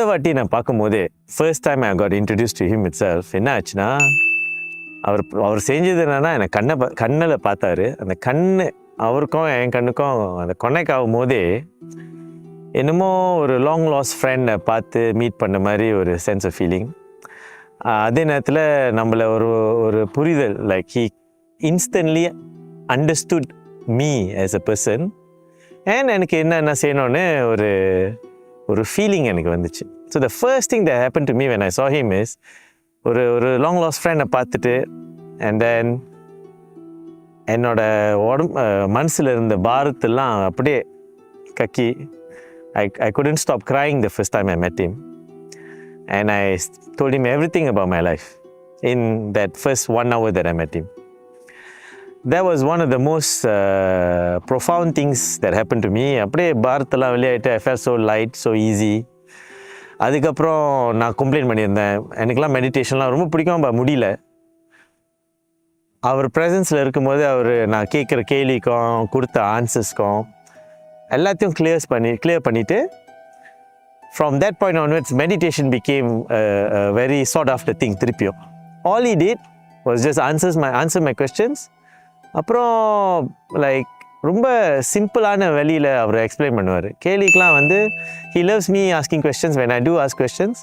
வாட்டி நான் பார்க்கும்போதே first time I got introduce to him it self என்ன ஆச்சுன்னா, அவர் செஞ்சது என்னன்னா, எனக்கு கண்ணில் பார்த்தாரு. அந்த கண்ணு அவருக்கும் என் கண்ணுக்கும் அந்த கனெக்ட் ஆகும் போதே என்னமோ ஒரு லாங் லாஸ் ஃப்ரெண்டை பார்த்து மீட் பண்ண மாதிரி ஒரு சென்ஸ் ஆஃப் ஃபீலிங். அதே நேரத்தில் நம்மளை ஒரு புரிதல், like he instantly understood me as a person. And எனக்கு என்ன செய்யணும்னு ஒரு ஃபீலிங் எனக்கு வந்துச்சு. So the first thing that happened to me when I saw him is ஒரு லாங் லாஸ் ஃப்ரெண்டை பார்த்துட்டு அண்ட் தென் என்னோட மனசில் இருந்த பாரத்தெல்லாம் அப்படியே கக்கி I couldn't stop crying the first time I met him. And I told him everything about my life in that first 1 hour that I met him. That was one of the most profound things that happened to me. அப்படியே பாரத்தெல்லாம் வெளியாகிட்டு I felt so light, so easy. அதுக்கப்புறம் நான் complaint பண்ணியிருந்தேன், எனக்குலாம் மெடிடேஷன்லாம் ரொம்ப பிடிக்கும், முடியல. அவர் ப்ரெசன்ஸில் இருக்கும்போது நான் கேட்குற கேள்விக்கும் கொடுத்த ஆன்சர்ஸ்க்கும் எல்லாத்தையும் கிளியர் பண்ணிவிட்டு from that point onwards meditation became a very sought after thing. திருப்பியும் all he did was just answer my questions. அப்புறம் லைக் ரொம்ப சிம்பிளான வழியில் அவர் எக்ஸ்பிளைன் பண்ணுவார். கேள்விக்கெலாம் he loves me asking questions when I do ask questions.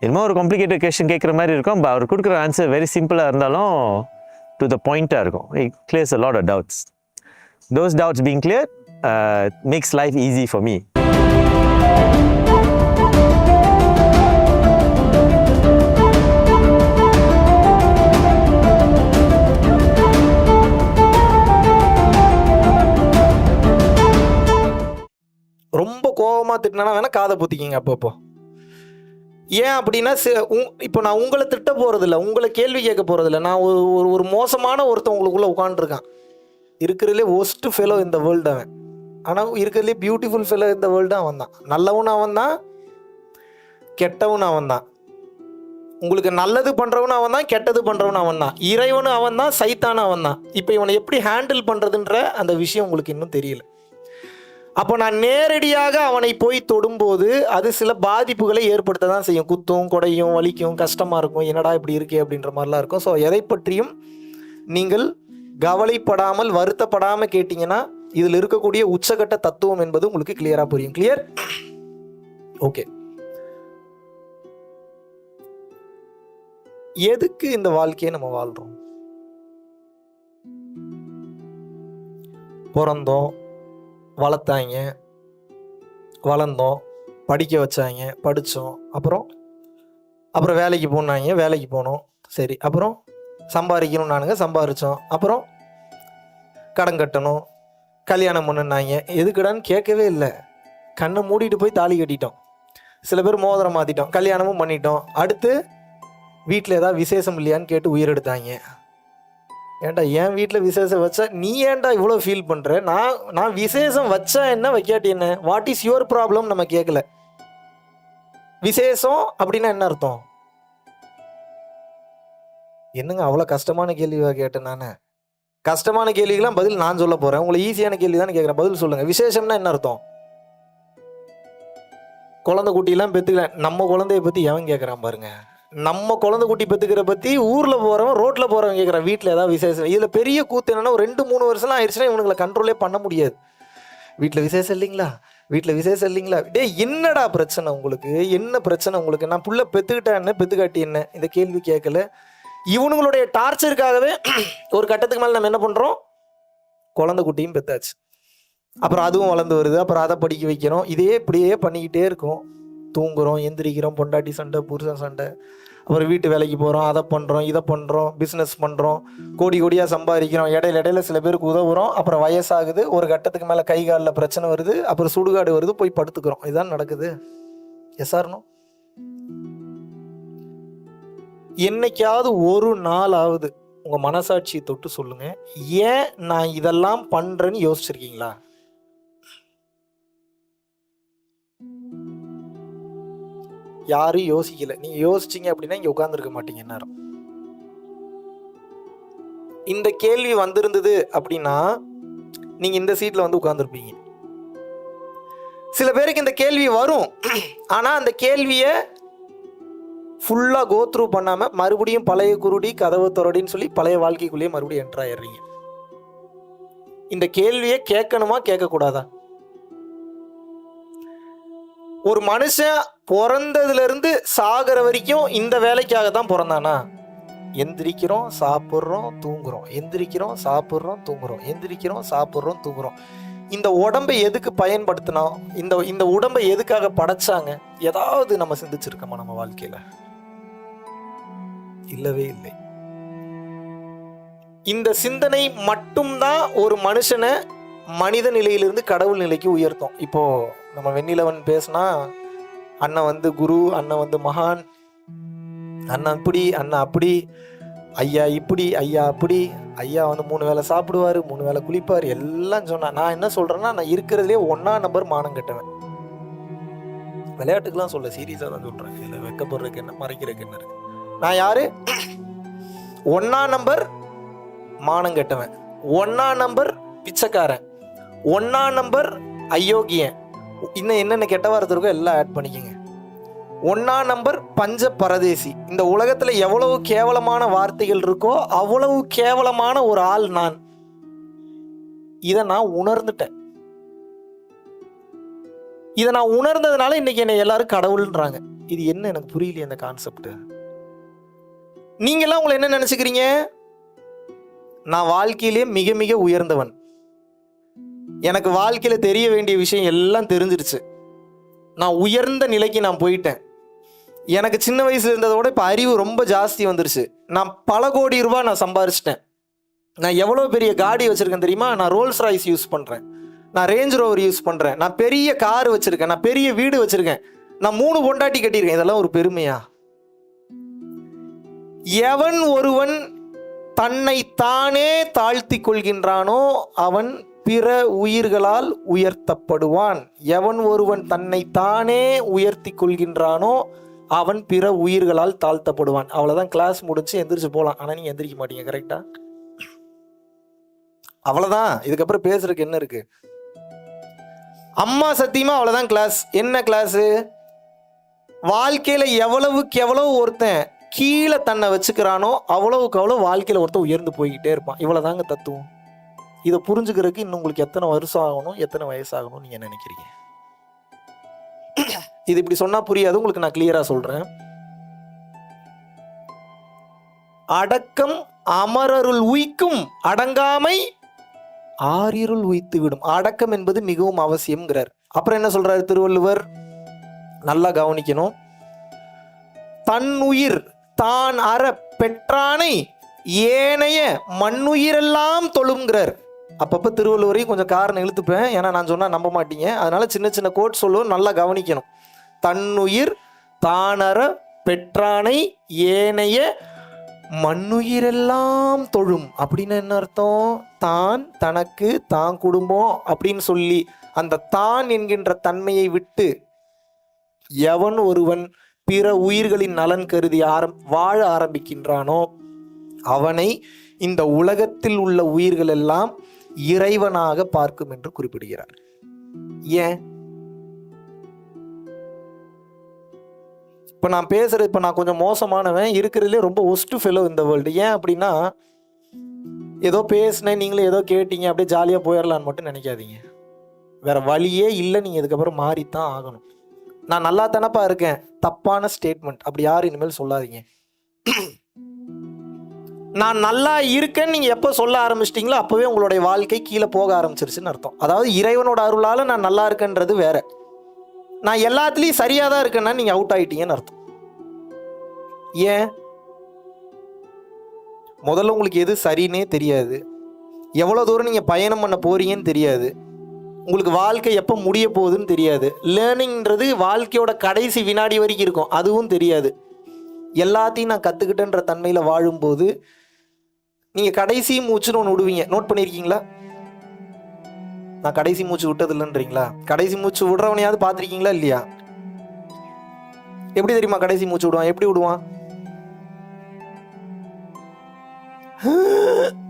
என்னமோ ஒரு complicated question கேட்குற மாதிரி இருக்கும், அவர் கொடுக்குற ஆன்சர் வெரி சிம்பிளாக இருந்தாலும் டு த பாயிண்ட்டாக இருக்கும். It clears a lot of doubts. Those doubts being cleared makes life easy for me. ரொம்ப கோபமாக திட்டினா வேணால் காதை பொத்திக்கிங்க அப்பப்போ. ஏன் அப்படின்னா இப்போ நான் உங்களை திட்ட போகிறதில்ல, உங்களை கேள்வி கேட்க போகிறதில்ல. நான் ஒரு மோசமான ஒருத்தன் உங்களுக்குள்ளே உட்காந்துருக்கான். இருக்கிறதுலே ஒஸ்ட்டு ஃபெலோ இந்த வேர்ல்டு அவன். ஆனால் இருக்கிறதுலே பியூட்டிஃபுல் ஃபெலோ இந்த வேர்ல்டு அவன் தான். நல்லவனும் அவன் தான், கெட்டவனும் அவன் தான். உங்களுக்கு நல்லது பண்ணுறவனும் அவன் தான், கெட்டது பண்ணுறவனும் அவன் தான். இறைவனும் அவன் தான், சைத்தானும் அவன் தான். இப்போ இவனை எப்படி ஹேண்டில் பண்ணுறதுன்ற அந்த விஷயம் உங்களுக்கு இன்னும் தெரியல. அப்போ நான் நேரடியாக அவனை போய் தொடும்போது அது சில பாதிப்புகளை ஏற்படுத்த தான் செய்யும். குத்தும், கொடையும், வலிக்கும், கஷ்டமாக இருக்கும், என்னடா இப்படி இருக்கே அப்படின்ற மாதிரிலாம் இருக்கும். ஸோ எதை பற்றியும் நீங்கள் கவலைப்படாமல் வருத்தப்படாமல் கேட்டிங்கன்னா இதில் இருக்கக்கூடிய உச்சகட்ட தத்துவம் என்பது உங்களுக்கு கிளியராக புரியும். கிளியர்? ஓகே. எதுக்கு இந்த வாழ்க்கையை நம்ம வாழ்கிறோம்? பிறந்தோம், வளர்த்தாங்க, வளர்ந்தோம், படிக்க வச்சாங்க, படித்தோம், அப்புறம் வேலைக்கு போனாங்க, வேலைக்கு போனோம், சரி, அப்புறம் சம்பாதிக்கணும், நானுங்க சம்பாதிச்சோம், அப்புறம் கடன் கட்டணும், கல்யாணம் பண்ணுனாங்க. எதுக்குடான்னு கேட்கவே இல்லை. கண்ணை மூடிட்டு போய் தாலி கட்டிட்டோம். சில பேர் மோதிரம் மாற்றிட்டோம், கல்யாணமும் பண்ணிட்டோம். அடுத்து வீட்டில் ஏதாவது விசேஷம் இல்லையான்னு கேட்டு உயிர் எடுத்தாங்க. ஏன்டா என் வீட்டில் விசேஷம் வச்சா நீ ஏன்டா இவ்வளோ ஃபீல் பண்ணுற? நான் விசேஷம் வச்சா என்ன, வைக்காட்டி என்ன? What is your problem? நம்ம கேட்கல. விசேஷம் அப்படின்னா என்ன அர்த்தம்? என்னங்க அவ்வளோ கஷ்டமான கேள்வியாக கேட்டேன் நான். கஷ்டமான கேள்விக்கெல்லாம் பதில் நான் சொல்ல போகிறேன். உங்களை ஈஸியான கேள்வி தானே கேட்குறேன், பதில் சொல்லுங்கள். விசேஷம்னா என்ன அர்த்தம்? குழந்தை குட்டியெல்லாம் பெற்றுக்கல. நம்ம குழந்தைய பற்றி எவன் கேட்குறான் பாருங்க. நம்ம குழந்தை குட்டி பெற்றுக்கிற பற்றி ஊரில் போகிறவன், ரோட்டில் போகிறவன் கேட்குறான். வீட்டில் ஏதாவது விசேஷம். இதில் பெரிய கூத்து என்னென்னா, ஒரு 2-3 வருஷம்லாம் ஆயிடுச்சுன்னா இவனுங்களை கண்ட்ரோலே பண்ண முடியாது. வீட்டில் விசேஷம் இல்லைங்களா, வீட்டில் விசேஷம் இல்லைங்களா? டே என்னடா பிரச்சனை உங்களுக்கு? என்ன பிரச்சனை உங்களுக்கு? நான் புள்ள பெற்றுக்கிட்டா என்ன, பெற்றுக்காட்டி என்ன? இந்த கேள்வி கேட்கல. இவனுங்களுடைய டார்ச்சருக்காகவே ஒரு கட்டத்துக்கு மேலே நம்ம என்ன பண்ணுறோம்? குழந்தை குட்டியும் பெற்றாச்சு, அப்புறம் அதுவும் வளர்ந்து வருது, அப்புறம் அதை படிக்க வைக்கிறோம். இதே இப்படியே பண்ணிக்கிட்டே இருக்கும். தூங்குகிறோம், எந்திரிக்கிறோம், பொண்டாட்டி சண்டை, புருஷன் சண்டை, அப்புறம் வீட்டு வேலைக்கு போகிறோம், அதை பண்ணுறோம், இதை பண்ணுறோம், பிஸ்னஸ் பண்ணுறோம், கோடியாக சம்பாதிக்கிறோம். இடையில சில பேருக்கு உதவுறோம். அப்புறம் வயசாகுது, ஒரு கட்டத்துக்கு மேலே கை காலில் பிரச்சனை வருது, அப்புறம் சுடுகாடு வருது, போய் படுத்துக்கிறோம். இதுதான் நடக்குது. Yes or no? என்னைக்காவது ஒரு நாளாவது உங்கள் மனசாட்சியை தொட்டு சொல்லுங்கள், ஏன் நான் இதெல்லாம் பண்ணுறேன்னு யோசிச்சிருக்கீங்களா? யாரும் யோசிக்கல. நீங்கள் யோசிச்சிங்க அப்படின்னா இங்கே உட்காந்துருக்க மாட்டீங்க நேரம். இந்த கேள்வி வந்திருந்தது அப்படின்னா நீங்கள் இந்த சீட்டில் வந்து உட்காந்துருப்பீங்க. சில பேருக்கு இந்த கேள்வி வரும், ஆனால் அந்த கேள்வியை ஃபுல்லாக கோ த்ரூ பண்ணாமல் மறுபடியும் பழைய குருடி கதவு தொடடின்னு சொல்லி பழைய வாழ்க்கைக்குள்ளேயே மறுபடியும் என்ட்ரு ஆயிடுறீங்க. இந்த கேள்வியை கேட்கணுமா கேட்கக்கூடாதா? ஒரு மனுஷன் பிறந்ததுலேருந்து சாகிற வரைக்கும் இந்த வேலைக்காக தான் பிறந்தானா? எந்திரிக்கிறோம், சாப்பிட்றோம், தூங்குறோம், எந்திரிக்கிறோம், சாப்பிட்றோம், தூங்குறோம், எந்திரிக்கிறோம், சாப்பிட்றோம், தூங்குறோம். இந்த உடம்பை எதுக்கு பயன்படுத்தினோம்? இந்த உடம்பை எதுக்காக படைச்சாங்க? ஏதாவது நம்ம சிந்திச்சிருக்கோமா நம்ம வாழ்க்கையில? இல்லவே இல்லை. இந்த சிந்தனை மட்டும்தான் ஒரு மனுஷனை மனித நிலையிலிருந்து கடவுள் நிலைக்கு உயர்த்தும். இப்போ நம்ம வெண்ணிலவன் பேசினா அண்ணன் வந்து குரு, அண்ணன் வந்து மகான், அண்ணன் இப்படி, அண்ணன் அப்படி, ஐயா இப்படி, ஐயா அப்படி, ஐயா வந்து 3 வேளை சாப்பிடுவார், 3 வேளை குளிப்பார், எல்லாம் சொன்னா. நான் என்ன சொல்றேன்னா, நான் இருக்கிறதுலே 1ஆம் நம்பர் மானம் கட்டுவேன். விளையாட்டுக்கெல்லாம் சொல்ல, சீரியஸாக தான் சொல்றேன். இல்லை வெக்கப்படுறதுக்கு என்ன, மறைக்கிறதுக்கு என்ன இருக்கு? நான் யாரு? 1ஆம் நம்பர் மானம் கட்டுவேன், 1ஆம் நம்பர் பிச்சைக்காரன், 1ஆம் நம்பர் அயோக்கியன், இன்னும் என்னென்ன கெட்ட வார்த்தை இருக்கோ எல்லாம் ஆட் பண்ணிக்கோங்க. 1ஆம் நம்பர் பஞ்ச பரதேசி. இந்த உலகத்துல எவ்வளவு கேவலமான வார்த்தைகள் இருக்கோ அவ்வளவு கேவலமான ஒரு ஆள் நான். இதை நான் உணர்ந்துட்டேன். இதை நான் உணர்ந்ததுனால இன்னைக்கு என்னை எல்லாரும் கடவுள்ன்றாங்க. இது என்ன எனக்கு புரியலையே அந்த கான்செப்ட். நீங்க எல்லாம் உங்களை என்ன நினைச்சுக்கிறீங்க? நான் வாழ்க்கையிலே மிக மிக உயர்ந்தவன், எனக்கு வாழ்க்கையில தெரிய வேண்டிய விஷயம் எல்லாம் தெரிஞ்சிருச்சு, நான் உயர்ந்த நிலைக்கு நான் போயிட்டேன், எனக்கு சின்ன வயசுல இருந்ததோட இப்போ அறிவு ரொம்ப ஜாஸ்தி வந்துருச்சு, நான் பல கோடி ரூபாய் நான் சம்பாரிச்சிட்டேன், நான் எவ்வளோ பெரிய காடி வச்சிருக்கேன் தெரியுமா? நான் ரோல்ஸ் ராய்ஸ் யூஸ் பண்ணுறேன், நான் ரேஞ்ச் ரோவர் யூஸ் பண்ணுறேன், நான் பெரிய கார் வச்சிருக்கேன், நான் பெரிய வீடு வச்சிருக்கேன், நான் 3 பொண்டாட்டி கட்டியிருக்கேன். இதெல்லாம் ஒரு பெருமையா? எவன் ஒருவன் தன்னை தானே தாழ்த்தி கொள்கின்றானோ அவன் பிற உயிர்களால் உயர்த்தப்படுவான். எவன் ஒருவன் தன்னை தானே உயர்த்தி கொள்கின்றானோ அவன் பிற உயிர்களால் தாழ்த்தப்படுவான். அவ்வளோதான், கிளாஸ் முடிச்சு எந்திரிச்சு போகலாம். ஆனால் நீங்கள் எந்திரிக்க மாட்டீங்க, கரெக்டா? அவ்வளோதான், இதுக்கப்புறம் பேசுறதுக்கு என்ன இருக்கு? அம்மா சத்தியமா அவ்வளோதான் கிளாஸ். என்ன கிளாஸு? வாழ்க்கையில் எவ்வளவுக்கு எவ்வளவு ஒருத்தன் கீழே தன்னை வச்சுக்கிறானோ அவ்வளவுக்கு அவ்வளோ வாழ்க்கையில் ஒருத்தன் உயர்ந்து போய்கிட்டே இருப்பான். இவ்வளோதாங்க தத்துவம். இதை புரிஞ்சுக்கிறதுக்கு இன்னும் உங்களுக்கு எத்தனை வருஷம் ஆகணும், எத்தனை வயசாகணும் நீங்கள் நினைக்கிறீங்க? இது இப்படி சொன்னா புரியாது உங்களுக்கு, நான் கிளியரா சொல்றேன். அடக்கம் அமரருள் உய்க்கும், அடங்காமை ஆரிருள் உய்த்து விடும். அடக்கம் என்பது மிகவும் அவசியம்ங்கிறார். அப்புறம் என்ன சொல்றாரு திருவள்ளுவர்? நல்லா கவனிக்கணும். தன் உயிர் தான் அற பெற்றானை ஏனைய மண்ணுயிரெல்லாம் தொழுங்கிறார். அப்பப்போ திருவள்ளுவரையும் கொஞ்சம் காரணம் இழுத்துப்பேன், ஏன்னா நான் சொன்னால் நம்ப மாட்டீங்க. அதனால சின்ன சின்ன கோட் சொல்லுவோம், நல்லா கவனிக்கணும். தன்னுயிர் தானற பெற்றானை ஏனைய மண்ணுயிரெல்லாம் தொழும் அப்படின்னு என்ன அர்த்தம்? தான், தனக்கு, தான் குடும்பம் அப்படின்னு சொல்லி அந்த தான் என்கின்ற தன்மையை விட்டு எவன் ஒருவன் பிற உயிர்களின் நலன் கருதி வாழ ஆரம்பிக்கின்றானோ அவனை இந்த உலகத்தில் உள்ள உயிர்கள் எல்லாம் இறைவனாக பார்க்கும் என்று குறிப்பிடுகிறார். ஏன்? இப்போ நான் பேசுறது, இப்போ நான் கொஞ்சம் மோசமானவன், இருக்கிறதுலே ரொம்ப ஒஸ்ட் ஃபெலோ இந்த வேர்ல்டு. ஏன் அப்படின்னா, ஏதோ பேசினேன் நீங்களே ஏதோ கேட்டீங்க அப்படியே ஜாலியாக போயிடலான்னு மட்டும் நினைக்காதீங்க. வேற வழியே இல்லை, நீங்கள் இதுக்கப்புறம் மாறித்தான் ஆகணும். நான் நல்லா தானப்பா இருக்கேன், தப்பான ஸ்டேட்மெண்ட். அப்படி யாரும் இனிமேல் சொல்லாதீங்க. நான் நல்லா இருக்கேன்னு நீங்கள் எப்போ சொல்ல ஆரம்பிச்சிட்டிங்களோ அப்போவே உங்களுடைய வாழ்க்கை கீழே போக ஆரம்பிச்சிருச்சுன்னு அர்த்தம். அதாவது இறைவனோட அருளால் நான் நல்லா இருக்கேன்றது வேற, நான் எல்லாத்துலேயும் சரியாக தான் இருக்கேன்னா நீங்கள் அவுட் ஆகிட்டீங்கன்னு அர்த்தம். ஏன்? முதல்ல உங்களுக்கு எது சரின்னே தெரியாது, எவ்வளோ தூரம் நீங்கள் பயணம் பண்ண போறீங்கன்னு தெரியாது, உங்களுக்கு வாழ்க்கை எப்போ முடிய போகுதுன்னு தெரியாது, லேர்னிங்கிறது வாழ்க்கையோட கடைசி வினாடி வரைக்கும் இருக்கும் அதுவும் தெரியாது. எல்லாத்தையும் நான் கற்றுக்கிட்டேன்ற தன்மையில் வாழும்போது நீங்கள் கடைசி மூச்சுன்னு ஒன்று விடுவீங்க. நோட் பண்ணியிருக்கீங்களா? நான் கடைசி மூச்சு விட்டது இல்லைன்றீங்களா? கடைசி மூச்சு விடுறவனையாவது பார்த்துருக்கீங்களா இல்லையா? எப்படி தெரியுமா கடைசி மூச்சு விடுவான்? எப்படி விடுவான்?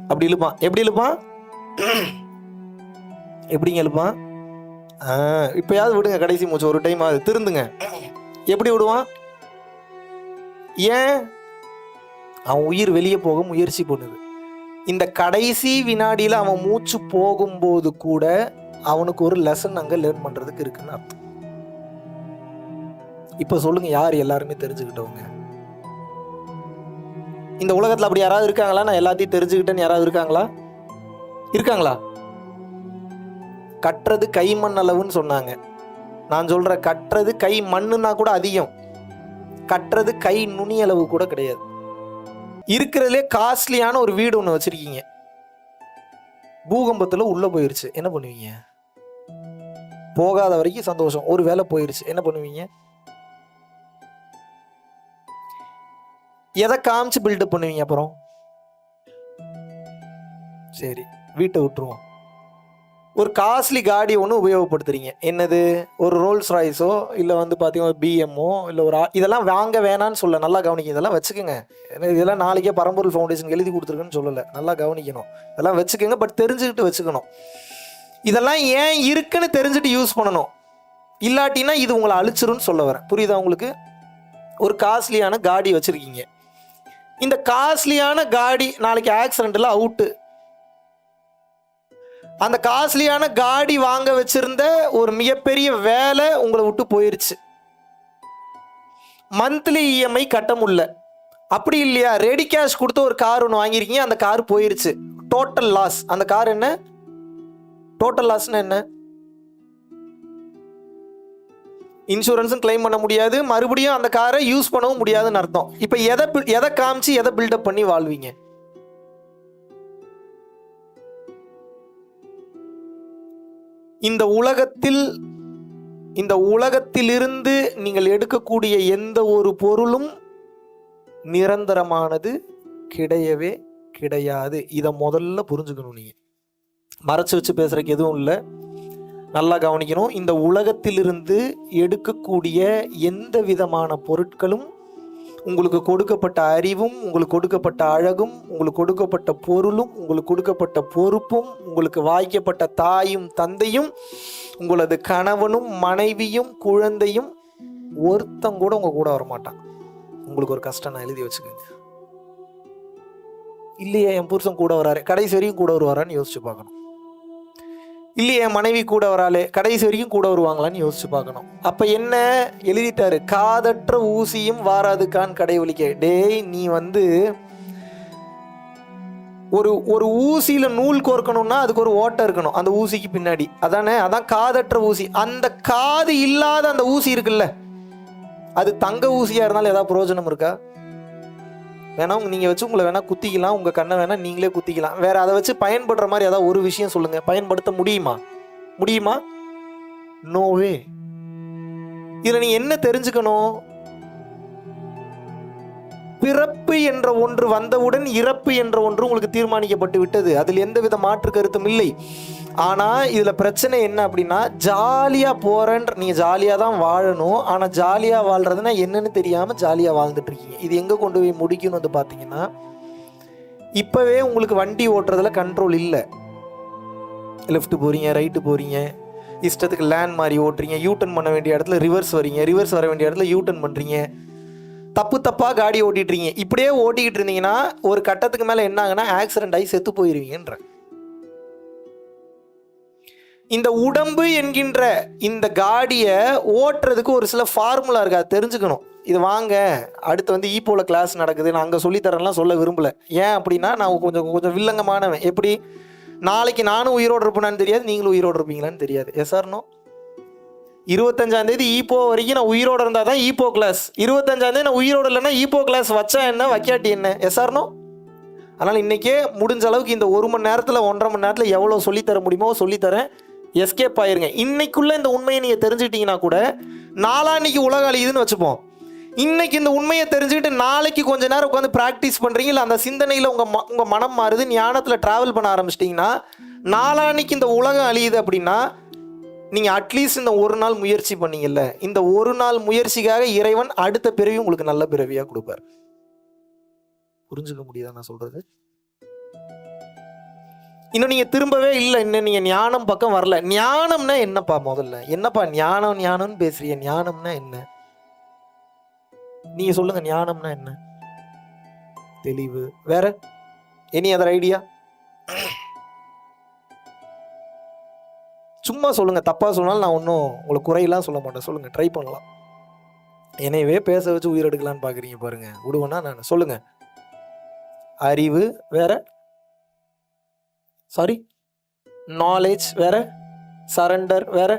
அப்படி இழுப்பான். எப்படி இழுப்பான்? எப்படிங்க இழுப்பான்? இப்பயாவது விடுங்க, கடைசி மூச்சு ஒரு டைம் அது திருந்துங்க. எப்படி விடுவான்? ஏன்? அவன் உயிர் வெளியே போக முயற்சி பண்ணுது. இந்த கடைசி வினாடியில அவன் மூச்சு போகும்போது கூட அவனுக்கு ஒரு லெசன் அங்க லேர்ன் பண்றதுக்கு இருக்குன்னு அர்த்தம். இப்ப சொல்லுங்க, யார் எல்லாருமே தெரிஞ்சுக்கிட்டவங்க? இந்த உலகத்துல அப்படி யாராவது இருக்காங்களா? நான் எல்லாத்தையும் தெரிஞ்சுக்கிட்டேன்னு யாராவது இருக்காங்களா? இருக்காங்களா? கற்றது கை மண் அளவுன்னு சொன்னாங்க. நான் சொல்ற கற்றது கை மண்ணுன்னா கூட அதிகம், கற்றது கை நுனி அளவு கூட கிடையாது. இருக்கிறதுலே காஸ்ட்லியான ஒரு வீடு ஒன்று வச்சிருக்கீங்க, பூகம்பத்தில் உள்ள போயிருச்சு, என்ன பண்ணுவீங்க? போகாத வரைக்கும் சந்தோஷம், ஒரு வேளை போயிருச்சு, என்ன பண்ணுவீங்க? எதை காமிச்சு பில்டப் பண்ணுவீங்க? அப்புறம் சரி, வீட்டை விட்டுருவோம். ஒரு காஸ்ட்லி காடி ஒன்று உபயோகப்படுத்துறீங்க, என்னது? ஒரு ரோல்ஸ் ராய்ஸோ இல்லை வந்து பார்த்தீங்கன்னா பிஎம்ஓ இல்லை ஒரு இதெல்லாம் வாங்க வேணான்னு சொல்ல, நல்லா கவனிக்க. இதெல்லாம் வச்சுக்கோங்க, இதெல்லாம் நாளைக்கே பரம்பொருள் ஃபவுண்டேஷன் எழுதி கொடுத்துருக்குன்னு சொல்லலை, நல்லா கவனிக்கணும். இதெல்லாம் வச்சுக்கோங்க, பட் தெரிஞ்சுக்கிட்டு வச்சுக்கணும். இதெல்லாம் ஏன் இருக்குன்னு தெரிஞ்சுட்டு யூஸ் பண்ணணும், இல்லாட்டினா இது உங்களை அழிச்சிருன்னு சொல்ல வரேன். புரியுதா உங்களுக்கு? ஒரு காஸ்ட்லியான காடி வச்சுருக்கீங்க, இந்த காஸ்ட்லியான காடி நாளைக்கு ஆக்சிடென்ட்டில் அவுட்டு. அந்த காஸ்ட்லியான காடி வாங்க வச்சிருந்த ஒரு மிகப்பெரிய வேலை உங்களை விட்டு போயிருச்சு, மந்த்லி இஎம்ஐ கட்ட முடியல. அப்படி இல்லையா, ரெடி கேஷ் கொடுத்து ஒரு கார் ஒன்று வாங்கியிருக்கீங்க, அந்த கார் போயிருச்சு, டோட்டல் லாஸ். அந்த கார் என்ன? டோட்டல் லாஸ்னா என்ன? இன்சூரன்ஸும் கிளைம் பண்ண முடியாது, மறுபடியும் அந்த காரை யூஸ் பண்ணவும் முடியாதுன்னு அர்த்தம். இப்போ எதை காமிச்சு எதை பில்டப் பண்ணி வாழ்வீங்க? இந்த உலகத்திலிருந்து நீங்கள் எடுக்கக்கூடிய எந்த ஒரு பொருளும் நிரந்தரமானது கிடையவே கிடையாது. இதை முதல்ல புரிஞ்சுக்கணும். நீங்க மறைச்சு வச்சு பேசுறதுக்கு எதுவும் இல்லை, நல்லா கவனிக்கணும். இந்த உலகத்திலிருந்து எடுக்கக்கூடிய எந்த விதமான பொருட்களும் உங்களுக்கு கொடுக்கப்பட்ட அறிவும், உங்களுக்கு கொடுக்கப்பட்ட அழகும், உங்களுக்கு கொடுக்கப்பட்ட பொருளும், உங்களுக்கு கொடுக்கப்பட்ட பொறுப்பும், உங்களுக்கு வாய்க்கப்பட்ட தாயும் தந்தையும், உங்களது கணவனும் மனைவியும் குழந்தையும், ஒருத்தம் கூட உங்க கூட வரமாட்டான். உங்களுக்கு ஒரு கஷ்டம் நான் எழுதி வச்சுக்கோங்க. இல்லையே என் புருஷன் கூட வராரு, கடைசி வரைக்கும் கூட வருவாரான்னு யோசிச்சு பார்க்கணும். இல்லையே என் மனைவி கூட வராளே, கடைசி வரைக்கும் கூட வருவாங்களான்னு யோசிச்சு பார்க்கணும். அப்ப என்ன எழுதிட்டாரு? காதற்ற ஊசியும் வாராதுக்கான் கடைவழிக்க. டேய், நீ வந்து ஒரு ஊசியில நூல் கோர்க்கணும்னா அதுக்கு ஒரு ஓட்டை இருக்கணும் அந்த ஊசிக்கு பின்னாடி, அதானே? அதான் காதற்ற ஊசி. அந்த காது இல்லாத அந்த ஊசி இருக்குல்ல, அது தங்க ஊசியா இருந்தாலும் ஏதாவது பிரயோஜனம் இருக்கா? வேணா நீங்க வச்சு உங்களை வேணா குத்திக்கலாம், உங்க கண்ணை வேணா நீங்களே குத்திக்கலாம். வேற அதை வச்சு பயன்படுற மாதிரி ஏதாவது ஒரு விஷயம் சொல்லுங்க, பயன்படுத்த முடியுமா? நோவே. இதுல நீ என்ன தெரிஞ்சுக்கணும்? பிறப்பு என்ற ஒன்று வந்தவுடன் இறப்பு என்ற ஒன்று உங்களுக்கு தீர்மானிக்கப்பட்டு விட்டது, அதில் எந்தவித மாற்று கருத்தும் இல்லை. ஆனா இதுல பிரச்சனை என்ன அப்படின்னா, ஜாலியா போறேன்ற, நீங்க ஜாலியா தான் வாழணும், ஆனா ஜாலியா வாழ்றதுன்னா என்னன்னு தெரியாம ஜாலியா வாழ்ந்துட்டு இருக்கீங்க. இது எங்க கொண்டு போய் முடிக்கணும் வந்து பாத்தீங்கன்னா, இப்பவே உங்களுக்கு வண்டி ஓட்டுறதுல கண்ட்ரோல் இல்லை. லெஃப்ட் போறீங்க, ரைட்டு போறீங்க, இஷ்டத்துக்கு லேண்ட் மாதிரி ஓட்டுறீங்க, யூட்டன் பண்ண வேண்டிய இடத்துல ரிவர்ஸ் வரீங்க, ரிவர்ஸ் வர வேண்டிய இடத்துல யூட்டன் பண்றீங்க, தப்பா காடி ஓட்டிட்டுறீங்க. இப்படியே ஓட்டிக்கிட்டு இருந்தீங்கன்னா ஒரு கட்டத்துக்கு மேல என்ன ஆகுனா ஆக்சிடென்ட் ஆகி செத்து போயிருவீங்கன்ற. இந்த உடம்பு என்கின்ற இந்த காடியை ஓட்டுறதுக்கு ஒரு சில ஃபார்முலா இருக்கு, அதை தெரிஞ்சுக்கணும். இது வாங்க, அடுத்து வந்து ஈப்போல கிளாஸ் நடக்குது, நான் அங்கே சொல்லித்தரேன்லாம் சொல்ல விரும்பல. ஏன் அப்படின்னா நான் கொஞ்சம் வில்லங்கமானவன். எப்படி நாளைக்கு நானும் உயிரோடு இருப்பேனான்னு தெரியாது, நீங்களும் உயிரோடு இருப்பீங்களான்னு தெரியாது. S or no? 25ஆம் தேதி ஈப்போ வரைக்கும் நான் உயிரோடு இருந்தால் தான் ஈப்போ கிளாஸ். 25ஆம் தேதி நான் உயிரோடு இல்லைன்னா ஈப்போ கிளாஸ் வச்சா என்ன, வைக்காட்டி என்ன? Yes or no? அதனால் இன்றைக்கே முடிஞ்ச அளவுக்கு இந்த 1 மணி நேரத்தில் 1.5 மணி நேரத்தில் எவ்வளோ சொல்லித்தர முடியுமோ சொல்லித்தரேன். எஸ்கேப் ஆயிருங்க. இன்னைக்குள்ளே இந்த உண்மையை நீங்கள் தெரிஞ்சுக்கிட்டீங்கன்னா கூட நாளான்னைக்கு உலகம் அழியுதுன்னு வச்சுப்போம். இன்னைக்கு இந்த உண்மையை தெரிஞ்சுக்கிட்டு நாளைக்கு கொஞ்ச நேரம் உட்காந்து ப்ராக்டிஸ் பண்ணுறீங்க, இல்லை அந்த சிந்தனையில் உங்கள் மனம் மாறுது, ஞானத்தில் ட்ராவல் பண்ண ஆரம்பிச்சிட்டிங்கன்னா நாளான்னைக்கு இந்த உலகம் அழியுது அப்படின்னா நீங்கள் அட்லீஸ்ட் இந்த ஒரு நாள் முயற்சி பண்ணீங்கல்ல, இந்த ஒரு நாள் முயற்சிக்காக இறைவன் அடுத்த பிறவி உங்களுக்கு நல்ல பிறவியாக கொடுப்பார். புரிஞ்சுக்க முடியுதா நான் சொல்றது? இன்னும் நீங்க திரும்பவே இல்லை, இன்னும் நீங்க ஞானம் பக்கம் வரல. ஞானம்னா என்னப்பா? முதல்ல என்னப்பா ஞானம் ஞானம்னு பேசுறீங்க? ஞானம்னா என்ன? நீங்க சொல்லுங்க, ஞானம்னா என்ன? தெளிவு. வேற எனி அதர் ஐடியா? சும்மா சொல்லுங்க, தப்பா சொன்னாலும் நான் ஒன்றும் உங்களுக்கு குறையெல்லாம் சொல்ல மாட்டேன். சொல்லுங்க, ட்ரை பண்ணலாம். என்னையவே பேச வச்சு உயிர் எடுக்கலான்னு பாக்குறீங்க பாருங்க. விடுவேன்னா நான். சொல்லுங்க. அறிவு. வேற? Sorry, knowledge. வேற? சரண்டர். வேற?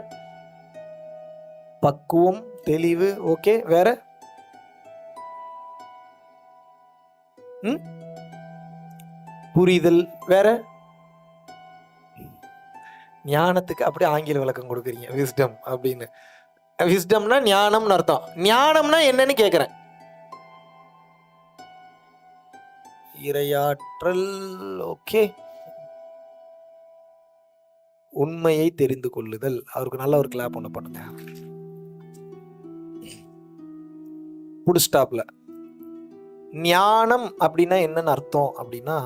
பக்குவம், தெளிவு. ஓகே. வேற? புரிதல். வேற? ஞானத்துக்கு அப்படியே ஆங்கில விளக்கம் கொடுக்குறீங்க, விஸ்டம் அப்படின்னு. விஸ்டம்னா ஞானம்னு அர்த்தம். ஞானம்னா என்னன்னு கேட்குறேன். இறையாற்றல். ஓகே. உண்மையை தெரிந்து கொள்ளுதல். அவருக்கு நல்ல ஒரு கிளாப் ஒன்று பண்ணுங்க. புட் ஸ்டாப்ல. ஞானம் அப்படின்னா என்னன்னு அர்த்தம் அப்படின்னா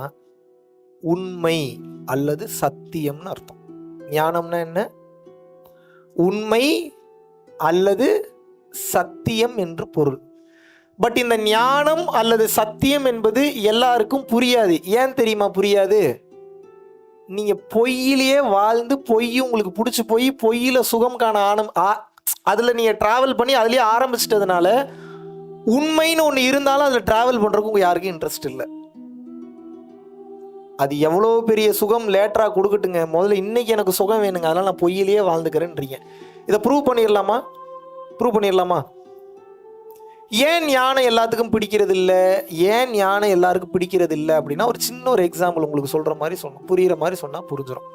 உண்மை அல்லது சத்தியம்னு அர்த்தம். ஞானம்னா என்ன? உண்மை அல்லது சத்தியம் என்று பொருள். பட் இந்த ஞானம் அல்லது சத்தியம் என்பது எல்லாருக்கும் புரியாது. ஏன் தெரியுமா புரியாது? நீங்க பொய்யிலேயே வாழ்ந்து பொய் உங்களுக்கு பிடிச்சி போய் பொய்யில சுகம் காண அதுல நீங்க டிராவல் பண்ணி அதுலயே ஆரம்பிச்சிட்டதுனால உண்மைன்னு ஒன்று இருந்தாலும் அதில் டிராவல் பண்ணுறதுக்கு உங்கள் யாருக்கும் இன்ட்ரெஸ்ட் இல்லை. அது எவ்வளோ பெரிய சுகம் லேட்டராக கொடுக்கட்டுங்க, முதல்ல இன்னைக்கு எனக்கு சுகம் வேணுங்க, அதனால் நான் பொய்யிலேயே வாழ்ந்துக்கிறேன்றீங்க. இதை ப்ரூவ் பண்ணிடலாமா? ப்ரூவ் பண்ணிடலாமா? ஏன் ஞானம் எல்லாத்துக்கும் பிடிக்கிறது இல்லை? ஏன் ஞானம் எல்லாருக்கும் பிடிக்கிறது இல்லை அப்படின்னா ஒரு சின்ன ஒரு எக்ஸாம்பிள் உங்களுக்கு சொல்கிற மாதிரி சொன்னோம், புரிகிற மாதிரி சொன்னால் புரிஞ்சிடும்.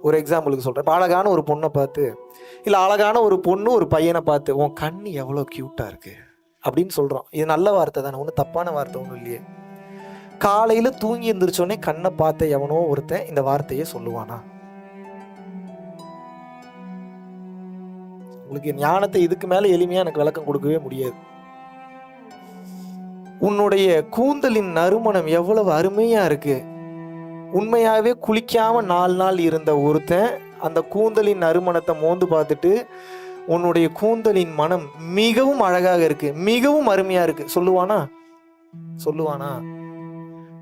ஒரு எக்ஸாம்பிளுக்கு சொல்கிறேன். இப்போ அழகான ஒரு பொண்ணை பார்த்து, இல்லை அழகான ஒரு பொண்ணு ஒரு பையனை பார்த்து, உன் கண் எவ்வளோ க்யூட்டாக இருக்குது அப்படின்னு சொல்கிறோம். இது நல்ல வார்த்தை தானே, ஒன்றும் தப்பான வார்த்தை ஒன்றும் இல்லையே. காலையில் தூங்கி எழுந்திரிச்சோடனே கண்ணை பார்த்த எவனோ ஒருத்தன் இந்த வார்த்தையே சொல்லுவானா? உங்களுக்கு ஞானத்தை இதுக்கு மேலே எளிமையாக எனக்கு விளக்கம் கொடுக்கவே முடியாது. உன்னுடைய கூந்தலின் நறுமணம் எவ்வளவு அருமையாக இருக்கு. உண்மையாகவே குளிக்காம 4 நாள் இருந்த ஒருத்தன் அந்த கூந்தலின் நறுமணத்தை மோந்து பார்த்துட்டு உன்னுடைய கூந்தலின் மனம் மிகவும் அழகாக இருக்கு, மிகவும் அருமையா இருக்கு சொல்லுவானா? சொல்லுவானா?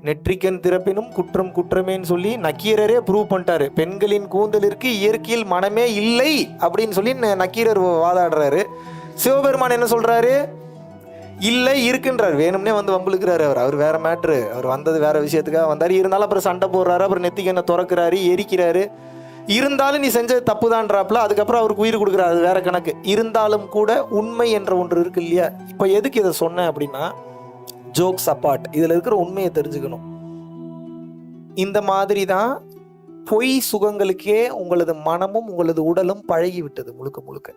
நெற்றிக்கண் திறப்பினும் குற்றம் குற்றமேன்னு சொல்லி நக்கீரரே ப்ரூவ் பண்ணிட்டாரு. பெண்களின் கூந்தலிற்கு இயற்கையில் மனமே இல்லை அப்படின்னு சொல்லி நக்கீரர் வாதாடுறாரு. சிவபெருமான் என்ன சொல்றாரு? இல்லை இருக்குன்றார். வேணும்னே வந்து வம்புழுக்கிறாரு. அவர் வேற மேட்ரு. அவர் வந்தது வேற விஷயத்துக்காக வந்தார். இருந்தாலும் அப்புறம் சண்டை போடுறாரு, அப்புறம் நெத்திக்கண்ணை திறக்கிறாரு, எரிக்கிறாரு. இருந்தாலும் நீ செஞ்சது தப்பு தான்றாப்புல. அதுக்கப்புறம் அவருக்கு உயிர் கொடுக்குறாரு, அது வேற கணக்கு. இருந்தாலும் கூட உண்மை என்ற ஒன்று இருக்கு இல்லையா? இப்போ எதுக்கு இதை சொன்னேன் அப்படின்னா, ஜோக்ஸ் அப்பார்ட், இதில் இருக்கிற உண்மையை தெரிஞ்சுக்கணும். இந்த மாதிரி தான் பொய் சுகங்களுக்கே உங்களது மனமும் உங்களது உடலும் பழகி விட்டது முழுக்க முழுக்க.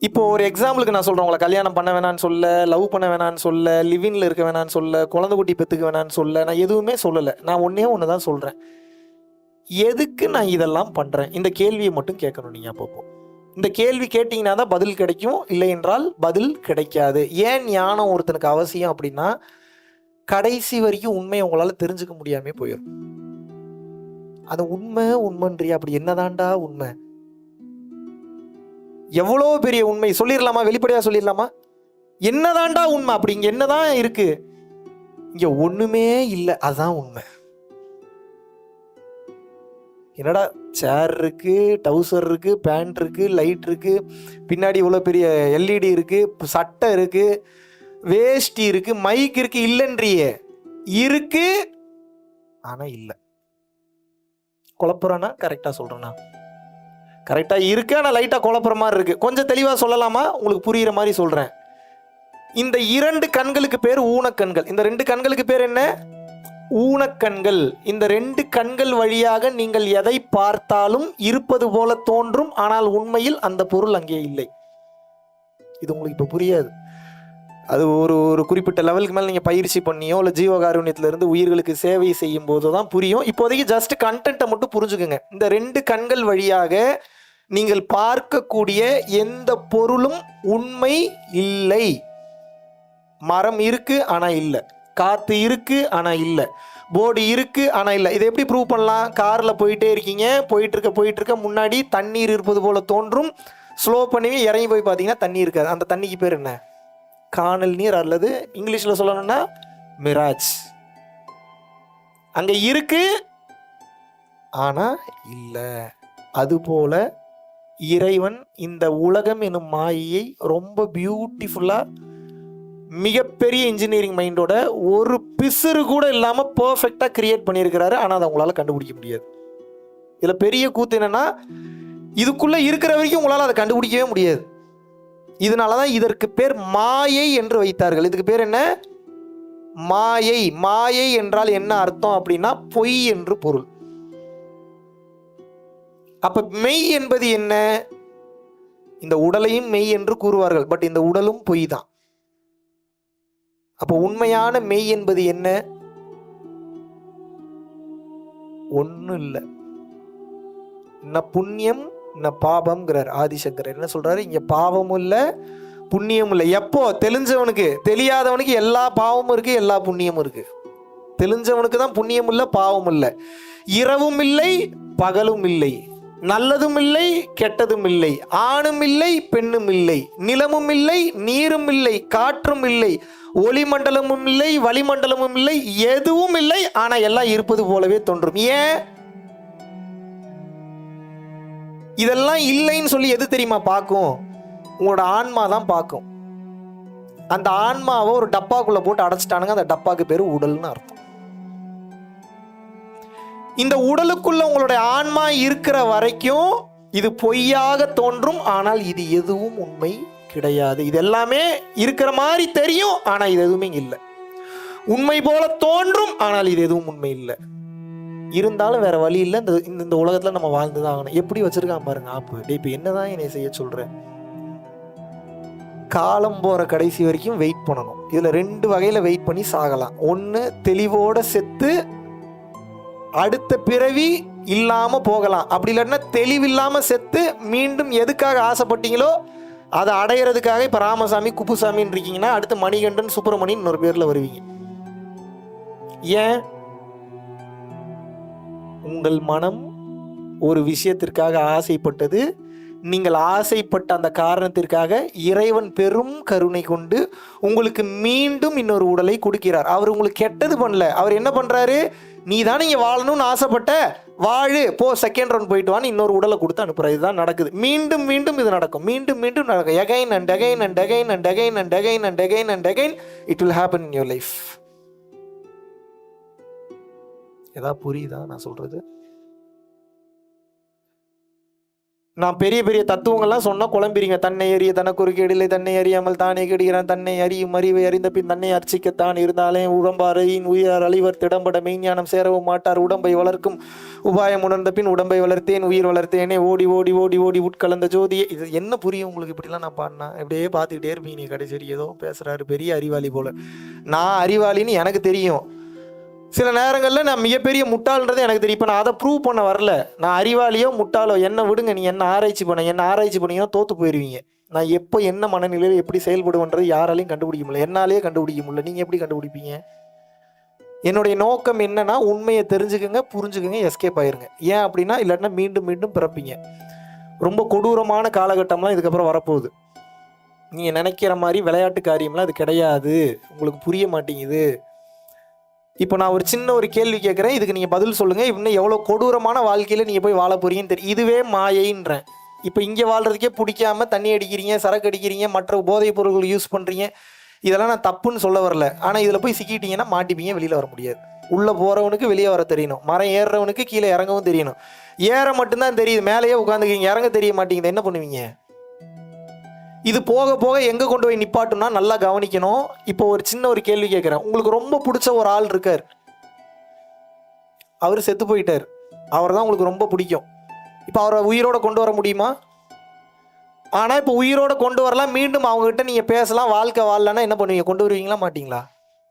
இப்போ ஒரு எக்ஸாம்பிளுக்கு நான் சொல்கிறேன், உங்களை கல்யாணம் பண்ண வேணான்னு சொல்ல, லவ் பண்ண வேணான்னு சொல்ல, லிவிங்கில் இருக்க வேணான்னு சொல்ல, குழந்தை குட்டி பெற்றுக்க வேணான்னு சொல்ல, நான் எதுவுமே சொல்லலை. நான் ஒன்றே ஒன்று தான் சொல்கிறேன். எதுக்கு நான் இதெல்லாம் பண்ணுறேன்? இந்த கேள்வியை மட்டும் கேட்கணும் நீங்கள். அப்பப்போ இந்த கேள்வி கேட்டிங்கன்னா தான் பதில் கிடைக்கும், இல்லை என்றால் பதில் கிடைக்காது. ஏன் ஞானம் ஒருத்தனுக்கு அவசியம் அப்படின்னா, கடைசி வரைக்கும் உண்மையை உங்களால் தெரிஞ்சுக்க முடியாமல் போயிடும். அது உண்மைன்றியா? அப்படி என்னதான்டா உண்மை? எவ்வளோ பெரிய உண்மை சொல்லிடலாமா? வெளிப்படையாக சொல்லிடலாமா? என்னதான்டா உண்மை? அப்படி இங்கே என்னதான் இருக்கு? இங்கே ஒன்றுமே இல்லை, அதுதான் உண்மை. என்னடா சேர் இருக்கு, டவுசர் இருக்கு, பேண்ட் இருக்கு, லைட் இருக்கு, பின்னாடி இவ்வளோ பெரிய எல்இடி இருக்கு, சட்டை இருக்கு, வேஷ்டி இருக்கு, மைக் இருக்கு, இல்லைன்றியே. இருக்கு ஆனா இல்லை. குழப்பறானா? கரெக்டாக சொல்றேன்னா? கரெக்டாக இருக்கு, ஆனால் லைட்டாக குழப்புற மாதிரி இருக்கு. கொஞ்சம் தெளிவாக சொல்லலாமா? உங்களுக்கு புரிகிற மாதிரி சொல்கிறேன். இந்த 2 கண்களுக்கு பேர் ஊனக்கண்கள். இந்த 2 கண்களுக்கு பேர் என்ன? ஊனக்கண்கள். இந்த 2 கண்கள் வழியாக நீங்கள் எதை பார்த்தாலும் இருப்பது போல தோன்றும், ஆனால் உண்மையில் அந்த பொருள் அங்கே இல்லை. இது உங்களுக்கு இப்போ புரியாது. அது ஒரு குறிப்பிட்ட லெவலுக்கு மேலே நீங்கள் பயிற்சி பண்ணியோ இல்லை ஜீவகாருண்யத்திலிருந்து உயிர்களுக்கு சேவை செய்யும் போது தான் புரியும். இப்போதைக்கு ஜஸ்ட் கண்டென்ட்டை மட்டும் புரிஞ்சுக்குங்க. இந்த 2 கண்கள் வழியாக நீங்கள் பார்க்கக்கூடிய எந்த பொருளும் உண்மை இல்லை. மரம் இருக்கு ஆனா இல்லை, காத்து இருக்கு ஆனா இல்லை, போர்டு இருக்கு ஆனால் இல்லை. இதை எப்படி ப்ரூவ் பண்ணலாம்? காரில் போயிட்டே இருக்கீங்க, போயிட்டு இருக்க முன்னாடி தண்ணீர் இருப்பது போல தோன்றும். ஸ்லோ பண்ணி இறங்கி போய் பார்த்தீங்கன்னா தண்ணி இருக்காது. அந்த தண்ணிக்கு பேர் என்ன? காணல் நீர், அல்லது இங்கிலீஷில் சொல்லணும்னா மிராஜ். அங்கே இருக்கு ஆனால் இல்லை. அதுபோல இறைவன் இந்த உலகம் எனும் மாயையை ரொம்ப பியூட்டிஃபுல்லாக, மிகப்பெரிய இன்ஜினியரிங் மைண்டோட ஒரு பிசுறு கூட இல்லாமல் பர்ஃபெக்டாக கிரியேட் பண்ணியிருக்கிறாரு. ஆனால் அதை உங்களால் கண்டுபிடிக்க முடியாது. இதில் பெரிய கூத்து என்னென்னா, இதுக்குள்ளே இருக்கிற வரைக்கும் உங்களால் அதை கண்டுபிடிக்கவே முடியாது. இதனால தான் இதற்கு பேர் மாயை என்று வைத்தார்கள். இதுக்கு பேர் என்ன? மாயை. மாயை என்றால் என்ன அர்த்தம் அப்படின்னா பொய் என்று பொருள். அப்ப மெய் என்பது என்ன? இந்த உடலையும் மெய் என்று கூறுவார்கள். பட் இந்த உடலும் பொய் தான். அப்ப உண்மையான மெய் என்பது என்ன? ஒன்னும் இல்லை. ந புண்ணியம் ந பாபம்ங்கிறார் ஆதிசங்கரர். என்ன சொல்றாரு? இங்க பாவமும் இல்லை, புண்ணியமும் இல்லை. எப்போ? தெளிஞ்சவனுக்கு. தெரியாதவனுக்கு எல்லா பாவமும் இருக்கு, எல்லா புண்ணியமும் இருக்கு. தெளிஞ்சவனுக்கு தான் புண்ணியம் இல்லை, பாவம் இல்லை. இரவும் இல்லை, பகலும் இல்லை. நல்லதும் இல்லை, கெட்டதும் இல்லை. ஆணும் இல்லை, பெண்ணும் இல்லை. நிலமும் இல்லை, நீரும் இல்லை, காற்றும் இல்லை, ஒளிமண்டலமும் இல்லை, வளிமண்டலமும் இல்லை, எதுவும் இல்லை. ஆனா எல்லாம் இருப்பது போலவே தோன்றும். ஏன்? இதெல்லாம் இல்லைன்னு சொல்லி எது தெரியுமா பார்க்கும்? உங்களோட ஆன்மா தான் பார்க்கும். அந்த ஆன்மாவை ஒரு டப்பாக்குள்ள போட்டு அடைச்சிட்டானுங்க. அந்த டப்பாக்கு பேரு உடல்னு அர்த்தம். இந்த உடலுக்குள்ள உங்களுடைய ஆன்மா இருக்கிற வரைக்கும் இது பொய்யாக தோன்றும். ஆனால் இது எதுவும் உண்மை கிடையாது. இது எல்லாமே இருக்கிற மாதிரி தெரியும், ஆனா இது எதுவுமே இல்லை. உண்மை போல தோன்றும், ஆனால் இது எதுவும் உண்மை இல்லை. இருந்தாலும் வேற வழி இல்லை. இந்த உலகத்துல நம்ம வாழ்ந்துதான் ஆகணும். எப்படி வச்சிருக்கான் பாருங்க ஆப்பு. இப்ப என்னதான் என்னை செய்ய சொல்றேன்? காலம் போற கடைசி வரைக்கும் வெயிட் பண்ணணும். இதுல 2 வகையில வெயிட் பண்ணி சாகலாம். ஒன்னு, தெளிவோட செத்து அடுத்த பிறவி இல்லாம போகலாம். அப்படி இல்லைன்னா தெளிவில்லாம செத்து மீண்டும் எதுக்காக ஆசைப்பட்டீங்களோ அதை அடையிறதுக்காக இப்ப ராமசாமி குப்புசாமின்னு இருக்கீங்கன்னா அடுத்து மணிகண்டன் சுப்பிரமணியன் இன்னொரு பேர்ல வருவீங்க. ஏன்? உங்கள் மனம் ஒரு விஷயத்திற்காக ஆசைப்பட்டது. நீங்கள் ஆசைப்பட்ட அந்த காரணத்திற்காக இறைவன் பெரும் கருணை கொண்டு உங்களுக்கு மீண்டும் இன்னொரு உடலை கொடுக்கிறார். அவர் உங்களுக்கு கெட்டது பண்ணல. அவர் என்ன பண்றாரு? நீ தானே இங்க வாழணும்னு ஆசைப்பட்ட, வாழு, போ, செகண்ட் ரவுண்ட் போயிட்டு வான்னு இன்னொரு உடலை கொடுத்து அனுப்புறாரு. இதுதான் நடக்குது. மீண்டும் மீண்டும் இது நடக்கும். மீண்டும் மீண்டும் நடக்கும். again and again and again and again and again and again and again it will happen in your life. ஏதா புரியுதா நான் சொல்றது? நான் பெரிய பெரிய தத்துவங்கள்லாம் சொன்னா குழம்பிறீங்க. தன்னை அறிய தனக்குறுக்கு இடையிலே, தன்னை அறியாமல் தானே கெடுகிறான், தன்னை அறியும் அறிவை அறிந்த பின் தன்னை அர்ச்சிக்கத்தான் இருந்தாலே உடம்பாரையின் உயிர் அழிவர் திடம்பட மெய்ஞானம் சேரவும் மாட்டார். உடம்பை வளர்க்கும் உபாயம் உணர்ந்த பின் உடம்பை வளர்த்தேன் உயிர் வளர்த்தேனே ஓடி ஓடி ஓடி ஓடி உட்கலந்த ஜோதியே. இது என்ன புரியும் உங்களுக்கு? இப்படிலாம் நான் பாடினா இப்படியே பார்த்துக்கிட்டே இருப்பீங்க. நீ கடைசி ஏதோ பேசுறாரு, பெரிய அறிவாளி போல. நான் அறிவாளின்னு எனக்கு தெரியும். சில நேரங்களில் நான் மிகப்பெரிய முட்டாள்ன்றது எனக்கு தெரியும். இப்போ நான் அதை ப்ரூவ் பண்ண வரல. நான் அறிவாளியோ முட்டாளோ என்ன விடுங்க. நீ என்ன ஆராய்ச்சி பண்ணீங்கன்னா தோற்று போயிடுவீங்க. நான் எப்போ என்ன மனநிலையில் எப்படி செயல்படுவேன்றது யாராலையும் கண்டுபிடிக்க முடியல. என்னாலேயே கண்டுபிடிக்க முடியல. நீங்கள் எப்படி கண்டுபிடிப்பீங்க? என்னுடைய நோக்கம் என்னன்னா, உண்மையை தெரிஞ்சுக்கங்க, புரிஞ்சுக்கங்க, எஸ்கேப் ஆயிருங்க. ஏன் அப்படின்னா, இல்லாட்டினா மீண்டும் மீண்டும் பிறப்பீங்க. ரொம்ப கொடூரமான காலகட்டம்லாம் இதுக்கப்புறம் வரப்போகுது. நீங்கள் நினைக்கிற மாதிரி விளையாட்டு காரியம்லாம் இது கிடையாது. உங்களுக்கு புரிய மாட்டேங்குது. இப்போ நான் ஒரு சின்ன ஒரு கேள்வி கேட்குறேன், இதுக்கு நீங்கள் பதில் சொல்லுங்கள். இன்னும் எவ்வளோ கொடூரமான வாழ்க்கையில் நீங்கள் போய் வாழ போறீங்கன்னு தெரியும். இதுவே மாயைன்றேன். இப்போ இங்கே வாழ்கிறதுக்கே பிடிக்காம தண்ணி அடிக்கிறீங்க, சரக்கு அடிக்கிறீங்க, மற்ற போதைப் பொருட்கள் யூஸ் பண்ணுறீங்க. இதெல்லாம் நான் தப்புன்னு சொல்ல வரல. ஆனால் இதில் போய் சிக்கிட்டீங்கன்னா மாட்டிப்பீங்க, வெளியில் வர முடியாது. உள்ளே போகிறவனுக்கு வெளியே வர தெரியணும். மரம் ஏறுறவனுக்கு கீழே இறங்கவும் தெரியணும். ஏற மட்டும்தான் தெரியுது, மேலேயே உட்காந்துக்கிங்க, இறங்க தெரிய மாட்டேங்குது. என்ன பண்ணுவீங்க? இது போக போக எங்கே கொண்டு போய் நிப்பாட்டும்னா நல்லா கவனிக்கணும். இப்போ ஒரு சின்ன ஒரு கேள்வி கேட்குறேன். உங்களுக்கு ரொம்ப பிடிச்ச ஒரு ஆள் இருக்கார், அவர் செத்து போயிட்டார். அவர் தான் உங்களுக்கு ரொம்ப பிடிக்கும். இப்போ அவரை உயிரோட கொண்டு வர முடியுமா? ஆனால் இப்போ உயிரோட கொண்டு வரலாம், மீண்டும் அவங்ககிட்ட நீங்கள் பேசலாம், வாழ்க்கை வாழலன்னா என்ன பண்ணுவீங்க? கொண்டு வருவீங்களா மாட்டிங்களா?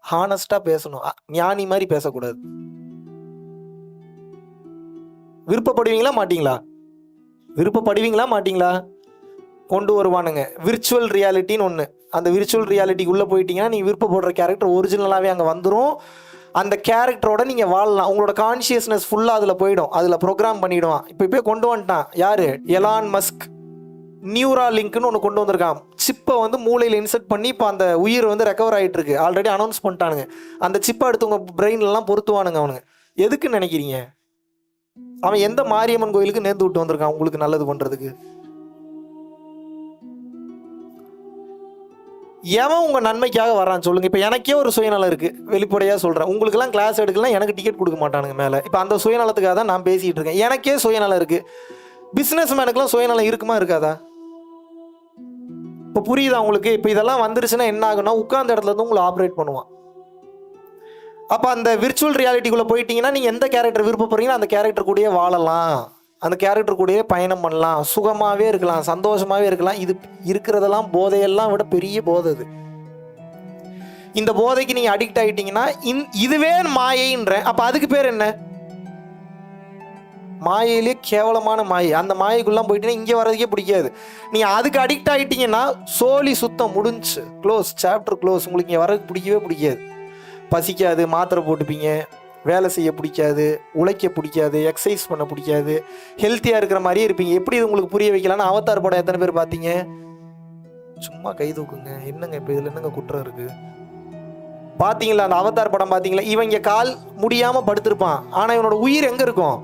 ஹானஸ்டாக பேசணும், ஞானி மாதிரி பேசக்கூடாது. விருப்பப்படுவீங்களா மாட்டிங்களா? விருப்பப்படுவீங்களா மாட்டிங்களா? கொண்டு வருவானுங்க. விர்ச்சுவல் ரியாலிட்டின்னு ஒன்று. அந்த விர்ச்சுவல் ரியாலிட்டிக்குள்ளே போயிட்டீங்கன்னா நீங்கள் விருப்பப்படுற கேரக்டர் ஒரிஜினலாகவே அங்கே வந்துடும். அந்த கேரக்டரோட நீங்கள் வாழலாம். உங்களோட கான்ஷியஸ்னஸ் ஃபுல்லாக அதில் போயிடும், அதில் ப்ரோக்ராம் பண்ணிவிடுவான். இப்போ கொண்டு வந்துட்டான் யார்? Elon Musk. நியூரா லிங்க்னு ஒன்று கொண்டு வந்திருக்கான். சிப்பை வந்து மூளையில் இன்செர்ட் பண்ணி இப்போ அந்த உயிர் வந்து ரெக்கவர் ஆகிட்டு இருக்கு. ஆல்ரெடி அனௌன்ஸ் பண்ணிட்டானுங்க. அந்த சிப்பை எடுத்து உங்கள் பிரெயின்லாம் பொருத்துவானுங்க அவனுங்க. எதுக்குன்னு நினைக்கிறீங்க? அவன் எந்த மாரியம்மன் கோயிலுக்கு நேர்ந்து விட்டு வந்திருக்கான் உங்களுக்கு நல்லது பண்ணுறதுக்கு? எவன் உங்கள் நன்மைக்காக வரான்னு சொல்லுங்கள். இப்போ எனக்கே ஒரு சுயநலம் இருக்குது, வெளிப்படையாக சொல்கிறேன். உங்களுக்கெல்லாம் கிளாஸ் எடுக்கலாம், எனக்கு டிக்கெட் கொடுக்க மாட்டானுங்க மேலே. இப்போ அந்த சுயநலத்துக்காக தான் நான் பேசிகிட்டு இருக்கேன். எனக்கே சுயநலம் இருக்குது. பிஸ்னஸ் மேனுக்கெல்லாம் சுயநலம் இருக்குமா இருக்காதா? இப்போ புரியுதா உங்களுக்கு? இப்போ இதெல்லாம் வந்துருச்சுன்னா என்ன ஆகுனா, உட்கார்ந்த இடத்துல இருந்து உங்களை ஆப்ரேட் பண்ணுவான். அப்போ அந்த விர்ச்சுவல் ரியாலிட்டிக்குள்ளே போயிட்டீங்கன்னா நீங்கள் எந்த கேரக்டர் விருப்பப்படுறீங்களோ அந்த கேரக்டர் கூடயே வாழலாம், அந்த கேரக்டர் கூடயே பயணம் பண்ணலாம், சுகமாகவே இருக்கலாம், சந்தோஷமாகவே இருக்கலாம். இது இருக்கிறதெல்லாம் போதையெல்லாம் விட பெரிய போதை இது. இந்த போதைக்கு நீங்கள் அடிக்ட் ஆகிட்டீங்கன்னா இதுவே மாயைன்றேன். அப்போ அதுக்கு பேர் என்ன? மாயையிலே கேவலமான மாயை. அந்த மாயைக்குள்ளே போயிட்டீங்கன்னா இங்கே வர்றதுக்கே பிடிக்காது. நீங்கள் அதுக்கு அடிக்ட் ஆகிட்டீங்கன்னா சோலி சுத்தம் முடிஞ்சு, க்ளோஸ், சாப்டர் க்ளோஸ். உங்களுக்கு இங்கே வர்றதுக்கு பிடிக்கவே பிடிக்காது. பசிக்காது, மாத்திரை போட்டுப்பீங்க, வேலை செய்ய பிடிக்காது, உழைக்க பிடிக்காது, எக்ஸசைஸ் பண்ண பிடிக்காது, ஹெல்த்தியாக இருக்கிற மாதிரியே இருப்பீங்க. எப்படி இது உங்களுக்கு புரிய வைக்கலான்னு அவதார் படம் எத்தனை பேர் பார்த்தீங்க? சும்மா கை தூக்குங்க. என்னங்க இப்போ இதில் என்னங்க குற்றம் இருக்குது? பார்த்தீங்களா அந்த அவதார் படம்? பார்த்தீங்களா? இவன் இங்கே கால் முடியாமல் படுத்திருப்பான், ஆனால் இவனோட உயிர் எங்கே இருக்கும்?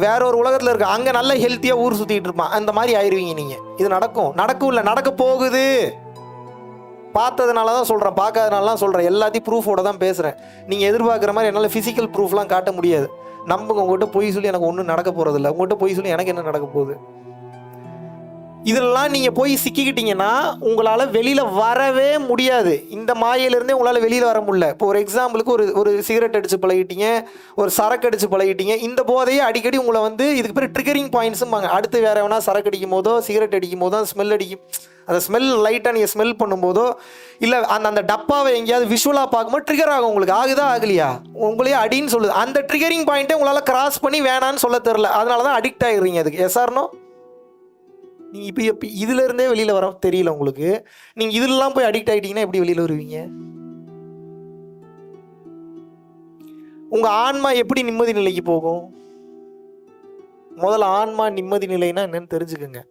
வேற ஒரு உலகத்தில் இருக்கு. அங்கே நல்ல ஹெல்த்தியாக ஊர் சுற்றிட்டு இருப்பான். அந்த மாதிரி ஆயிடுவீங்க நீங்கள். இது நடக்கும் இல்லை, நடக்க போகுது. பார்த்ததுனால தான் சொல்கிறேன், பார்க்காதனால தான் சொல்கிறேன். எல்லாத்தையும் ப்ரூஃபோட தான் பேசுகிறேன். நீங்கள் எதிர்பார்க்குற மாதிரி என்னால் ஃபிசிக்கல் ப்ரூஃப்லாம் காட்ட முடியாது. நம்புங்க, உங்கள்கிட்ட பொய் சொல்லி எனக்கு ஒன்றும் நடக்க போகிறதில்ல. உங்கள்கிட்ட பொய் சொல்லி எனக்கு என்ன நடக்க போகுது? இதெல்லாம் நீங்கள் போய் சிக்கிக்கிட்டீங்கன்னா உங்களால் வெளியில் வரவே முடியாது. இந்த மாயிலிருந்தே உங்களால் வெளியில் வர முடியல. இப்போ ஒரு எக்ஸாம்பிளுக்கு ஒரு சிகரெட் அடித்து பழகிட்டீங்க, ஒரு சரக்கு அடித்து பழகிட்டீங்க. இந்த போதையே அடிக்கடி உங்களை வந்து இதுக்கு பேர் ட்ரிகரிங் பாயிண்ட்ஸும்பாங்க. அடுத்து வேறு எவனா சரக்கு அடிக்கும் போதோ சிகரெட் அடிக்கும் போதோ ஸ்மெல் அடிக்கும். அந்த ஸ்மெல் லைட்டாக நீங்கள் ஸ்மெல் பண்ணும்போதோ இல்லை அந்த டப்பாவை எங்கேயாவது விஷுவலாக பார்க்கும்போது ட்ரிகர் ஆகும். உங்களுக்கு ஆகுதா ஆகலையா? உங்களையே அடின்னு சொல்லுது. அந்த ட்ரிகரிங் பாயிண்ட்டை உங்களால் கிராஸ் பண்ணி வேணான்னு சொல்ல தெரில. அதனால தான் அடிக்ட் ஆகிடுறீங்க அதுக்கு. எஸ்ஆர்னோ? நீங்கள் இப்போ இதிலேருந்தே வெளியில் வர தெரியல உங்களுக்கு. நீங்கள் இதிலெலாம் போய் அடிக்ட் ஆகிட்டீங்கன்னா எப்படி வெளியில் வருவீங்க? உங்கள் ஆன்மா எப்படி நிம்மதி நிலைக்கு போகும்? முதல்ல ஆன்மா நிம்மதி நிலைன்னா என்னன்னு தெரிஞ்சுக்கோங்க.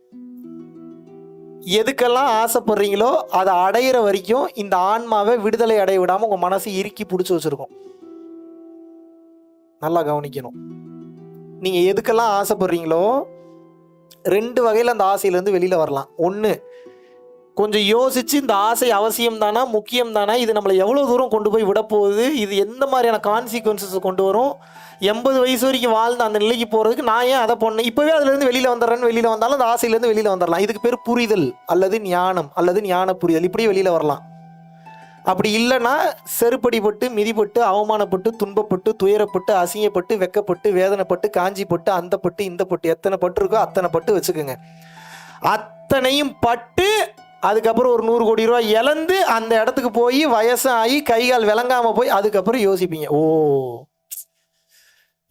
எதுக்கெல்லாம் ஆசைப்படுறீங்களோ அதை அடையிற வரைக்கும் இந்த ஆன்மாவை விடுதலை அடைய விடாமல் உங்கள் மனசு இறுக்கி பிடிச்சி வச்சுருக்கோம். நல்லா கவனிக்கணும். நீங்கள் எதுக்கெல்லாம் ஆசைப்படுறீங்களோ 2 வகையில் அந்த ஆசையிலேருந்து வெளியில் வரலாம். ஒன்று, கொஞ்சம் யோசித்து இந்த ஆசை அவசியம் தானா, முக்கியம் தானா, இது நம்மளை எவ்வளோ தூரம் கொண்டு போய் விடப்போகுது, இது எந்த மாதிரியான கான்சிக்வன்சஸ் கொண்டு வரும், 80 வயசு வரைக்கும் வாழ்ந்து அந்த நிலைக்கு போகிறதுக்கு நான் ஏன் அதை பண்ணேன், இப்போவே அதுலேருந்து வெளியில் வந்துடுறேன்னு வெளியில் வந்தாலும் அந்த ஆசையிலேருந்து வெளியில் வந்துடலாம். இதுக்கு பேர் புரிதல் அல்லது ஞானம் அல்லது ஞான புரிதல். இப்படி வெளியில் வரலாம். அப்படி இல்லைன்னா செருப்படிப்பட்டு, மிதிப்பட்டு, அவமானப்பட்டு, துன்பப்பட்டு, துயரப்பட்டு, அசிங்கப்பட்டு, வெக்கப்பட்டு, வேதனைப்பட்டு, காஞ்சிப்பட்டு, அந்த பட்டு இந்த பட்டு, எத்தனை பட்டு இருக்கோ அத்தனை பட்டு வச்சுக்கோங்க. அத்தனையும் பட்டு அதுக்கப்புறம் ஒரு 100 கோடி ரூபா இழந்து அந்த இடத்துக்கு போய் வயசாகி கைகால் விளங்காமல் போய் அதுக்கப்புறம் யோசிப்பீங்க, ஓ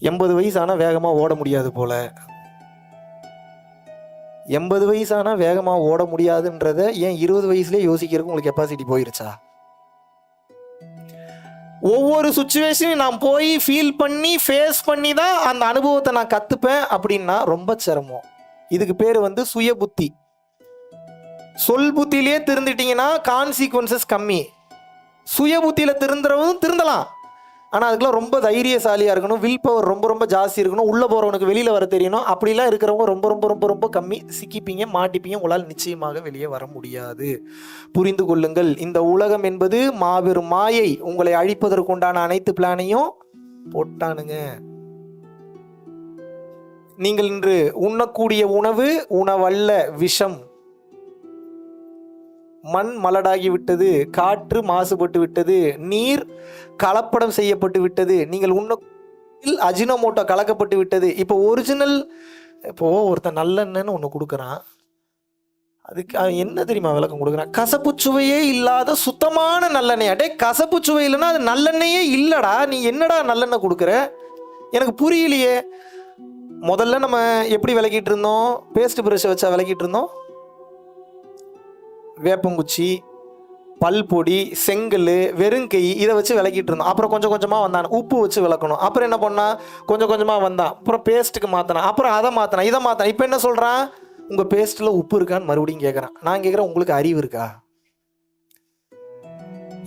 80 வயசானால் வேகமாக ஓட முடியாது போல. 80 வயசானால் வேகமாக ஓட முடியாதுன்றத ஏன் 20 வயசுலேயே யோசிக்கிறதுக்கு உங்களுக்கு கெப்பாசிட்டி போயிருச்சா? ஒவ்வொரு சுச்சுவேஷனையும் நான் போய் ஃபீல் பண்ணி ஃபேஸ் பண்ணி தான் அந்த அனுபவத்தை நான் கற்றுப்பேன் அப்படின்னா ரொம்ப சிரமம். இதுக்கு பேர் வந்து சுய புத்தி. சொல் புத்தியிலே திருந்துட்டீங்கன்னா கான்சிக்வன்சஸ் கம்மி. சுய புத்தியில் திருந்துறவனும் திருந்தலாம், ஆனால் அதுக்கெல்லாம் ரொம்ப தைரியசாலியாக இருக்கணும், வில் பவர் ரொம்ப ரொம்ப ஜாஸ்தி இருக்கணும், உள்ளே போகிறவனுக்கு வெளியில் வர தெரியணும். அப்படிலாம் இருக்கிறவங்க ரொம்ப ரொம்ப ரொம்ப ரொம்ப கம்மி. சிக்கிப்பீங்க, மாட்டிப்பீங்க, உங்களால் நிச்சயமாக வெளியே வர முடியாது. புரிந்து கொள்ளுங்கள், இந்த உலகம் என்பது மாபெரும் மாயை. உங்களை அழிப்பதற்குண்டான அனைத்து பிளானையும் போட்டானுங்க. நீங்கள் இன்று உண்ணக்கூடிய உணவு உணவல்ல, விஷம். மண் மலடாகி விட்டது, காற்று மாசுபட்டு விட்டது, நீர் கலப்படம் செய்யப்பட்டு விட்டது, நீங்கள் உண்ண அஜினோமோட்டோ கலக்கப்பட்டு விட்டது. இப்போ ஒரிஜினல், இப்போது ஒருத்தன் நல்லெண்ணெய்னு ஒன்று கொடுக்குறான், அதுக்கு என்ன தெரியுமா விளக்கம் கொடுக்குறான்? கசப்பு சுவையே இல்லாத சுத்தமான நல்லெண்ணெய். அடே கசப்பு சுவை இல்லைன்னா அது நல்லெண்ணெயே இல்லைடா, நீ என்னடா நல்லெண்ணெய் கொடுக்குற? எனக்கு புரியலையே. முதல்ல நம்ம எப்படி விளக்கிட்டு இருந்தோம்? பேஸ்ட் ப்ரஷை வச்சா விளக்கிட்டு இருந்தோம். வேப்பங்குச்சி, பல்பொடி, செங்கல், வெறுங்கை இதை வச்சு விளக்கிட்டு இருந்தோம். அப்புறம் கொஞ்சம் கொஞ்சமாக வந்தான், உப்பு வச்சு விளக்கணும். அப்புறம் என்ன பண்ணான், கொஞ்சம் கொஞ்சமாக வந்தான், அப்புறம் பேஸ்ட்டுக்கு மாற்றினான், அப்புறம் அதை மாற்றினான், இதை மாற்றினான். இப்போ என்ன சொல்கிறான், உங்கள் பேஸ்ட்டில் உப்பு இருக்கான்னு மறுபடியும் கேட்குறான். நான் கேட்குறேன், உங்களுக்கு அறிவு இருக்கா?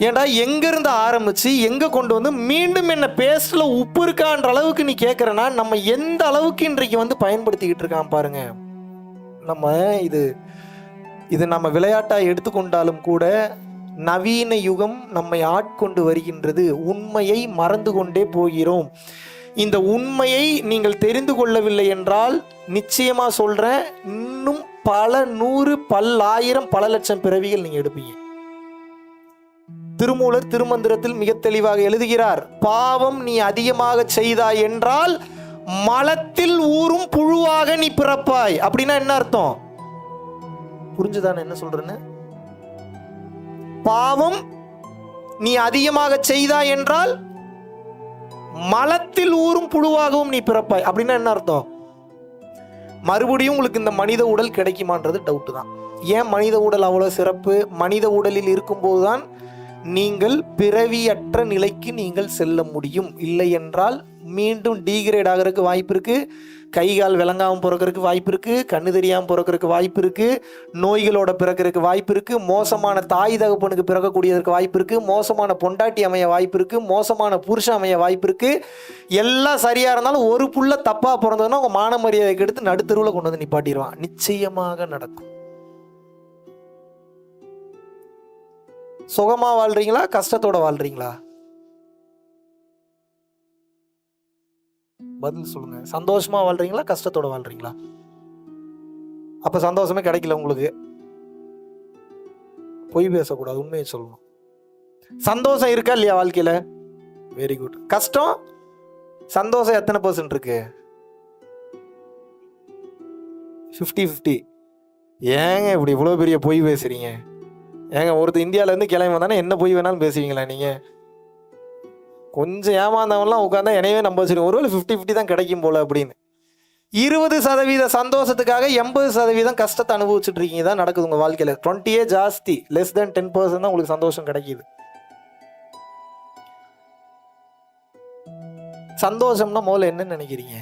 ஏன்டா எங்கேருந்து ஆரம்பித்து எங்கே கொண்டு வந்து மீண்டும் என்ன பேஸ்ட்டில் உப்பு இருக்கான்ற அளவுக்கு நீ கேட்குறனா, நம்ம எந்த அளவுக்கு இன்றைக்கு வந்து பயன்படுத்திக்கிட்டு இருக்கான் பாருங்க. நம்ம இது நம்ம விளையாட்டாக எடுத்துக்கொண்டாலும் கூட நவீன யுகம் நம்மை ஆட்கொண்டு வருகின்றது. உண்மையை மறந்து கொண்டே போகிறோம். இந்த உண்மையை நீங்கள் தெரிந்து கொள்ளவில்லை என்றால் நிச்சயமா சொல்றேன், இன்னும் பல 100, பல்லாயிரம், பல லட்சம் பிறவிகள் நீங்க எடுப்பீங்க. திருமூலர் திருமந்திரத்தில் மிக தெளிவாக எழுதுகிறார், பாவம் நீ அதிகமாக செய்தாய் என்றால் மலத்தில் ஊறும் புழுவாக நீ பிறப்பாய். அப்படின்னா என்ன அர்த்தம் புரிஞ்சுதானே என்ன சொல்றேன்னு? பாவம் நீ அதிகமாக செய்தாய் என்றால் மலத்தில் ஊறும் புழுவாகவும் நீ பிறப்பாய். அப்படின்னா என்ன அர்த்தம்? மறுபடியும் உங்களுக்கு இந்த மனித உடல் கிடைக்குமான்றது டவுட் தான். ஏன் மனித உடல் அவ்வளவு சிறப்பு? மனித உடலில் இருக்கும்போதுதான் நீங்கள் பிறவியற்ற நிலைக்கு நீங்கள் செல்ல முடியும். இல்லை என்றால் மீண்டும் டீகிரேட் ஆகிறதுக்கு வாய்ப்பு இருக்கு, கை கால் விளங்காமல் பிறக்கிறதுக்கு வாய்ப்பு இருக்கு, கண்ணு தெரியாமல் பிறக்கிறதுக்கு வாய்ப்பு இருக்கு, நோய்களோட பிறக்கிறதுக்கு வாய்ப்பு இருக்கு, மோசமான தாய் தகப்பனுக்கு பிறக்கக்கூடியதற்கு வாய்ப்பு இருக்கு, மோசமான பொண்டாட்டி அமைய வாய்ப்பு இருக்கு, மோசமான புருஷன் அமைய வாய்ப்பு இருக்கு. எல்லாம் சரியா இருந்தாலும் ஒரு புள்ள தப்பா பிறந்ததுன்னா உங்க மான மரியாதைக்கு எடுத்து நடுத்தருவில் கொண்டு வந்து நிப்பாட்டிடுவான். நிச்சயமாக நடக்கும். சுகமா வாழ்றீங்களா, கஷ்டத்தோட வாழ்றீங்களா? பதில் சொல்லுங்க. சந்தோஷமா வாழ்றீங்களா, கஷ்டத்தோட வாழ்றீங்களா? அப்ப சந்தோஷமே கிடைக்கல உங்களுக்கு. பொய் பேசக்கூடாது, உண்மையை சொல்லணும். சந்தோஷம் இருக்கா இல்லையா வாழ்க்கையில? Very good. கஷ்டம், சந்தோஷம் எத்தனை % இருக்கு? 50-50. ஏங்க இப்படி இவ்வளவு பெரிய பொய் பேசுறீங்க? ஏங்க ஒருத்தர் இந்தியால இருந்து கிளம்பி வந்தானே என்ன பொய் வேணாலும் பேசுவீங்களா நீங்க? கொஞ்சம் ஏமாந்தவன்லாம் உட்காந்தா என்னையவே நம்ப வச்சிருக்கோம், ஒருவேளை 50-50 தான் கிடைக்கும் போல அப்படின்னு. 20% சந்தோஷத்துக்காக 80% கஷ்டத்தை அனுபவிச்சுட்டு இருக்கீங்க. தான் நடக்குது உங்க வாழ்க்கையில. 20 ஜாஸ்தி, லெஸ் தென் 10% தான் உங்களுக்கு சந்தோஷம் கிடைக்குது. சந்தோஷம்னா முதல்ல என்ன நினைக்கிறீங்க?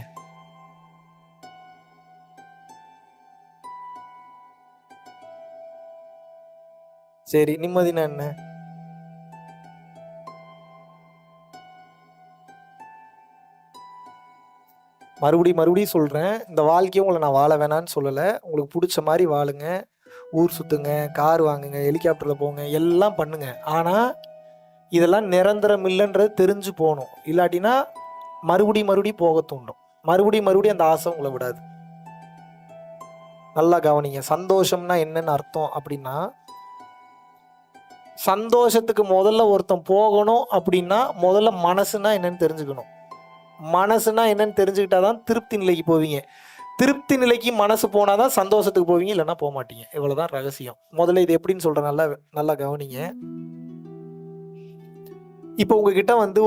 சரி, நிம்மதினா என்ன? மறுபடியும் சொல்கிறேன், இந்த வாழ்க்கையை உங்களை நான் வாழ வேணான்னு சொல்லலை. உங்களுக்கு பிடிச்ச மாதிரி வாழுங்க, ஊர் சுற்றுங்க, கார் வாங்குங்க, ஹெலிகாப்டரில் போங்க, எல்லாம் பண்ணுங்க. ஆனால் இதெல்லாம் நிரந்தரம் இல்லைன்றது தெரிஞ்சு போகணும். இல்லாட்டினா மறுபடியும் போக தூண்டும். மறுபடியும் அந்த ஆசை உங்களை விடாது. நல்லா கவனிங்க. சந்தோஷம்னா என்னன்னு அர்த்தம் அப்படின்னா, சந்தோஷத்துக்கு முதல்ல ஒருத்தன் போகணும் அப்படின்னா முதல்ல மனசுனா என்னன்னு தெரிஞ்சுக்கணும். மனசுனா என்னன்னு தெரிஞ்சுக்கிட்டாதான் திருப்தி நிலைக்கு போவீங்க. திருப்தி நிலைக்கு மனசு போனாதான் சந்தோஷத்துக்கு போவீங்க, இல்லைன்னா போக மாட்டீங்க. இவ்வளவுதான் ரகசியம். முதல்ல இது எப்படின்னு சொல்றேன், நல்லா கவனிங்க. இப்போ உங்ககிட்ட வந்து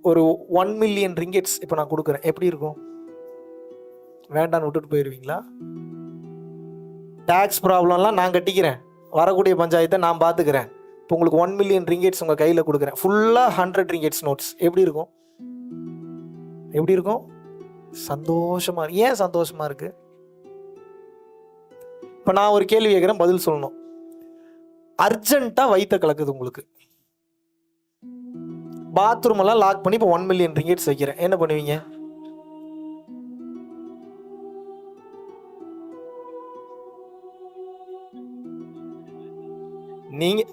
ஒரு 1 million ringgits இப்போ நான் கொடுக்குறேன், எப்படி இருக்கும்? வேண்டான்னு விட்டுட்டு போயிடுவீங்களா? டேக்ஸ் ப்ராப்ளம்லாம் நான் கட்டிக்கிறேன், வரக்கூடிய பஞ்சாயத்தை நான் பார்த்துக்கிறேன். இப்போ உங்களுக்கு 1 million ringgits உங்கள் கையில் கொடுக்குறேன், ஃபுல்லாக 100 ringgits நோட்ஸ். எப்படி இருக்கும்? சந்தோஷமா இருக்கு. ஏன் சந்தோஷமா இருக்கு? இப்போ நான் ஒரு கேள்வி கேட்குறேன், பதில் சொல்லணும். அர்ஜென்ட்டாக வயிற்ற கலக்குது உங்களுக்கு, பாத்ரூம் எல்லாம் லாக் பண்ணி இப்போ 1 million ringgits வைக்கிறேன், என்ன பண்ணுவீங்க? நீங்க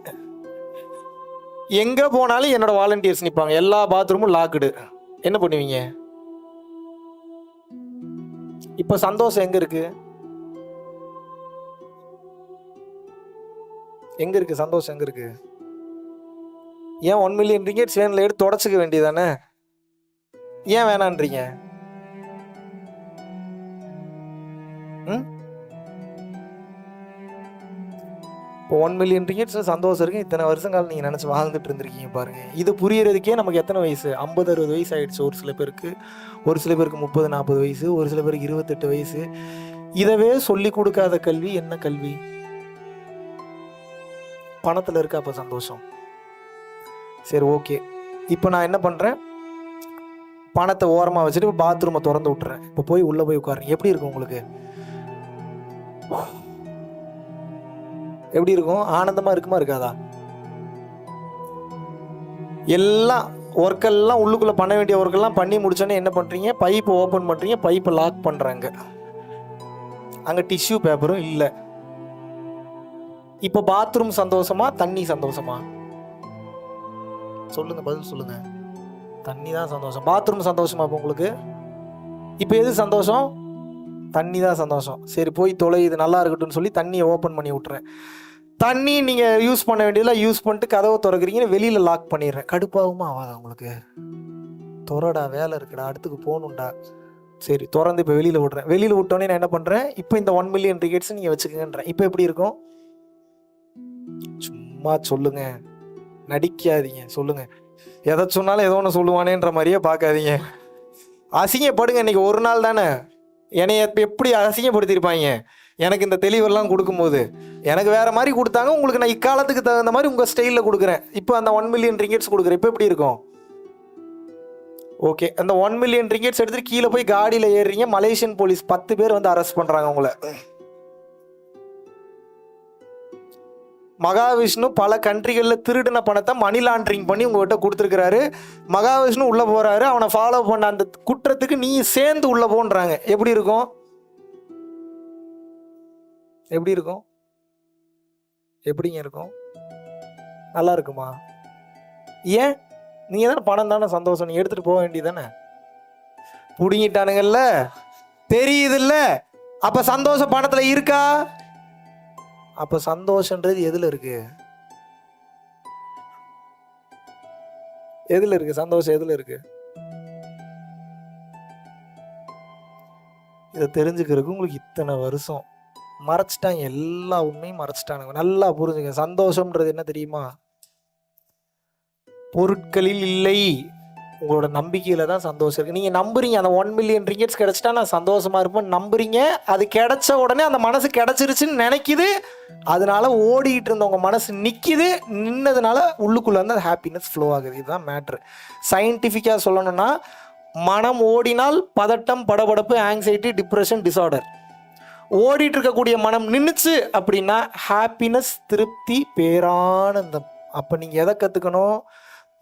எங்க போனாலும் என்னோட வாலண்டியர்ஸ் நிற்பாங்க, எல்லா பாத்ரூமும் லாக்குடு, என்ன பண்ணுவீங்க? இப்போ சந்தோஷம் எங்க இருக்கு? சந்தோஷம் எங்க இருக்கு? ஏன் 1 million ringgits வேணும்ல, எடுத்து தொடச்சிக்க வேண்டியதானே? ஏன் வேணான்றீங்க? இப்போ 1 million ringgits சந்தோஷம் இருக்கு. இத்தனை வருஷங்கள் நீங்கள் நினச்சி வாழ்ந்துட்டு இருந்திருக்கீங்க பாருங்க. இது புரியறதுக்கே நமக்கு எத்தனை வயசு? 50-60 வயசு ஆயிடுச்சு ஒரு சில பேருக்கு, 30-40 வயசு, ஒரு சில பேருக்கு 28 வயசு. இதவே சொல்லி கொடுக்காத கல்வி என்ன கல்வி? பணத்தில் இருக்கா அப்போ சந்தோஷம்? சரி, ஓகே. இப்போ நான் என்ன பண்ணுறேன், பணத்தை ஓரமாக வச்சுட்டு இப்போ பாத்ரூமை திறந்து விட்டுறேன். இப்போ போய் உள்ளே போய் உட்காருங்க. எப்படி இருக்கும் உங்களுக்கு? எப்படி இருக்கும்? ஆனந்தமாக இருக்குமா இருக்காதா? எல்லாம் ஒர்க்கெல்லாம் உள்ளுக்குள்ளே பண்ண வேண்டிய ஒர்க்கெல்லாம் பண்ணி முடிச்சோன்னே என்ன பண்ணுறீங்க, பைப்பை ஓப்பன் பண்ணுறீங்க, பைப்பை லாக் பண்ணுறாங்க. அங்கே டிஷ்யூ பேப்பரும் இல்லை. இப்போ பாத்ரூம் சந்தோஷமா, தண்ணி சந்தோஷமா? சொல்லுங்க, பதில் சொல்லுங்க. தண்ணி தான் சந்தோஷம். பாத்ரூம் சந்தோஷமா இப்போ உங்களுக்கு? இப்போ எது சந்தோஷம்? தண்ணி தான் சந்தோஷம். சரி, போய் தொலை, இது நல்லா இருக்கட்டும்னு சொல்லி தண்ணியை ஓப்பன் பண்ணி விட்டுறேன். தண்ணி நீங்கள் யூஸ் பண்ண வேண்டியதில் யூஸ் பண்ணிட்டு கதவை திறக்கிறீங்கன்னு வெளியில் லாக் பண்ணிடுறேன். கடுப்பாகுமா ஆகாதா உங்களுக்கு? துறடா, வேலை இருக்குடா, அடுத்துக்கு போகணுண்டா. சரி, திறந்து இப்போ வெளியில் விட்றேன். வெளியில் விட்டோன்னே நான் என்ன பண்ணுறேன், இப்போ இந்த 1 மில்லியன் டிக்கெட்ஸ் நீங்கள் வச்சுக்கங்கன்றேன். இப்போ எப்படி இருக்கும்? சும்மா சொல்லுங்க, நடிக்காதீங்க, சொல்லுங்க. எதை சொன்னாலும் ஏதோ ஒன்று சொல்லுவானேன்ற மாதிரியே பார்க்காதீங்க. அசிங்கப்படுங்க. இன்னைக்கு ஒரு நாள் தானே. என்னைய எப்படி அசிங்கப்படுத்தியிருப்பாங்க எனக்கு இந்த தெளிவெல்லாம் கொடுக்கும்போது. எனக்கு வேற மாதிரி கொடுத்தாங்க, உங்களுக்கு நான் இக்காலத்துக்கு தகுந்த மாதிரி உங்கள் ஸ்டைலில் கொடுக்குறேன். இப்போ அந்த 1 மில்லியன் ரிங்கெட்ஸ் கொடுக்குறேன். இப்போ எப்படி இருக்கும்? ஓகே, அந்த 1 மில்லியன் ரிங்கெட்ஸ் எடுத்துகிட்டு கீழே போய் காடியில் ஏறுறீங்க. மலேசியன் போலீஸ் 10 பேர் வந்து அரெஸ்ட் பண்ணுறாங்க உங்களை. மகாவிஷ்ணு பல கண்ட்ரிகளில் திருடின பணத்தை மணி லாண்ட்ரிங் பண்ணி உங்கள்கிட்ட கொடுத்துருக்கிறாரு. மகாவிஷ்ணு உள்ளே போகிறாரு. அவனை ஃபாலோ பண்ண அந்த குற்றத்துக்கு நீ சேர்ந்து உள்ளே போன்றாங்க. எப்படி இருக்கும்? எப்படி இருக்கும்? எப்படிங்க இருக்கும்? நல்லா இருக்குமா? ஏன்? நீங்கள் தானே பணம் தானே சந்தோஷம், நீ எடுத்துகிட்டு போக வேண்டியது தானே. பிடிங்கிட்டானுங்கல்ல, தெரியுதுல்ல. அப்போ சந்தோஷம் பணத்தில் இருக்கா? அப்போ சந்தோஷன்றது எதில் இருக்கு? எதில் இருக்கு சந்தோஷம்? எதில் இருக்கு? இதை தெரிஞ்சுக்கிறதுக்கு உங்களுக்கு இத்தனை வருஷம் மறைச்சிட்டாங்க. எல்லா உண்மையும் மறைச்சிட்டானுங்க. நல்லா புரிஞ்சுங்க. சந்தோஷம்ன்றது என்ன தெரியுமா? பொருட்களில் இல்லை, உங்களோட நம்பிக்கையில தான் சந்தோஷம் இருக்கு. நீங்க நம்புறீங்க அந்த 1 மில்லியன் ரிங்கெட்ஸ் கிடைச்சிட்டா நான் சந்தோஷமா இருப்பேன் நம்புறீங்க. அது கிடைச்ச உடனே அந்த மனசு கிடைச்சிருச்சுன்னு நினைக்குது. அதனால ஓடிட்டு இருந்த உங்க மனசு நிக்குது. நின்னதுனால உள்ளுக்குள்ள வந்து அந்த ஹாப்பினஸ் ஃப்ளோ ஆகுது. இதுதான் மேட்ரு. சயின்டிஃபிக்கா சொல்லணும்னா, மனம் ஓடினால் பதட்டம், படபடப்பு, ஆங்ஸைட்டி, டிப்ரெஷன், டிசார்டர். ஓடிட்டு இருக்கக்கூடிய மனம் நின்றுச்சு அப்படின்னா ஹாப்பினஸ், திருப்தி, பேரானந்தம். அப்போ நீங்கள் எதை கற்றுக்கணும்?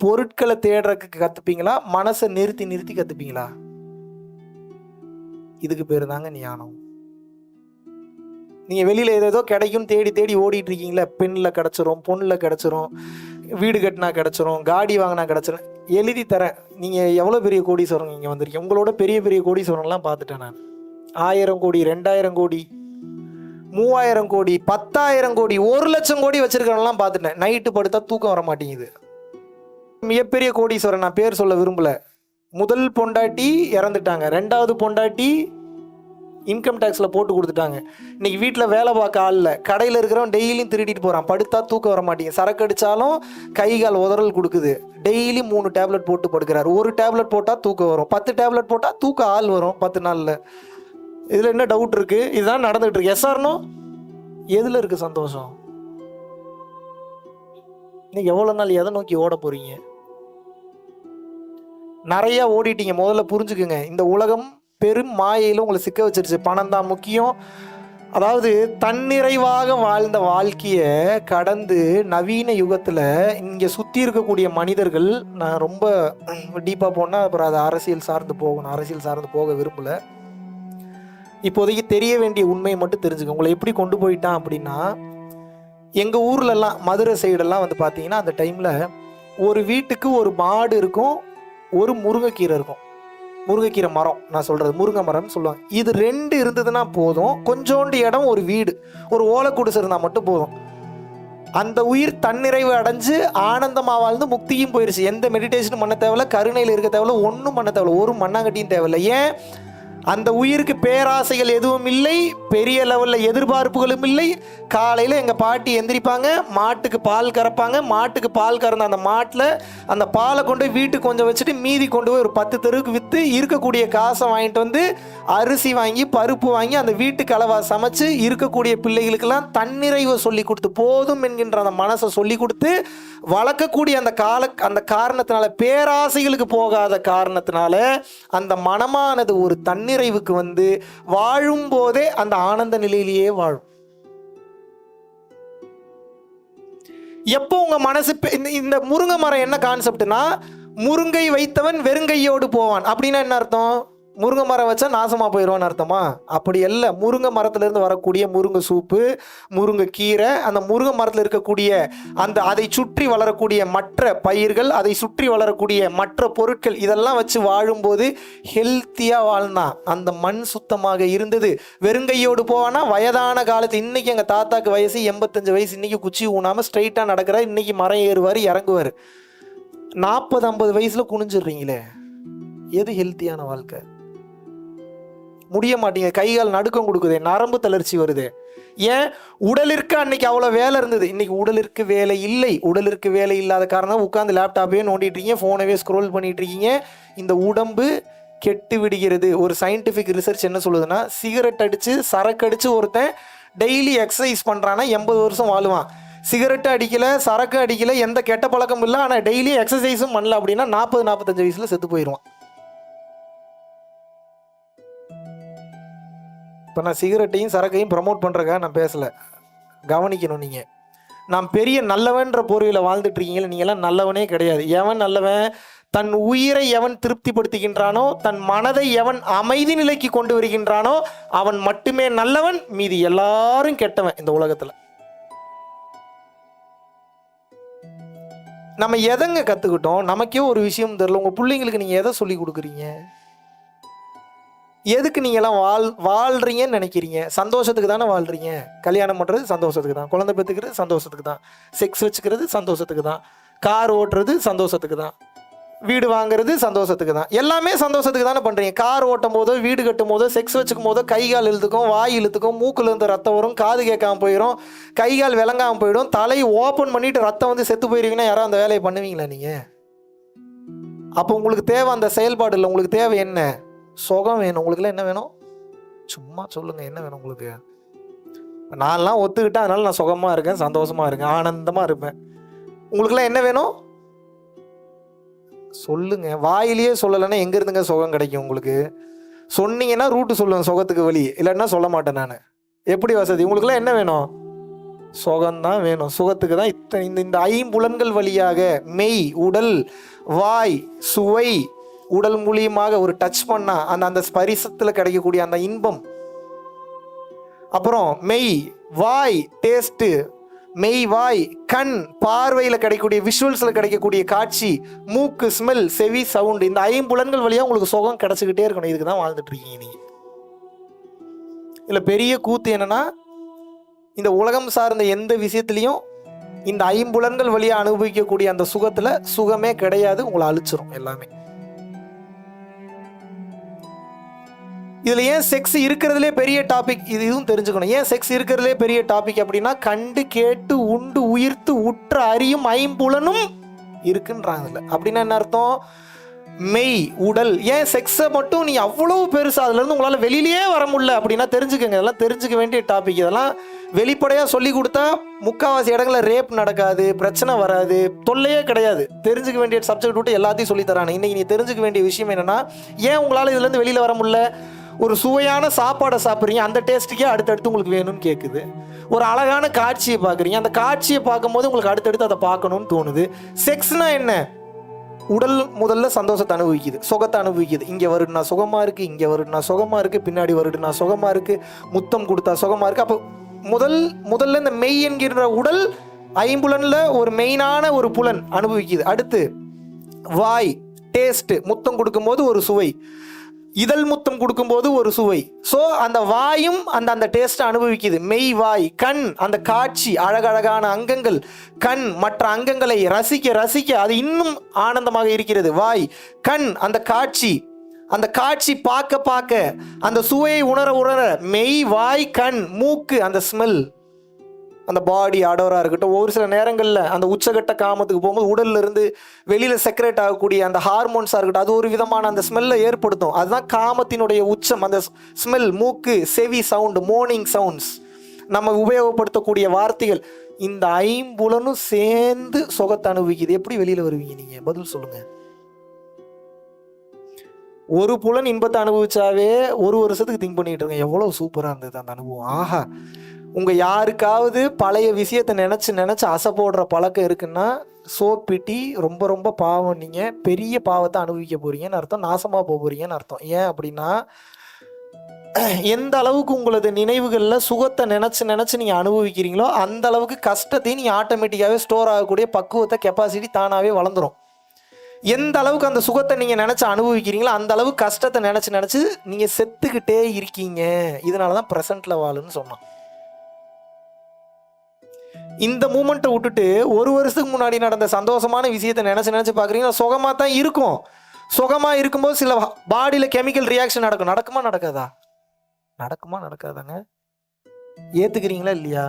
பொருட்களை தேடுறதுக்கு கற்றுப்பீங்களா, மனசை நிறுத்தி நிறுத்தி கற்றுப்பீங்களா? இதுக்கு பேர் தாங்க ஞானம். நீங்கள் வெளியில் ஏதோ கிடைக்கும் தேடி தேடி ஓடிட்டு இருக்கீங்களா, பெண்ணில் கிடச்சிரும், பொண்ணில் கிடச்சிரும், வீடு கட்டினா கிடச்சிரும், காடி வாங்கினா கிடச்சிரும். எழுதி தரேன். நீங்கள் எவ்வளோ பெரிய கோடீஸ்வரன் இங்கே வந்திருக்கீங்க. உங்களோட பெரிய பெரிய கோடீஸ்வரன்லாம் பார்த்துட்டேன் நான். 1000 கோடி, 2000 கோடி, 3000 கோடி, 10,000 கோடி, 1,00,000 கோடி வச்சிருக்கிறவங்கலாம் பார்த்துட்டேன். நைட்டு படுத்தா தூக்கம் வர மாட்டேங்குது. மிகப்பெரிய கோடீஸ்வரன், நான் பேர் சொல்ல விரும்பல. முதல் பொண்டாட்டி இறந்துட்டாங்க, 2வது பொண்டாட்டி இன்கம் டேக்ஸில் போட்டு கொடுத்துட்டாங்க. இன்னைக்கு வீட்டில் வேலை பார்க்க ஆள் இல்லை. கடையில் இருக்கிறவன் டெய்லியும் திருடிட்டு போகிறான். படுத்தா தூக்கம் வர மாட்டேங்குது. சரக்கு அடித்தாலும் கை கால் உதறல் கொடுக்குது. டெய்லி 3 டேப்லெட் போட்டு படுக்கிறார். ஒரு டேப்லெட் போட்டால் தூக்கம் வரும், 10 டேப்லெட் போட்டால் தூக்கம் ஆள் வரும் 10 நாளில். இதில் என்ன டவுட் இருக்குது? இதுதான் நடந்துகிட்டு இருக்கு. எஸ்ஆர்னோ? எதில் இருக்குது சந்தோஷம்? இன்னைக்கு எவ்வளோ நாள் எதை நோக்கி ஓட போகிறீங்க? நிறையா ஓடிட்டீங்க. முதல்ல புரிஞ்சுக்குங்க, இந்த உலகம் பெரும் மாயையில் உங்களை சிக்க வச்சிருச்சு. பணம் தான் முக்கியம். அதாவது தன்னிறைவாக வாழ்ந்த வாழ்க்கையை கடந்து நவீன யுகத்தில் இங்கே சுற்றி இருக்கக்கூடிய மனிதர்கள், நான் ரொம்ப டீப்பாக போனால் அப்புறம் அது அரசியல் சார்ந்து போகணும், அரசியல் சார்ந்து போக விரும்பலை. இப்போதைக்கு தெரிய வேண்டிய உண்மையை மட்டும் தெரிஞ்சுக்க. உங்களை எப்படி கொண்டு போயிட்டான் அப்படின்னா, எங்கள் ஊர்லெல்லாம் மதுரை சைடெல்லாம் வந்து பார்த்தீங்கன்னா, அந்த டைமில் ஒரு வீட்டுக்கு ஒரு மாடு இருக்கும், ஒரு முருங்கைக்கீரை இருக்கும். முருங்கைக்கீரை மரம், நான் சொல்கிறது முருங்கை மரம்னு சொல்லுவாங்க. இது 2 இருந்ததுன்னா போதும். கொஞ்சோண்டு இடம், ஒரு வீடு, ஒரு ஓலைக்குடிசை இருந்தால் மட்டும் போதும். அந்த உயிர் தன்னிறைவு அடைஞ்சு ஆனந்தமாக வாழ்ந்து முக்தியும் போயிடுச்சு. எந்த மெடிடேஷனும் பண்ண தேவையில்ல, கருணையில் இருக்க தேவையில்ல, ஒன்றும் பண்ண தேவையில்ல, ஒரு மண்ணாங்கட்டியும் தேவையில்லை. ஏன்? அந்த உயிருக்கு பேராசைகள் எதுவும் இல்லை, பெரிய லெவலில் எதிர்பார்ப்புகளும் இல்லை. காலையில் எங்கள் பாட்டி எந்திரிப்பாங்க, மாட்டுக்கு பால் கறப்பாங்க, மாட்டுக்கு பால் கறந்த அந்த மாட்டில் அந்த பாலை கொண்டு போய் வீட்டுக்கு கொஞ்சம் வச்சுட்டு மீதி கொண்டு போய் ஒரு 10 தெருவுக்கு விற்று இருக்கக்கூடிய காசை வாங்கிட்டு வந்து அரிசி வாங்கி பருப்பு வாங்கி அந்த வீட்டுக்கு அளவா சமைச்சு இருக்கக்கூடிய பிள்ளைகளுக்கெல்லாம் தன்னிறைவை சொல்லி கொடுத்து போதும் என்கின்ற அந்த மனசை சொல்லி கொடுத்து வளர்க்கக்கூடிய அந்த காரணத்தினால, பேராசைகளுக்கு போகாத காரணத்தினால அந்த மனமானது ஒரு தன்னிறைவுக்கு வந்து வாழும் போதே அந்த ஆனந்த நிலையிலேயே வாழும். எப்போ உங்க மனசு இந்த முருங்கை மரம் என்ன கான்செப்ட்னா, முருங்கை வைத்தவன் வெறுங்கையோடு போவான் அப்படின்னா என்ன அர்த்தம்? முருங்கை மரம் வச்சா நாசமா போயிடுவான்னு அர்த்தமா? அப்படி அல்ல. முருங்கை மரத்திலிருந்து வரக்கூடிய முருங்கை சூப்பு, முருங்கை கீரை, அந்த முருங்கை மரத்தில் இருக்கக்கூடிய அதை சுற்றி வளரக்கூடிய மற்ற பயிர்கள், அதை சுற்றி வளரக்கூடிய மற்ற பொருட்கள், இதெல்லாம் வச்சு வாழும்போது ஹெல்த்தியாக வாழ்ந்தான். அந்த மண் சுத்தமாக இருந்தது. வெறுங்கையோடு போவானா வயதான காலத்து, இன்னைக்கு எங்கள் தாத்தாக்கு வயசு 85 வயசு, இன்னைக்கு குச்சி ஊனாமல் ஸ்ட்ரைட்டாக நடக்கிறார், இன்னைக்கு மரம் ஏறுவார் இறங்குவார். 40-50 வயசுல குனிஞ்சிடுறீங்களே, எது ஹெல்த்தியான வாழ்க்கை? முடிய மாட்டீங்க. கைகால் நடுக்கம் கொடுக்குது, நரம்பு தளர்ச்சி வருது. ஏன்? உடலிற்கு அன்னைக்கு அவ்வளோ வேலை இருந்தது, இன்னைக்கு உடலிற்கு வேலை இல்லை. உடலிற்கு வேலை இல்லாத காரணம் உட்காந்து லேப்டாப்பே நோண்டிட்டு இருக்கீங்க, ஃபோனவே ஸ்க்ரோல் பண்ணிட்டு இருக்கீங்க. இந்த உடம்பு கெட்டு விடுகிறது. ஒரு சயின்டிஃபிக் ரிசர்ச் என்ன சொல்லுதுன்னா, சிகரெட் அடித்து சரக்கு அடித்து ஒருத்தன் டெய்லி எக்ஸசைஸ் பண்ணுறான்னா 80 வருஷம் வாழுவான். சிகரெட்டு அடிக்கலை, சரக்கு அடிக்கலை, எந்த கெட்ட பழக்கமும் இல்லை, ஆனால் டெய்லி எக்ஸசைஸும் பண்ணல அப்படின்னா 40-45 வயசில் செத்து போயிடுவான். இப்போ நான் சிகரெட்டையும் சரக்கையும் ப்ரமோட் பண்ணுறக்கா நான் பேசலை, கவனிக்கணும். நீங்கள் நான் பெரிய நல்லவன்ற போர்வையில் வாழ்ந்துட்டுருக்கீங்களே, நீங்கள்லாம் நல்லவனே கிடையாது. எவன் நல்லவன்? தன் உயிரை எவன் திருப்திப்படுத்துகின்றானோ, தன் மனதை எவன் அமைதி நிலைக்கு கொண்டு வருகின்றானோ அவன் மட்டுமே நல்லவன். மீதி எல்லாரும் கெட்டவன் இந்த உலகத்தில். நம்ம எதங்க கற்றுக்கிட்டோம்? நமக்கே ஒரு விஷயம் தெரியல. உங்கள் பிள்ளைங்களுக்கு நீங்கள் எதை சொல்லி கொடுக்குறீங்க? எதுக்கு நீங்கள்லாம் வாழ்கிறீங்கன்னு நினைக்கிறீங்க? சந்தோஷத்துக்கு தானே வாழ்கிறீங்க. கல்யாணம் பண்ணுறது சந்தோஷத்துக்கு தான், குழந்தை பெற்றுக்கிறது சந்தோஷத்துக்கு தான், செக்ஸ் வச்சுக்கிறது சந்தோஷத்துக்கு தான், கார் ஓட்டுறது சந்தோஷத்துக்கு தான், வீடு வாங்குறது சந்தோஷத்துக்கு தான். எல்லாமே சந்தோஷத்துக்கு தானே பண்ணுறீங்க. கார் ஓட்டும் போதோ, வீடு கட்டும் போதோ, செக்ஸ் வச்சுக்கும் போதோ கை கால் இழுத்துக்கும், வாய் இழுத்துக்கும், மூக்கில் இருந்து ரத்தம் வரும், காது கேட்காமல் போயிடும், கை கால் விளங்காமல் போயிடும், தலையை ஓப்பன் பண்ணிவிட்டு ரத்தம் வந்து செத்து போயிருவீங்கன்னா யாரும் அந்த வேலையை பண்ணுவீங்களா நீங்கள்? அப்போ உங்களுக்கு தேவை அந்த செயல்பாடு இல்லை. உங்களுக்கு தேவை என்ன? சுகம் வேணும். உங்களுக்குலாம் என்ன வேணும்? சும்மா சொல்லுங்கள், என்ன வேணும் உங்களுக்கு? நான்லாம் ஒத்துக்கிட்டேன், அதனால நான் சுகமாக இருக்கேன், சந்தோஷமாக இருக்கேன், ஆனந்தமாக இருப்பேன். உங்களுக்குலாம் என்ன வேணும் சொல்லுங்க. வாயிலேயே சொல்லலைன்னா எங்கேருந்துங்க சுகம் கிடைக்கும் உங்களுக்கு? சொன்னீங்கன்னா ரூட்டு சொல்லுவேன், சுகத்துக்கு வழி. இல்லைன்னா சொல்ல மாட்டேன் நான். எப்படி வசதி? உங்களுக்குலாம் என்ன வேணும்? சுகம்தான் வேணும். சுகத்துக்கு தான் இந்த 5 புலன்கள் வழியாக மெய், உடல், வாய், சுவை, உடல் மூலியமாக ஒரு டச் பண்ணா அந்த ஸ்பரிசத்தில் கிடைக்கக்கூடிய அந்த இன்பம், அப்புறம் மெய், வாய், டேஸ்ட்டு, மெய், வாய், கண், பார்வையில் கிடைக்கக்கூடிய விஷுவல்ஸில் கிடைக்கக்கூடிய காட்சி, மூக்கு, ஸ்மெல், செவி, சவுண்டு, இந்த 5 புலன்கள் வழியாக உங்களுக்கு சுகம் கிடச்சிக்கிட்டே இருக்கணும். இதுக்கு தான் வாழ்ந்துட்டு இருக்கீங்க நீங்கள். இதில் பெரிய கூத்து என்னன்னா, இந்த உலகம் சார்ந்த எந்த விஷயத்துலையும் இந்த 5 புலன்கள் வழியாக அனுபவிக்கக்கூடிய அந்த சுகத்தில் சுகமே கிடையாது. உங்களை அழிச்சிரும் எல்லாமே. இதில் ஏன் செக்ஸ் இருக்கிறதுலே பெரிய டாபிக், இதுவும் தெரிஞ்சுக்கணும். ஏன் செக்ஸ் இருக்கிறதுலே பெரிய டாபிக் அப்படின்னா, கண்டு கேட்டு உண்டு உயிர்த்து உற்ற அறியும் 5 புலனும் இருக்குன்றாங்கல்ல. அப்படின்னா என்ன அர்த்தம்? மெய், உடல். ஏன் செக்ஸை மட்டும் நீ அவ்வளோ பெருசு, அதுலேருந்து உங்களால் வெளியிலேயே வர முடியல அப்படின்னா தெரிஞ்சுக்கங்க. இதெல்லாம் தெரிஞ்சுக்க வேண்டிய டாபிக். இதெல்லாம் வெளிப்படையாக சொல்லி கொடுத்தா முக்கால்வாசி இடங்களில் ரேப் நடக்காது, பிரச்சனை வராது, தொல்லையே கிடையாது. தெரிஞ்சுக்க வேண்டிய சப்ஜெக்ட் விட்டு எல்லாத்தையும் சொல்லித்தரானே. இன்றைக்கி நீ தெரிஞ்சுக்க வேண்டிய விஷயம் என்னென்னா, ஏன் உங்களால் இதுலேருந்து வெளியில் வர முடியல? ஒரு சுவையான சாப்பாடை சாப்பிட்றீங்க, அந்த டேஸ்ட்டுக்கே அடுத்தடுத்து உங்களுக்கு வேணும்னு கேட்குது. ஒரு அழகான காட்சியை பார்க்குறீங்க, அந்த காட்சியை பார்க்கும்போது உங்களுக்கு அடுத்தடுத்து அதை பார்க்கணும்னு தோணுது. செக்ஸ்னா என்ன? உடல் முதல்ல சந்தோஷத்தை அனுபவிக்குது, சுகத்தை அனுபவிக்குது. இங்கே வருடுனா சுகமாக இருக்குது, இங்கே வருடுனா சுகமாக இருக்குது, பின்னாடி வருடுனா சுகமாக இருக்குது, முத்தம் கொடுத்தா சுகமாக இருக்குது. அப்போ முதல்ல இந்த மெய் என்கிற உடல் 5 புலனில் ஒரு மெயினான ஒரு புலன் அனுபவிக்குது. அடுத்து வாய், டேஸ்ட்டு, முத்தம் கொடுக்கும்போது ஒரு சுவை, இதழ் முத்தம் கொடுக்கும்போது ஒரு சுவை. ஸோ அந்த வாயும் அந்த டேஸ்ட்டை அனுபவிக்குது. மெய், வாய், கண், அந்த காட்சி, அழகழகான அங்கங்கள், கண் மற்ற அங்கங்களை ரசிக்க ரசிக்க அது இன்னும் ஆனந்தமாக இருக்கிறது. வாய், கண், அந்த காட்சி, அந்த காட்சி பார்க்க பார்க்க, அந்த சுவையை உணர உணர, மெய் வாய் கண் மூக்கு, அந்த ஸ்மெல், அந்த பாடி அடோரா இருக்கட்டும். ஒரு சில நேரங்களில் அந்த உச்சகட்ட காமத்துக்கு போகும்போது உடல்ல இருந்து வெளியில செக்ரேட் ஆகக்கூடிய அந்த ஹார்மோன்ஸாக இருக்கட்டும், அது ஒரு விதமான அந்த ஸ்மெல்லை ஏற்படுத்தும். அதுதான் காமத்தினுடைய உச்சம். அந்த ஸ்மெல், மூக்கு, செவி சவுண்டு, மோர்னிங் சவுண்ட்ஸ், நம்ம உபயோகப்படுத்தக்கூடிய வார்த்தைகள், இந்த ஐம்புலனும் சேர்ந்து சுகத்தை அனுபவிக்குது. எப்படி வெளியில வருவீங்க நீங்க? பதில் சொல்லுங்க. ஒரு புலன் இன்பத்தை அனுபவிச்சாவே ஒரு வருஷத்துக்கு திங்க் பண்ணிட்டு இருக்கேன், எவ்வளவு சூப்பரா இருந்தது அந்த அனுபவம். ஆஹா, உங்க யாருக்காவது பழைய விஷயத்தை நினைச்சு அசை போடுற பழக்கம் இருக்குன்னா சோப்பிட்டி, ரொம்ப ரொம்ப பாவம். நீங்க பெரிய பாவத்தை அனுபவிக்க போறீங்கன்னு அர்த்தம், நாசமா போறீங்கன்னு அர்த்தம். ஏன் அப்படின்னா, எந்த அளவுக்கு உங்களது நினைவுகளில் சுகத்தை நினைச்சு நீங்க அனுபவிக்கிறீங்களோ அந்த அளவுக்கு கஷ்டத்தையும் நீங்க ஆட்டோமேட்டிக்காவே ஸ்டோர் ஆகக்கூடிய பக்குவத்தை, கெப்பாசிட்டி தானாவே வளர்ந்துரும். எந்த அளவுக்கு அந்த சுகத்தை நீங்க நினைச்சு அனுபவிக்கிறீங்களோ அந்த அளவுக்கு கஷ்டத்தை நினைச்சு நீங்க செத்துக்கிட்டே இருக்கீங்க. இதனாலதான் பிரசன்ட்ல வாழுன்னு சொன்னான். இந்த மூமெண்ட்டை விட்டுட்டு ஒரு வருஷத்துக்கு முன்னாடி நடந்த சந்தோஷமான விஷயத்தை நினைச்சு பாக்குறீங்கன்னா சுகமா தான் இருக்கும். சுகமா இருக்கும்போது சில பாடியில கெமிக்கல் ரியாக்ஷன் நடக்கும். நடக்குமா நடக்காதாங்க? ஏத்துக்கிறீங்களா இல்லையா?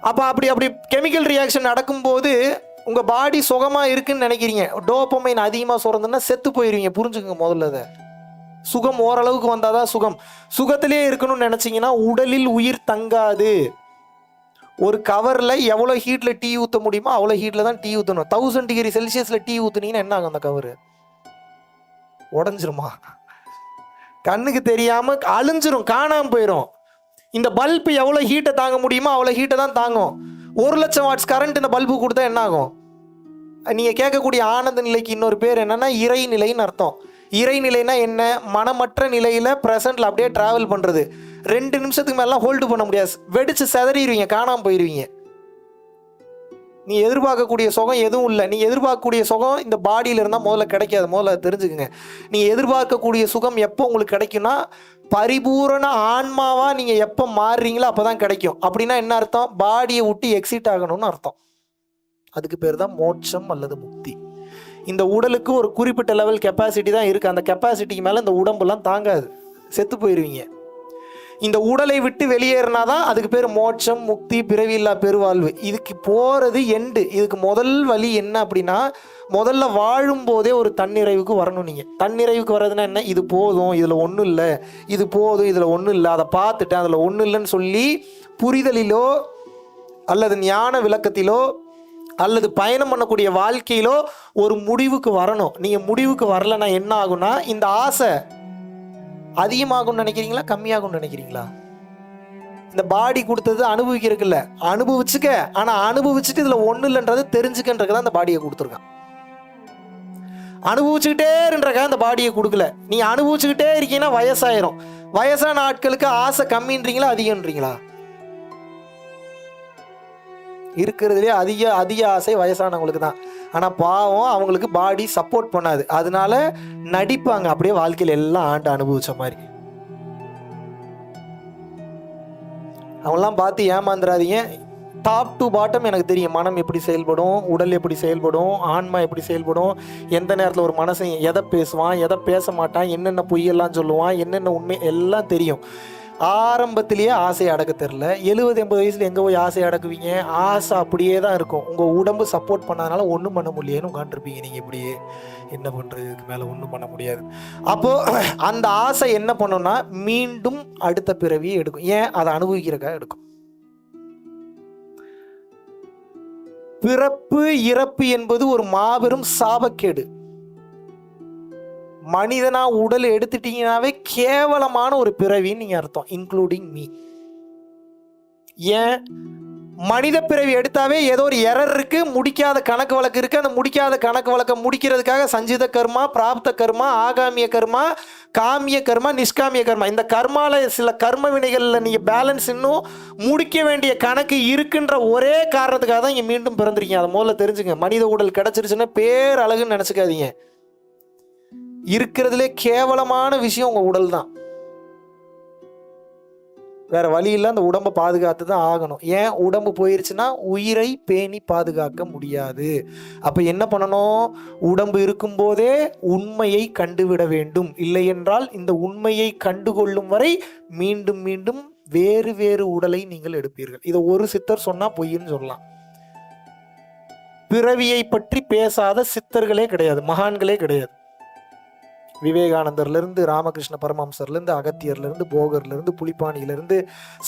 அப்ப அப்படி கெமிக்கல் ரியாக்ஷன் நடக்கும்போது உங்க பாடி சுகமா இருக்குன்னு நினைக்கிறீங்க, டோபமைன் அதிகமா சுரந்துன்னா செத்து போயிருவீங்க. புரிஞ்சுக்கோங்க முதல்ல. அதை சுகம் ஓரளவுக்கு வந்தாதான் சுகம். சுகத்திலே இருக்கணும்னு நினைச்சீங்கன்னா உடலில் உயிர் தங்காது. ஒரு கவர்ல எவ்வளவு ஹீட்ல டீ ஊற்ற முடியுமோ அவ்வளோ ஹீட்ல தான் டீ ஊற்றணும். 1000 டிகிரி செல்சியஸ்ல டீ ஊத்துனீங்கன்னா என்ன ஆகும்? அந்த கவர் உடஞ்சிருமா? கண்ணுக்கு தெரியாம அழிஞ்சிரும், காணாம போயிடும். இந்த பல்பு எவ்வளோ ஹீட்டை தாங்க முடியுமோ அவ்வளோ ஹீட்டை தான் தாங்கும். 1,00,000 வாட்ஸ் கரண்ட் இந்த பல்பு கொடுத்தா என்ன ஆகும்? நீங்கள் கேட்கக்கூடிய ஆனந்த நிலைக்கு இன்னொரு பேர் என்னன்னா இறைநிலைன்னு அர்த்தம். இறைநிலைனா என்ன? மனமற்ற நிலையில் ப்ரெசண்டில் அப்படியே ட்ராவல் பண்ணுறது. 2 நிமிஷத்துக்கு மேலாம் ஹோல்டு பண்ண முடியாது, வெடிச்சு செதறிடுவீங்க, காணாமல் போயிடுவீங்க. நீ எதிர்பார்க்கக்கூடிய சுகம் எதுவும் இல்லை. நீ எதிர்பார்க்கக்கூடிய சுகம் இந்த பாடியில் இருந்தால் முதல்ல கிடைக்காது. முதல்ல தெரிஞ்சுக்குங்க. நீ எதிர்பார்க்கக்கூடிய சுகம் எப்போ உங்களுக்கு கிடைக்கும்னா பரிபூரண ஆன்மாவாக நீங்கள் எப்போ மாறுறீங்களோ அப்போ தான் கிடைக்கும். அப்படின்னா என்ன அர்த்தம்? பாடியை விட்டு எக்ஸிட் ஆகணும்னு அர்த்தம். அதுக்கு பேர் தான் மோட்சம் அல்லது முக்தி. இந்த உடலுக்கு ஒரு குறிப்பிட்ட லெவல் கெப்பாசிட்டி தான் இருக்குது. அந்த கெப்பாசிட்டிக்கு மேலே இந்த உடம்புலாம் தாங்காது, செத்து போயிடுவீங்க. இந்த உடலை விட்டு வெளியேறினா தான் அதுக்கு பேர் மோட்சம், முக்தி, பிறவியில்லா பெருவாழ்வு. இதுக்கு போகிறது எண்டு. இதுக்கு முதல் வழி என்ன அப்படின்னா, முதல்ல வாழும் போதே ஒரு தன்னிறைவுக்கு வரணும். நீங்கள் தன்னிறைவுக்கு வர்றதுன்னா என்ன? இது போதும், இதில் ஒன்றும் இல்லை, இது போதும், இதில் ஒன்றும் இல்லை, அதை பார்த்துட்டேன், அதில் ஒன்றும் இல்லைன்னு சொல்லி புரிதலிலோ அல்லது ஞான விளக்கத்திலோ அல்லது பயணம் பண்ணக்கூடிய வாழ்க்கையிலோ ஒரு முடிவுக்கு வரணும். நீங்கள் முடிவுக்கு வரலைன்னா என்ன ஆகும்னா, இந்த ஆசை அதிகமாகும்னு நினைக்கிறீங்களா, கம்மியாகும்னு நினைக்கிறீங்களா? இந்த பாடி கொடுத்தது அனுபவிக்கிறதுக்கு இல்லை, அனுபவிச்சுக்க. ஆனால் அனுபவிச்சுட்டு இதில் ஒன்றும் இல்லைன்றது தெரிஞ்சுக்கன்றதுக்கு இந்த பாடியை கொடுத்துருக்கான். அனுபவிச்சுக்கிட்டே இருன்றக்கா இந்த பாடியை கொடுக்கல. நீ அனுபவிச்சுக்கிட்டே இருக்கீங்கன்னா வயசாயிரும். வயசான ஆட்களுக்கு ஆசை கம்மின்றீங்களா அதிகன்றீங்களா? இருக்கிறதுலே அதிக ஆசை வயசானவங்களுக்கு தான். ஆனால் பாவம், அவங்களுக்கு பாடி சப்போர்ட் பண்ணாது. அதனால நடிப்பாங்க அப்படியே வாழ்க்கையில் எல்லாம் ஆண்டு அனுபவிச்ச மாதிரி. அவங்களாம் பார்த்து ஏமாந்துடாதீங்க. டாப் டு பாட்டம் எனக்கு தெரியும். மனம் எப்படி செயல்படும், உடல் எப்படி செயல்படும், ஆன்மா எப்படி செயல்படும், எந்த நேரத்தில் ஒரு மனசை எதை பேசுவான், எதை பேச மாட்டான், என்னென்ன பொய்யெல்லாம் சொல்லுவான், என்னென்ன உண்மை எல்லாம் தெரியும். ஆரம்பத்திலேயே ஆசையை அடக்க தெரில. 70-80 வயசுல எங்கே போய் ஆசையை அடக்குவீங்க? ஆசை அப்படியே தான் இருக்கும். உங்கள் உடம்பு சப்போர்ட் பண்ணாதனால ஒன்றும் பண்ண முடியலன்னு உட்காந்துருப்பீங்க. நீங்கள் இப்படியே என்ன பண்ணுறது, இதுக்கு மேலே ஒன்றும் பண்ண முடியாது. அப்போது அந்த ஆசை என்ன பண்ணுன்னா மீண்டும் அடுத்த பிறவியை எடுக்கும். ஏன்? அதை அனுபவிக்கிறக்காக எடுக்கும். பிறப்பு இறப்பு என்பது ஒரு மாபெரும் சாபக்கேடு. மனிதனா உடல் எடுத்துட்டீங்கன்னாவே கேவலமான ஒரு பிறவின்னு நீங்க அர்த்தம், இன்க்ளூடிங் மீ. ஏன்? மனித பிறவி எடுத்தாவே ஏதோ ஒரு எரர் இருக்கு, முடிக்காத கணக்கு வழக்கு இருக்கு. அந்த முடிக்காத கணக்கு வழக்கை முடிக்கிறதுக்காக சஞ்சித கர்மா, பிராப்த கர்மா, ஆகாமிய கர்மா, காமிய கர்மா, நிஷ்காமிய கர்மா, இந்த கர்மால சில கர்ம வினைகள்ல நீங்க பேலன்ஸ் இன்னும் முடிக்க வேண்டிய கணக்கு இருக்குன்ற ஒரே காரணத்துக்காக தான் இங்க மீண்டும் பிறந்திருக்கீங்க. அதை முதல்ல தெரிஞ்சுங்க. மனித உடல் கிடைச்சிருச்சுன்னா பேர் அழகுன்னு நினைச்சுக்காதீங்க. இருக்கிறதுலே கேவலமான விஷயம் உங்க உடல் தான். வேற வழி இல்லை, அந்த உடம்பை பாதுகாத்து தான் ஆகணும். ஏன்? உடம்பு போயிருச்சுன்னா உயிரை பேணி பாதுகாக்க முடியாது. அப்போ என்ன பண்ணணும்? உடம்பு இருக்கும்போதே உண்மையை கண்டுவிட வேண்டும். இல்லை என்றால் இந்த உண்மையை கண்டுகொள்ளும் வரை மீண்டும் மீண்டும் வேறு வேறு உடலை நீங்கள் எடுப்பீர்கள். இதை ஒரு சித்தர் சொன்னா பொய்ன்னு சொல்லலாம். பிறவியை பற்றி பேசாத சித்தர்களே கிடையாது, மகான்களே கிடையாது. விவேகானந்தர்லேருந்து, ராமகிருஷ்ண பரமஹம்சர்லேருந்து, அகத்தியர்லேருந்து, போகர்லேருந்து, புலிப்பாணியிலேருந்து,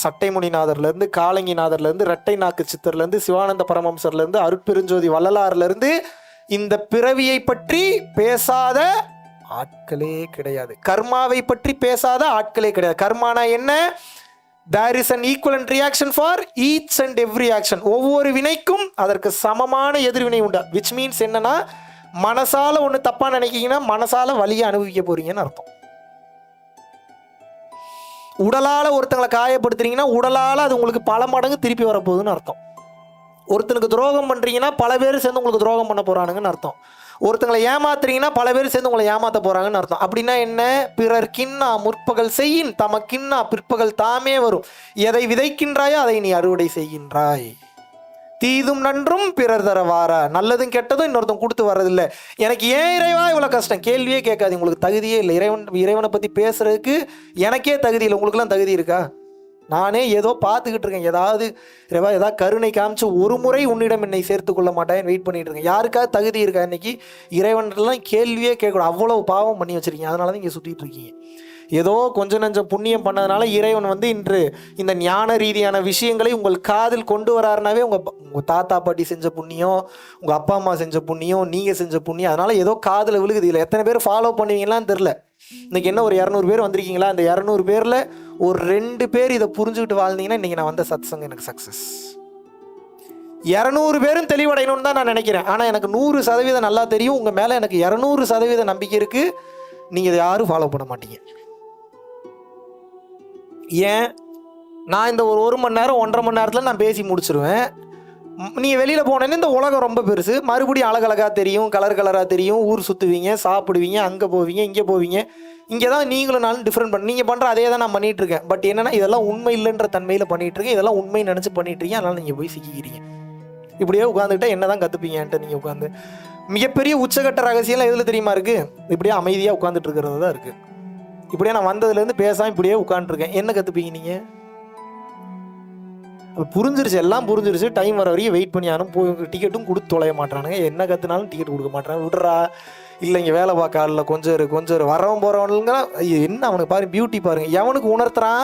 சட்டைமுனிநாதர்லேருந்து, காலங்கிநாதர்லேருந்து, இரட்டை நாக்கு சித்தர்லேருந்து, சிவானந்த பரமஹம்சர்லேருந்து, அருட்பெருஞ்சோதி வள்ளலார்லேருந்து இந்த பிறவியை பற்றி பேசாத ஆட்களே கிடையாது. கர்மாவை பற்றி பேசாத ஆட்களே கிடையாது. கர்மானா என்ன? There is an equivalent reaction for each and every action. ஒவ்வொரு வினைக்கும் அதற்கு சமமான எதிர்வினை உண்டு. which means என்னன்னா, மனசால ஒன்று தப்பா நினைக்கிங்கன்னா மனசால வலியை அனுபவிக்க போறீங்கன்னு அர்த்தம். உடலால ஒருத்தங்களை காயப்படுத்துறீங்கன்னா உடலால அது உங்களுக்கு பல மடங்கு திருப்பி வரப்போகுதுன்னு அர்த்தம். ஒருத்தனுக்கு துரோகம் பண்றீங்கன்னா பல பேர் சேர்ந்து உங்களுக்கு துரோகம் பண்ண போறானுங்கன்னு அர்த்தம். ஒருத்தங்களை ஏமாத்துறீங்கன்னா பல பேர் சேர்ந்து உங்களை ஏமாத்த போறாங்கன்னு அர்த்தம். அப்படின்னா என்ன? பிறர் கின்னா முற்பகல் செய்யின் தமக்கின்னா பிற்பகல் தாமே வரும். எதை விதைக்கின்றாயோ அதை நீ அறுவடை செய்கின்றாய். தீதும் நன்றும் பிறர் தர வாரா. நல்லதும் கெட்டதும் இன்னொருத்தன் கொடுத்து வர்றதில்லை. எனக்கு ஏன் இறைவா இவ்வளோ கஷ்டம்? கேள்வியே கேட்காது. உங்களுக்கு தகுதியே இல்லை. இறைவனை பற்றி பேசுறதுக்கு எனக்கே தகுதி இல்லை. உங்களுக்குலாம் தகுதி இருக்கா? நானே ஏதோ பார்த்துக்கிட்டு இருக்கேன். ஏதாவது கருணை காமிச்சு ஒரு முறை உன்னிடம் என்னை சேர்த்து கொள்ள மாட்டேன் வெயிட் பண்ணிட்டு இருக்கேன். யாருக்காவது தகுதி இருக்கா? இன்னைக்கு இறைவன்லாம் கேள்வியே கேட்கக்கூடாது. அவ்வளவு பாவம் பண்ணி வச்சிருக்கீங்க. அதனால தான் இங்கே சுற்றிட்டு இருக்கீங்க. ஏதோ கொஞ்சம் நஞ்சம் புண்ணியம் பண்ணதுனால இறைவன் இன்று இந்த ஞான ரீதியான விஷயங்களை உங்கள் காதில் கொண்டு வராருனாவே உங்கள் தாத்தா பாட்டி செஞ்ச புண்ணியம், உங்கள் அப்பா அம்மா செஞ்ச புண்ணியம், நீங்கள் செஞ்ச புண்ணியம். அதனால ஏதோ காதில் விழுகுது. இல்லை எத்தனை பேர் ஃபாலோ பண்ணுவீங்களான்னு தெரில. இன்னைக்கு என்ன ஒரு 200 பேர் வந்திருக்கீங்களா? அந்த 200 பேரில் ஒரு 2 பேர் இதை புரிஞ்சுக்கிட்டு வாழ்ந்தீங்கன்னா இன்னைக்கு நான் வந்த சத்சங்கம் எனக்கு சக்ஸஸ். 200 பேரும் தெளிவடையணும்னு தான் நான் நினைக்கிறேன். ஆனால் எனக்கு 100% நல்லா தெரியும். உங்கள் மேலே எனக்கு 200% நம்பிக்கை இருக்குது. நீங்கள் இதை யாரும் ஃபாலோ பண்ண மாட்டீங்க. ஏன்? நான் இந்த ஒரு மணி நேரம் 1.5 மணி நேரத்தில் நான் பேசி முடிச்சிருவேன். நீங்கள் வெளியில் போனேன்னு இந்த உலகம் ரொம்ப பெருசு. மறுபடியும் அழகழகாக தெரியும், கலராக தெரியும். ஊர் சுற்றுவீங்க, சாப்பிடுவீங்க, அங்கே போவீங்க, இங்கே போவீங்க. இங்கே தான் நீங்களும் நானும் டிஃப்ரெண்ட் நீங்கள் பண்ணுற அதே தான் நான் பண்ணிகிட்டு இருக்கேன். பட் என்னென்னா இதெல்லாம் உண்மை இல்லைன்ற தன்மையில் பண்ணிகிட்டு இருக்கேன். இதெல்லாம் உண்மை நினச்சி பண்ணிகிட்டு இருக்கீங்க. அதனால் நீங்கள் போய் சிக்கிக்கிறீங்க. இப்படியே உட்காந்துக்கிட்டா என்ன தான் கற்றுப்பீங்கன்ட்டு நீங்கள் உட்காந்து மிகப்பெரிய உச்சகட்ட ரகசியம்லாம் எதில் தெரியுமா இருக்குது? இப்படியே அமைதியாக உட்காந்துட்டு இருக்கிறது தான் இருக்குது. இப்படியே நான் வந்ததுலேருந்து பேசாமல் இப்படியே உட்காந்துருக்கேன். என்ன கற்றுப்பீங்க நீங்கள்? புரிஞ்சிருச்சு, எல்லாம் புரிஞ்சிருச்சு. டைம் வர வரைக்கும் வெயிட் பண்ணி யாரும் போய் டிக்கெட்டும் கொடுத்து தொலைய மாட்டானுங்க. என்ன கற்றுனாலும் டிக்கெட் கொடுக்க மாட்டாங்க. விட்றா, இல்லை இங்கே வேலை பார்க்க ஆளில் கொஞ்சம் வரவன் போகிறவனுங்க என்ன அவனுக்கு பாரு பியூட்டி பாருங்க. எவனுக்கு உணர்த்துறான்?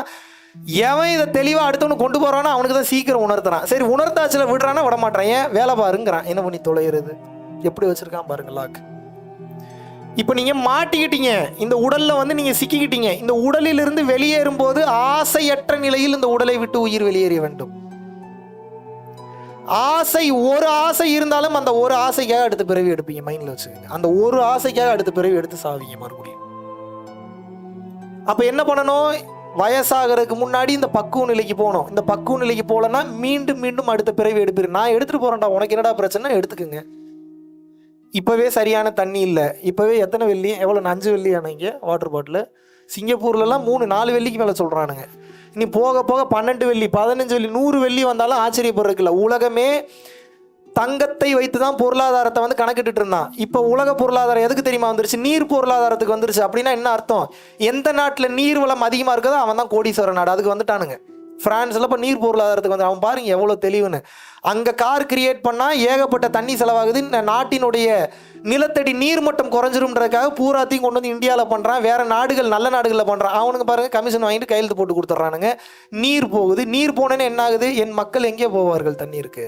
எவன் இதை தெளிவாக அடுத்தவனுக்கு கொண்டு போகிறானோ அவனுக்கு தான் சீக்கிரம் உணர்த்துறான். சரி உணர்த்தாச்சில் விடுறானா விட மாட்டான். ஏன்? வேலை பாருங்கிறான். என்ன பண்ணி தொலைகிறது? எப்படி வச்சுருக்கான் பாருங்க லாக். இப்போ நீங்கள் மாட்டிக்கிட்டீங்க. இந்த உடலில் நீங்கள் சிக்கிக்கிட்டீங்க. இந்த உடலிலிருந்து வெளியேறும் போது ஆசையற்ற நிலையில் இந்த உடலை விட்டு உயிர் வெளியேற வேண்டும். ஒரு ஆசை இருந்தாலும் அந்த ஒரு ஆசைக்காக அடுத்த பிறவி எடுப்பீங்க. மைண்ட்ல வச்சுக்கோங்க. அந்த ஒரு ஆசைக்காக அடுத்த பிறவி எடுத்து சாவீங்க மறுபடியும். அப்ப என்ன பண்ணணும்? வயசாகிறதுக்கு முன்னாடி இந்த பக்குவ நிலைக்கு போகணும். இந்த பக்குவ நிலைக்கு போகலன்னா மீண்டும் மீண்டும் அடுத்த பிறவி எடுப்பீங்க. நான் எடுத்துட்டு போறேன்டா, உனக்கு என்னடா பிரச்சனை? எடுத்துக்குங்க. இப்போவே சரியான தண்ணி இல்லை. இப்போவே எத்தனை வெள்ளி? எவ்வளோ? 5 வெள்ளியான இங்கே வாட்டர் பாட்டில். சிங்கப்பூர்லலாம் 3-4 வெள்ளிக்கு மேலே சொல்கிறானுங்க. இனி போக போக 12 வெள்ளி, 15 வெள்ளி, 100 வெள்ளி வந்தாலும் ஆச்சரியப்படுறதுக்குல்ல. உலகமே தங்கத்தை வைத்து தான் பொருளாதாரத்தை கணக்கிட்டு இருந்தான். இப்போ உலக பொருளாதாரம் எதுக்கு தெரியுமா வந்துருச்சு? நீர் பொருளாதாரத்துக்கு வந்துருச்சு. அப்படின்னா என்ன அர்த்தம்? எந்த நாட்டில் நீர் வளம் அதிகமாக இருக்குதோ அவன் தான் கோடீஸ்வர நாடு. அதுக்கு வந்துட்டானுங்க. ஃப்ரான்ஸில் இப்போ நீர் பொருளாதாரத்துக்கு வந்து அவன் பாருங்க எவ்வளோ தெளிவுன்னு. அங்கே கார் கிரியேட் பண்ணால் ஏகப்பட்ட தண்ணி செலவாகுது. இந்த நாட்டினுடைய நிலத்தடி நீர் மட்டம் குறைஞ்சிரும்ன்றதுக்காக பூராத்தையும் கொண்டு வந்து இந்தியாவில் பண்ணுறான். வேறு நாடுகள் நல்ல நாடுகளில் பண்ணுறான். அவனுக்கு பாருங்கள் கமிஷன் வாங்கிட்டு கையெழுத்து போட்டு கொடுத்துட்றானுங்க. நீர் போகுது. நீர் போனேன்னு என்ன ஆகுது? என் மக்கள் எங்கே போவார்கள்? தண்ணீருக்கு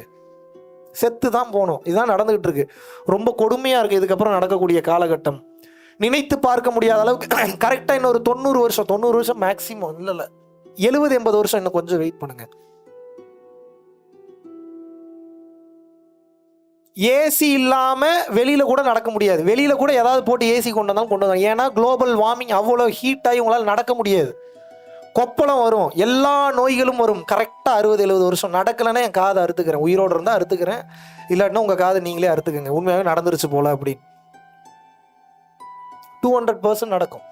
செத்து தான் போகணும். இதுதான் நடந்துகிட்டு இருக்கு. ரொம்ப கொடுமையாக இருக்குது இதுக்கப்புறம் நடக்கக்கூடிய காலகட்டம். நினைத்து பார்க்க முடியாத அளவுக்கு கரெக்டாக இன்னொரு 90 வருஷம் மேக்சிமம், இல்லை 70-80 வருஷம் இன்னும் கொஞ்சம் வெயிட் பண்ணுங்க. ஏசி இல்லாம வெளியில கூட நடக்க முடியாது. வெளியில கூட ஏதாவது போட்டு ஏசி கொண்டு வந்தாலும் ஏன்னா குளோபல் வார்மிங் அவ்வளோ ஹீட் ஆகி உங்களால் நடக்க முடியாது. கொப்பளம் வரும், எல்லா நோய்களும் வரும். கரெக்டாக 60-70 வருஷம். நடக்கலைன்னா என் காதை அறுத்துக்கிறேன். உயிரோடு இருந்தால் அறுத்துக்கிறேன், இல்லாட்டினா உங்கள் காதை நீங்களே அறுத்துக்குங்க. உண்மையாகவே நடந்துருச்சு போல அப்படின்னு 200% நடக்கும்.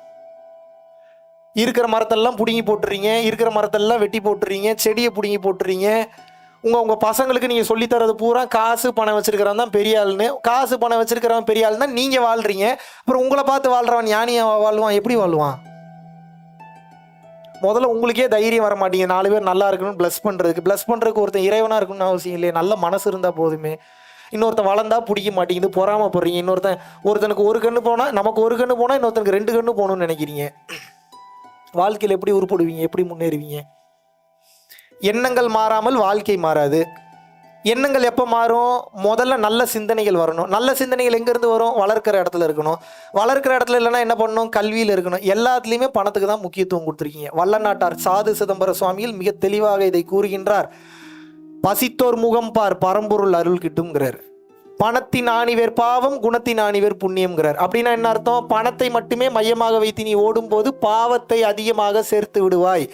இருக்கிற மரத்தெல்லாம் பிடுங்கி போட்டுறீங்க, இருக்கிற மரத்தெல்லாம் வெட்டி போட்டுறீங்க, செடியை பிடுங்கி போட்டுறீங்க. உங்கள் பசங்களுக்கு நீங்கள் சொல்லித்தரது பூரா காசு பணம் வச்சுருக்கிறவன் தான் பெரிய ஆளுன்னு. காசு பணம் வச்சுருக்கிறவன் பெரிய ஆளுன்னா நீங்கள் வாழ்கிறீங்க. அப்புறம் உங்களை பார்த்து வாழ்கிறவன் ஞானியாக வாழ்வான்? எப்படி வாழ்வான்? முதல்ல உங்களுக்கே தைரியம் வர மாட்டீங்க 4 பேர் நல்லா இருக்கணும்னு ப்ளஸ் பண்ணுறதுக்கு ஒருத்தன் இறைவனாக இருக்கணும்னு அவசியம் இல்லையே. நல்ல மனசு இருந்தால் போதுமே. இன்னொருத்தன் வளர்ந்தா பிடிக்க மாட்டேங்குது, பொறாமப்படுறீங்க. ஒருத்தனுக்கு ஒரு கண்ணு போனால், நமக்கு ஒரு கண்ணு போனால் இன்னொருத்தனுக்கு 2 கண்ணு போகணும்னு நினைக்கிறீங்க. வாழ்க்கையில் எப்படி உருப்படுவீங்க? எப்படி முன்னேறுவீங்க? எண்ணங்கள் மாறாமல் வாழ்க்கை மாறாது. எண்ணங்கள் எப்போ மாறும்? முதல்ல நல்ல சிந்தனைகள் வரணும். நல்ல சிந்தனைகள் எங்கேருந்து வரும்? வளர்க்குற இடத்துல இருக்கணும். வளர்க்குற இடத்துல இல்லைன்னா என்ன பண்ணணும்? கல்வியில் இருக்கணும். எல்லாத்துலேயுமே பணத்துக்கு தான் முக்கியத்துவம் கொடுத்துருக்கீங்க. வல்லநாட்டார் சாது சிதம்பர சுவாமிகள் மிக தெளிவாக இதை கூறுகின்றார். பசித்தோர் முகம் பார், பரம்பொருள் அருள் கிட்டும்ங்கிறார். பணத்தின் ஆணிவேர் பாவம், குணத்தின் ஆணிவேர் புண்ணியம்ங்கிறார். அப்படின்னா என்ன அர்த்தம்? பணத்தை மட்டுமே மையமாக வைத்து நீ ஓடும்போது பாவத்தை அதிகமாக சேர்த்து விடுவாய்.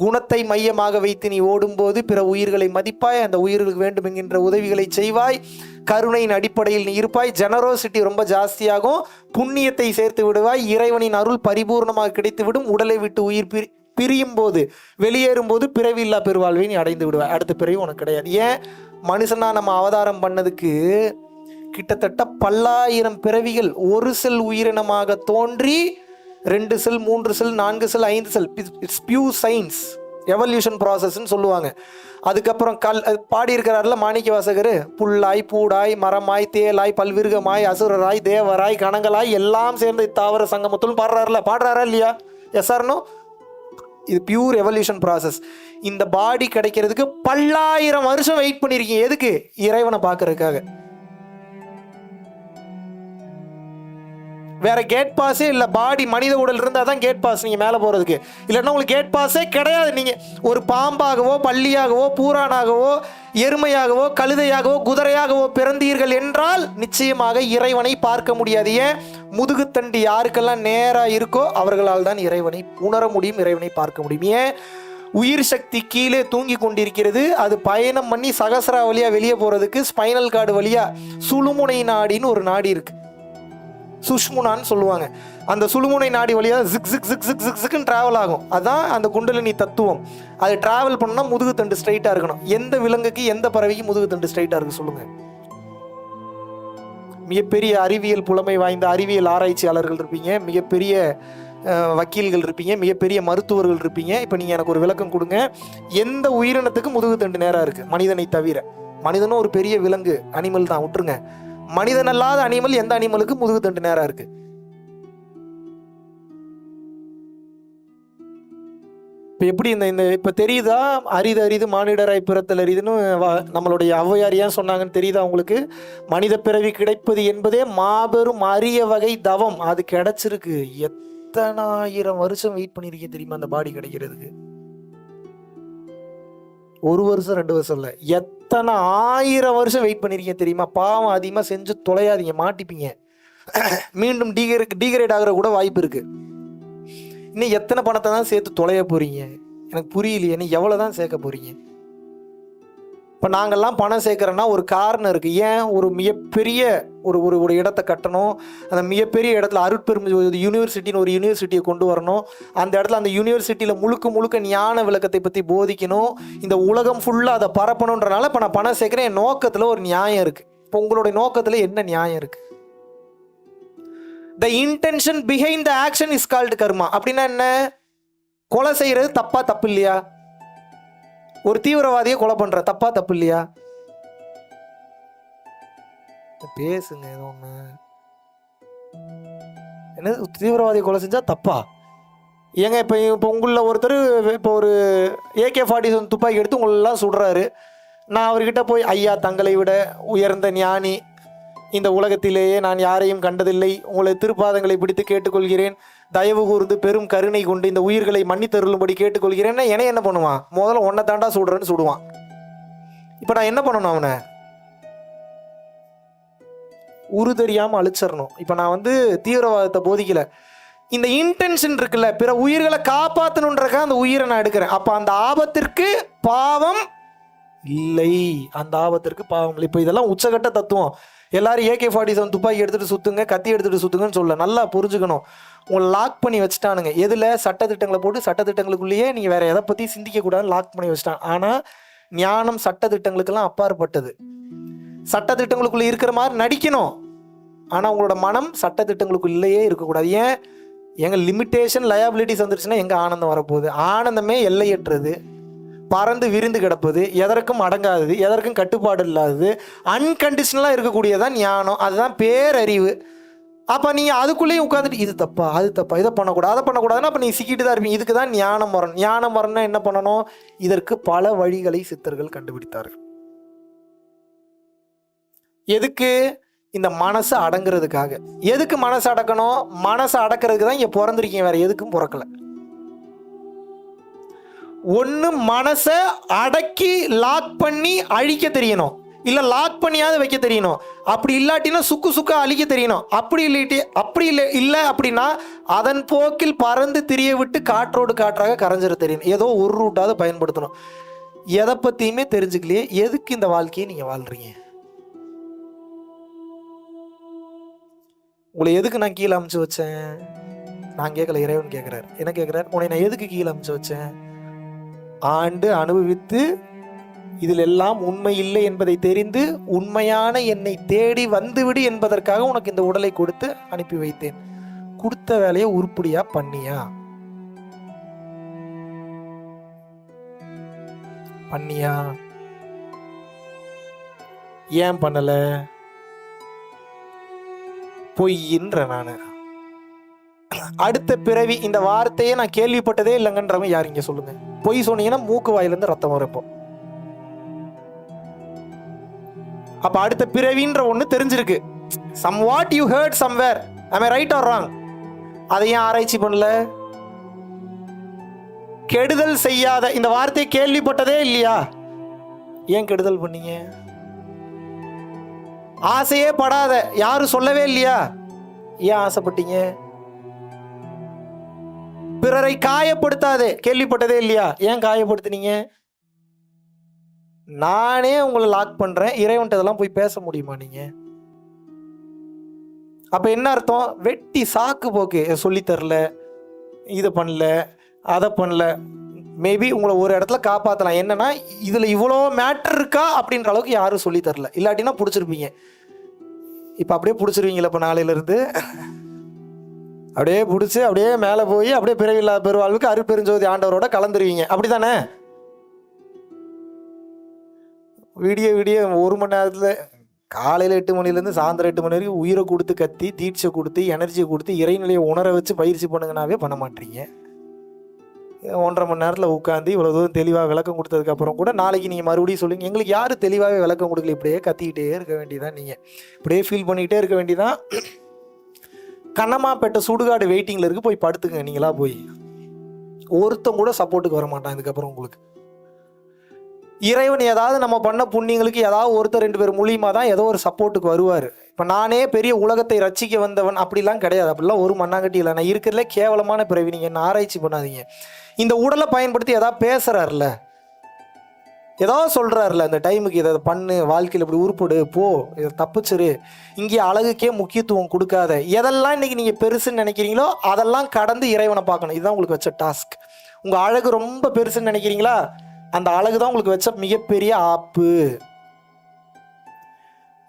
குணத்தை மையமாக வைத்து நீ ஓடும்போது பிற உயிர்களை மதிப்பாய், அந்த உயிர்களுக்கு வேண்டும் என்கின்ற உதவிகளை செய்வாய், கருணையின் அடிப்படையில் நீ இருப்பாய், ஜெனரோசிட்டி ரொம்ப ஜாஸ்தியாகும், புண்ணியத்தை சேர்த்து விடுவாய், இறைவனின் அருள் பரிபூர்ணமாக கிடைத்துவிடும். உடலை விட்டு உயிர் பிரியும் போது, வெளியேறும் போது பிறவி இல்லா பெருவாழ்வை நீ அடைந்து விடுவாய். அடுத்த பிறவி உனக்கு கிடையாது. ஏன்? மனுஷனா நம்ம அவதாரம் பண்ணதுக்கு கிட்டத்தட்ட 10,000 பிறவிகள் ஒரு செல் உயிரினமாக தோன்றி 2 செல் 3 செல் 4 செல் 5 செல், இட்ஸ் பியூர் சயின்ஸ், எவல்யூஷன் ப்ராசஸ்ன்னு சொல்லுவாங்க. அதுக்கப்புறம் பாடியிருக்கிறார்ல மாணிக்க வாசகர், புல்லாய் பூடாய் மரமாய் தேலாய் பல்விருகமாய் அசுரராய் தேவராய் கணங்களாய் எல்லாம் சேர்ந்து தாவர சங்கமத்துள் பாடுறாரா இல்லையா? Yes or no? இது பியூர் எவல்யூஷன் ப்ராசஸ். இந்த பாடி கிடைக்கிறதுக்கு 10,000 வருஷம் வெயிட் பண்ணியிருக்கீங்க. எதுக்கு? இறைவனை பார்க்கறதுக்காக. வேற கேட் பாஸே இல்லை. பாடி மனித உடல் இருந்தால் தான் கேட் பாஸ் நீங்கள் மேலே போகிறதுக்கு. இல்லைன்னா உங்களுக்கு கேட் பாஸே கிடையாது. நீங்கள் ஒரு பாம்பாகவோ பள்ளியாகவோ பூரானாகவோ எருமையாகவோ கழுதையாகவோ குதிரையாகவோ பிறந்தீர்கள் என்றால் நிச்சயமாக இறைவனை பார்க்க முடியாது. ஏன்? முதுகுத்தண்டு யாருக்கெல்லாம் நேராக இருக்கோ அவர்களால் தான் இறைவனை உணர முடியும், இறைவனை பார்க்க முடியும். ஏன்? உயிர் சக்தி கீழே தூங்கி கொண்டிருக்கிறது. அது பயணம் பண்ணி சகசரா வழியாக வெளியே போகிறதுக்கு ஸ்பைனல் கார்டு வழியாக சுழுமுனை நாடின்னு ஒரு நாடி இருக்குது, சுஷ்முனான்னு சொல்லுவாங்க. அந்த சுழுமுனை நாடி வழியாக ஜிக் ஜிக் ஜிக் ஜிக் ஜிக் ஜிக்னு ட்ராவல் ஆகும். அதுதான் அந்த குண்டலினி தத்துவம். அது ட்ராவல் பண்ணால் முதுகு தண்டு ஸ்ட்ரைட்டாக இருக்கணும். எந்த விலங்குக்கு எந்த பறவைக்கு முதுகு தண்டு ஸ்ட்ரைட்டாக இருக்கு சொல்லுங்க? மிகப்பெரிய அறிவியல் புலமை வாய்ந்த அறிவியல் ஆராய்ச்சியாளர்கள் இருப்பீங்க, மிகப்பெரிய வக்கீல்கள் இருப்பீங்க, மிகப்பெரிய மருத்துவர்கள் இருப்பீங்க. இப்போ நீங்கள் எனக்கு ஒரு விளக்கம் கொடுங்க. எந்த உயிரினத்துக்கு முதுகு தண்டு நேராக இருக்குது? மனிதனை தவிர. மனிதனும் ஒரு பெரிய விலங்கு, அனிமல் தான், விட்டுருங்க. மனிதன் அல்லாத அனிமல் எந்த அனிமலுக்கு முதுகு தண்டு நேரா இருக்கு? இப்போ எப்படி இந்த இப்போ தெரியுதா? அரிது மானிடராய் பிறத்தல் அரிதுன்னு நம்மளுடைய ஔவையார் ஏன் சொன்னாங்கன்னு தெரியுதா உங்களுக்கு? மனித பிறவி கிடைப்பது என்பதே மாபெரும் அரிய வகை தவம். அது கிடைச்சிருக்கு. எத்தனை 1000 வருஷம் வெயிட் பண்ணியிருக்கீங்க தெரியுமா அந்த பாடி கிடைக்கிறதுக்கு? 1 வருஷம் 2 வருஷம் இல்லை, எத்தனை 1000 வருஷம் வெயிட் பண்ணியிருக்கீங்க தெரியுமா? பாவம் அதிகமாக செஞ்சு தொலையாதீங்க, மாட்டிப்பீங்க. மீண்டும் டீகிரேட் ஆகிற கூட வாய்ப்பு இருக்கு. இன்னும் எத்தனை பணத்தை தான் சேர்த்து தொலைய போறீங்க? எனக்கு புரியலையே. இன்னும் எவ்வளோ தான் சேர்க்க போறீங்க? இப்போ நாங்கள்லாம் பணம் சேர்க்குறோன்னா ஒரு காரணம் இருக்குது. ஏன்? ஒரு மிகப்பெரிய ஒரு இடத்த கட்டணும். அந்த மிகப்பெரிய இடத்துல அருட்பெரும் யூனிவர்சிட்டின்னு ஒரு யூனிவர்சிட்டியை கொண்டு வரணும். அந்த இடத்துல அந்த யூனிவர்சிட்டியில் முழுக்க ஞான விளக்கத்தை பற்றி போதிக்கணும். இந்த உலகம் ஃபுல்லாக அதை பரப்பணுன்றனால இப்போ நான் பணம் சேர்க்குறேன். என் நோக்கத்தில் ஒரு நியாயம் இருக்குது. இப்போ உங்களுடைய நோக்கத்தில் என்ன நியாயம் இருக்குது? The intention behind the action is called karma. அப்படின்னா என்ன? கொலை செய்கிறது தப்பு இல்லையா? ஒரு தீவிரவாதியை கொலை பண்ற தப்பு இல்லையா? பேசுங்க. ஏதோ ஒண்ணு. என்ன தீவிரவாதியை கொலை செஞ்சா தப்பா? ஏங்க இப்போ உங்களில் ஒருத்தர் இப்போ ஒரு AK-47 துப்பாக்கி எடுத்து உங்களெல்லாம் சுடுறாரு. நான் அவர்கிட்ட போய், ஐயா தங்களை விட உயர்ந்த ஞானி இந்த உலகத்திலேயே நான் யாரையும் கண்டதில்லை, உங்களை திருப்பாதங்களை பிடித்து கேட்டுக்கொள்கிறேன், தயவு கூர்ந்து பெரும் கருணை கொண்டு இந்த உயிர்களை மன்னித்தருளும்படி கேட்டுக்கொள்கிறேன்னா என்ன பண்ணுவான்? முதல்ல ஒன்றை தாண்டா சுடுறேன்னு சுடுவான். இப்போ நான் என்ன பண்ணணும்? அவனை உரு தெரியாமல் அழிச்சிடணும். இப்போ நான் தீவிரவாதத்தை போதிக்கல. இந்த இன்டென்ஷன் இருக்குல்ல, பிற உயிர்களை காப்பாற்றணுன்றக்க அந்த உயிரை நான் எடுக்கிறேன். அப்போ அந்த ஆபத்திற்கு பாவம் இல்லை. அந்த ஆபத்திற்கு பாவம் இல்லை. இப்போ இதெல்லாம் உச்சகட்ட தத்துவம். எல்லாரும் AK-47 துப்பாக்கி எடுத்துட்டு சுத்துங்க, கத்தி எடுத்துட்டு சுத்துங்கன்னு சொல்ல, நல்லா புரிஞ்சுக்கணும். உங்களை லாக் பண்ணி வச்சுட்டானுங்க. எதில்? சட்டத்திட்டங்களை போட்டு சட்டத்திட்டங்களுக்குள்ளேயே நீங்கள் வேற எதை பற்றி சிந்திக்க கூடாதுன்னு லாக் பண்ணி வச்சுட்டான். ஆனால் ஞானம் சட்டத்திட்டங்களுக்கெல்லாம் அப்பாற்பட்டது. சட்டத்திட்டங்களுக்குள்ள இருக்கிற மாதிரி நடிக்கணும், ஆனால் உங்களோட மனம் சட்டத்திட்டங்களுக்குள்ளேயே இருக்கக்கூடாது. ஏன்? எங்கள் லிமிட்டேஷன் லயபிலிட்டிஸ் வந்துருச்சுன்னா எங்கே ஆனந்தம் வரப்போகுது? ஆனந்தமே எல்லையற்றது, பறந்து விரிந்து கிடப்பது, எதற்கும் அடங்காதது, எதற்கும் கட்டுப்பாடு இல்லாதது, அன்கண்டிஷனலாக இருக்கக்கூடியதான் ஞானம். அதுதான் பேரறிவு. அப்போ நீங்கள் அதுக்குள்ளேயும் உட்காந்துட்டு இது தப்பா அது தப்பா, இதை பண்ணக்கூடாது அதை பண்ணக்கூடாதுன்னா அப்போ நீங்கள் சிக்கிட்டு தான் இருப்பீங்க. இதுக்கு தான் ஞானம் வரணும். ஞானம் வரணும்னா என்ன பண்ணணும்? இதற்கு பல வழிகளை சித்தர்கள் கண்டுபிடித்தார்கள். எதுக்கு? இந்த மனசை அடங்குறதுக்காக. எதுக்கு மனசை அடக்கணும்? மனசை அடக்கிறதுக்கு தான் இங்கே பிறந்திருக்கீங்க, வேற எதுக்கும் பிறக்கல. ஒன்று மனசை அடக்கி லாக் பண்ணி அழிக்க தெரியணும், இல்லை லாக் பண்ணியாவது வைக்க தெரியணும். அப்படி இல்லாட்டினா சுக்கு சுக்கா அழிக்க தெரியணும். அப்படி இல்லை அப்படின்னா அதன் போக்கில் பறந்து திரிய விட்டு காற்றோடு காற்றாக கரைஞ்சிட தெரியணும். ஏதோ ஒரு ரூட்டாவது பயன்படுத்தணும். எதை பற்றியுமே தெரிஞ்சுக்கலையே எதுக்கு இந்த வாழ்க்கையை நீங்கள் வாழ்றீங்க? உங்களை எதுக்கு நான் கீழே அமுச்சு வச்சேன்? நான் கேட்கல, இறைவன் கேட்குறாரு. என்ன கேட்குறாரு? உன்னை நான் எதுக்கு கீழே அமுச்சு வச்சேன்? ஆண்டு அனுபவித்து இதில் எல்லாம் உண்மை இல்லை என்பதை தெரிந்து உண்மையான என்னை தேடி வந்துவிடு என்பதற்காக உனக்கு இந்த உடலை கொடுத்து அனுப்பி வைத்தேன். கொடுத்த வேலையை உருப்படியா பண்ணியா? ஏன் பண்ணல? பொய்யின்ற நான். அடுத்த பிறவி இந்த வார்த்தையே நான் கேள்விப்பட்டதே இல்லைங்கன்றவங்க யார் இங்க சொல்லுங்க? பொய் சொன்னீங்கன்னா மூக்கு வாயிலிருந்து ரத்தம் வரும். அப்ப அடுத்த பிறவின்ற ஒண்ணு தெரிஞ்சிருக்கு. Some what you hurt somewhere. am I right or wrong? அதை ஏன் ஆராய்ச்சி பண்ணல? கெடுதல் செய்யாத இந்த வார்த்தையை கேள்விப்பட்டதே இல்லையா? ஏன் கெடுதல் பண்ணீங்க? ஆசையே படாத யாரும் சொல்லவே இல்லையா? ஏன் ஆசைப்பட்டீங்க? பிறரை காயப்படுத்தாதே கேள்விப்பட்டதே இல்லையா? ஏன் காயப்படுத்தினீங்க? நானே உங்களை லாக் பண்றேன், இறைவன்ட்ட இதெல்லாம் போய் பேச முடியுமா நீங்க? அப்ப என்ன அர்த்தம்? வெட்டி சாக்கு போக்கு. சொல்லி தரல, இதை பண்ணல, அதை பண்ணல. மேபி உங்களை ஒரு இடத்துல காப்பாற்றலாம். என்னன்னா இதுல இவ்வளோ மேட்டர் இருக்கா அப்படின்ற அளவுக்கு யாரும் சொல்லி தரல. இல்லாட்டினா பிடிச்சிருப்பீங்க. இப்போ அப்படியே பிடிச்சிருவீங்களா? இப்போ நாளையிலிருந்து அப்படியே பிடிச்சி அப்படியே மேலே போய் அப்படியே பிறவில்லா பெருவாழ்வுக்கு அருட்பெருஞ்சோதி ஆண்டவரோட கலந்துருவீங்க. அப்படித்தானே? விடிய 1 மணி நேரத்தில் காலையில் 8 மணிலேருந்து சாயந்தரம் 8 மணி வரைக்கும் உயிரை கொடுத்து கத்தி தீட்சை கொடுத்து எனர்ஜியை கொடுத்து இறைநிலையை உணர வச்சு பயிற்சி பண்ணுங்கனாவே பண்ண மாட்டீங்க. 1.5 மணி நேரத்தில் உட்காந்து இவ்வளோ தூரம் தெளிவாக விளக்கம் கொடுத்ததுக்கப்புறம் கூட நாளைக்கு நீங்கள் மறுபடியும் சொல்லுங்க, எங்களுக்கு யார் தெளிவாகவே விளக்கம் கொடுக்கல. இப்படியே கத்திக்கிட்டே இருக்க வேண்டியதான், நீங்கள் இப்படியே ஃபீல் பண்ணிக்கிட்டே இருக்க வேண்டியதான். கண்ணமாப்பேட்டை சுடுகாடு வெயிட்டிங்கில் இருக்கு, போய் படுத்துங்க. நீங்களா போய் ஒருத்தம் கூட சப்போர்ட்டுக்கு வர மாட்டான் இதுக்கப்புறம் உங்களுக்கு. இறைவன் ஏதாவது நம்ம பண்ண புண்ணியங்களுக்கு ஏதாவது ஒருத்தர் 2 பேர் மூலியமாக தான் ஏதோ ஒரு சப்போர்ட்டுக்கு வருவார். இப்போ நானே பெரிய உலகத்தை ரட்சிக்க வந்தவன் அப்படிலாம் கிடையாது. அப்படிலாம் ஒரு மண்ணாங்கட்டி இல்லை. நான் இருக்கிறதுல கேவலமான பிறவி. நீங்கள் என்ன ஆராய்ச்சி பண்ணாதீங்க. இந்த உடலை பயன்படுத்தி ஏதாவது பேசுகிறாருல, ஏதாவது சொல்கிறாருல, இந்த டைமுக்கு இதை பண்ணு, வாழ்க்கையில் இப்படி உருப்படு, போ, இதை தப்பிச்சிரு, இங்கே அழகுக்கே முக்கியத்துவம் கொடுக்காத, எதெல்லாம் இன்னைக்கு நீங்கள் பெருசுன்னு நினைக்கிறீங்களோ அதெல்லாம் கடந்து இறைவனை பார்க்கணும். இதுதான் உங்களுக்கு வச்ச டாஸ்க். உங்கள் அழகு ரொம்ப பெருசுன்னு நினைக்கிறீங்களா? அந்த அழகு தான் உங்களுக்கு வச்ச மிகப்பெரிய ஆப்பு.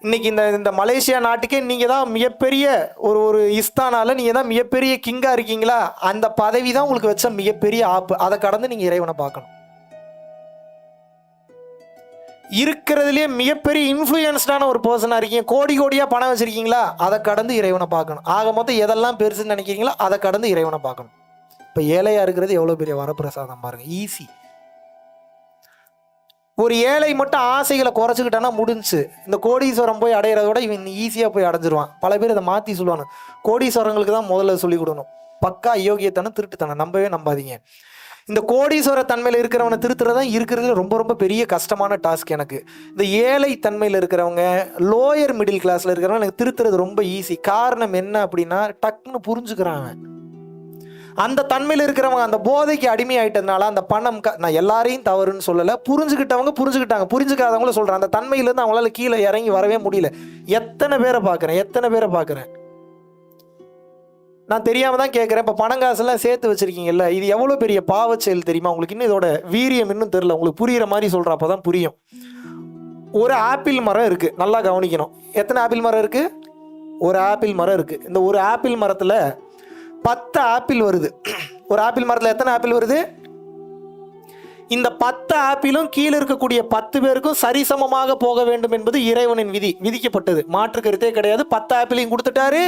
இன்னைக்கு இந்த மலேசியா நாட்டுக்கே நீங்கள் தான் மிகப்பெரிய ஒரு இஸ்தானால நீங்கள் தான் மிகப்பெரிய கிங்காக இருக்கீங்களா? அந்த பதவி தான் உங்களுக்கு வச்ச மிகப்பெரிய ஆப்பு. அதை கடந்து நீங்கள் இறைவனை பார்க்கணும். இருக்கிறதுலேயே மிகப்பெரிய இன்ஃப்ளூயன்ஸ்டான ஒரு பர்சனாக இருக்கீங்க, கோடியாக பணம் வச்சுருக்கீங்களா? அதை கடந்து இறைவனை பார்க்கணும். ஆக மொத்தம் எதெல்லாம் பெருசுன்னு நினைக்கிறீங்களோ அதை கடந்து இறைவனை பார்க்கணும். இப்போ ஏழையாக இருக்கிறது எவ்வளோ பெரிய வரப்பிரசாதம் பாருங்கள். ஈஸி. ஒரு ஏழை மட்டும் ஆசைகளை குறைச்சிக்கிட்டானா முடிஞ்சு. இந்த கோடீஸ்வரம் போய் அடையிறத விட இவன் ஈஸியாக போய் அடைஞ்சிருவான். பல பேர் அதை மாற்றி சொல்லுவாங்க. கோடீஸ்வரங்களுக்கு தான் முதல்ல சொல்லிக் கொடுக்கணும். பக்கா யோகியத்தனம், திருட்டுத்தனம் நம்பவே நம்பாதீங்க. இந்த கோடீஸ்வர தன்மையில் இருக்கிறவனை திருத்துறதான் இருக்கிறதுல ரொம்ப ரொம்ப பெரிய கஷ்டமான டாஸ்க் எனக்கு. இந்த ஏழை தன்மையில் இருக்கிறவங்க, லோயர் மிடில் கிளாஸில் இருக்கிறவங்க எனக்கு திருத்துறது ரொம்ப ஈஸி. காரணம் என்ன அப்படின்னா டக்குன்னு புரிஞ்சுக்கிறாங்க. அந்த தன்மையில் இருக்கிறவங்க அந்த போதைக்கு அடிமையாயிட்டதுனால அந்த பணம் நான் எல்லாரையும் தவறுன்னு சொல்லலை, புரிஞ்சுக்கிட்டவங்க புரிஞ்சுக்கிட்டாங்க, புரிஞ்சுக்காதவங்கள சொல்கிறேன். அந்த தன்மையிலேருந்து அவங்களால கீழே இறங்கி வரவே முடியல. எத்தனை பேரை பார்க்குறேன். நான் தெரியாமல் தான் கேட்குறேன். இப்போ பணம் காசெல்லாம் சேர்த்து வச்சுருக்கீங்கல்ல, இது எவ்வளோ பெரிய பாவச் செயல் தெரியுமா உங்களுக்கு? இன்னும் இதோட வீரியம் இன்னும் தெரில. உங்களுக்கு புரிகிற மாதிரி சொல்கிறேன், அப்போ தான் புரியும். ஒரு ஆப்பிள் மரம் இருக்குது, நல்லா கவனிக்கணும். எத்தனை ஆப்பிள் மரம் இருக்குது? ஒரு ஆப்பிள் மரம் இருக்குது. இந்த ஒரு ஆப்பிள் மரத்தில் 10 ஆப்பிள் வருது. ஒரு ஆப்பிள் மரத்தில் எத்தனை ஆப்பிள் வருது? இந்த 10 ஆப்பிளும் கீழே இருக்கக்கூடிய 10 பேருக்கும் சரிசமமாக போக வேண்டும் என்பது இறைவனின் விதி, விதிக்கப்பட்டது. மாற்று கருத்தே கிடையாது. 10 ஆப்பிளையும் கொடுத்துட்டாரு,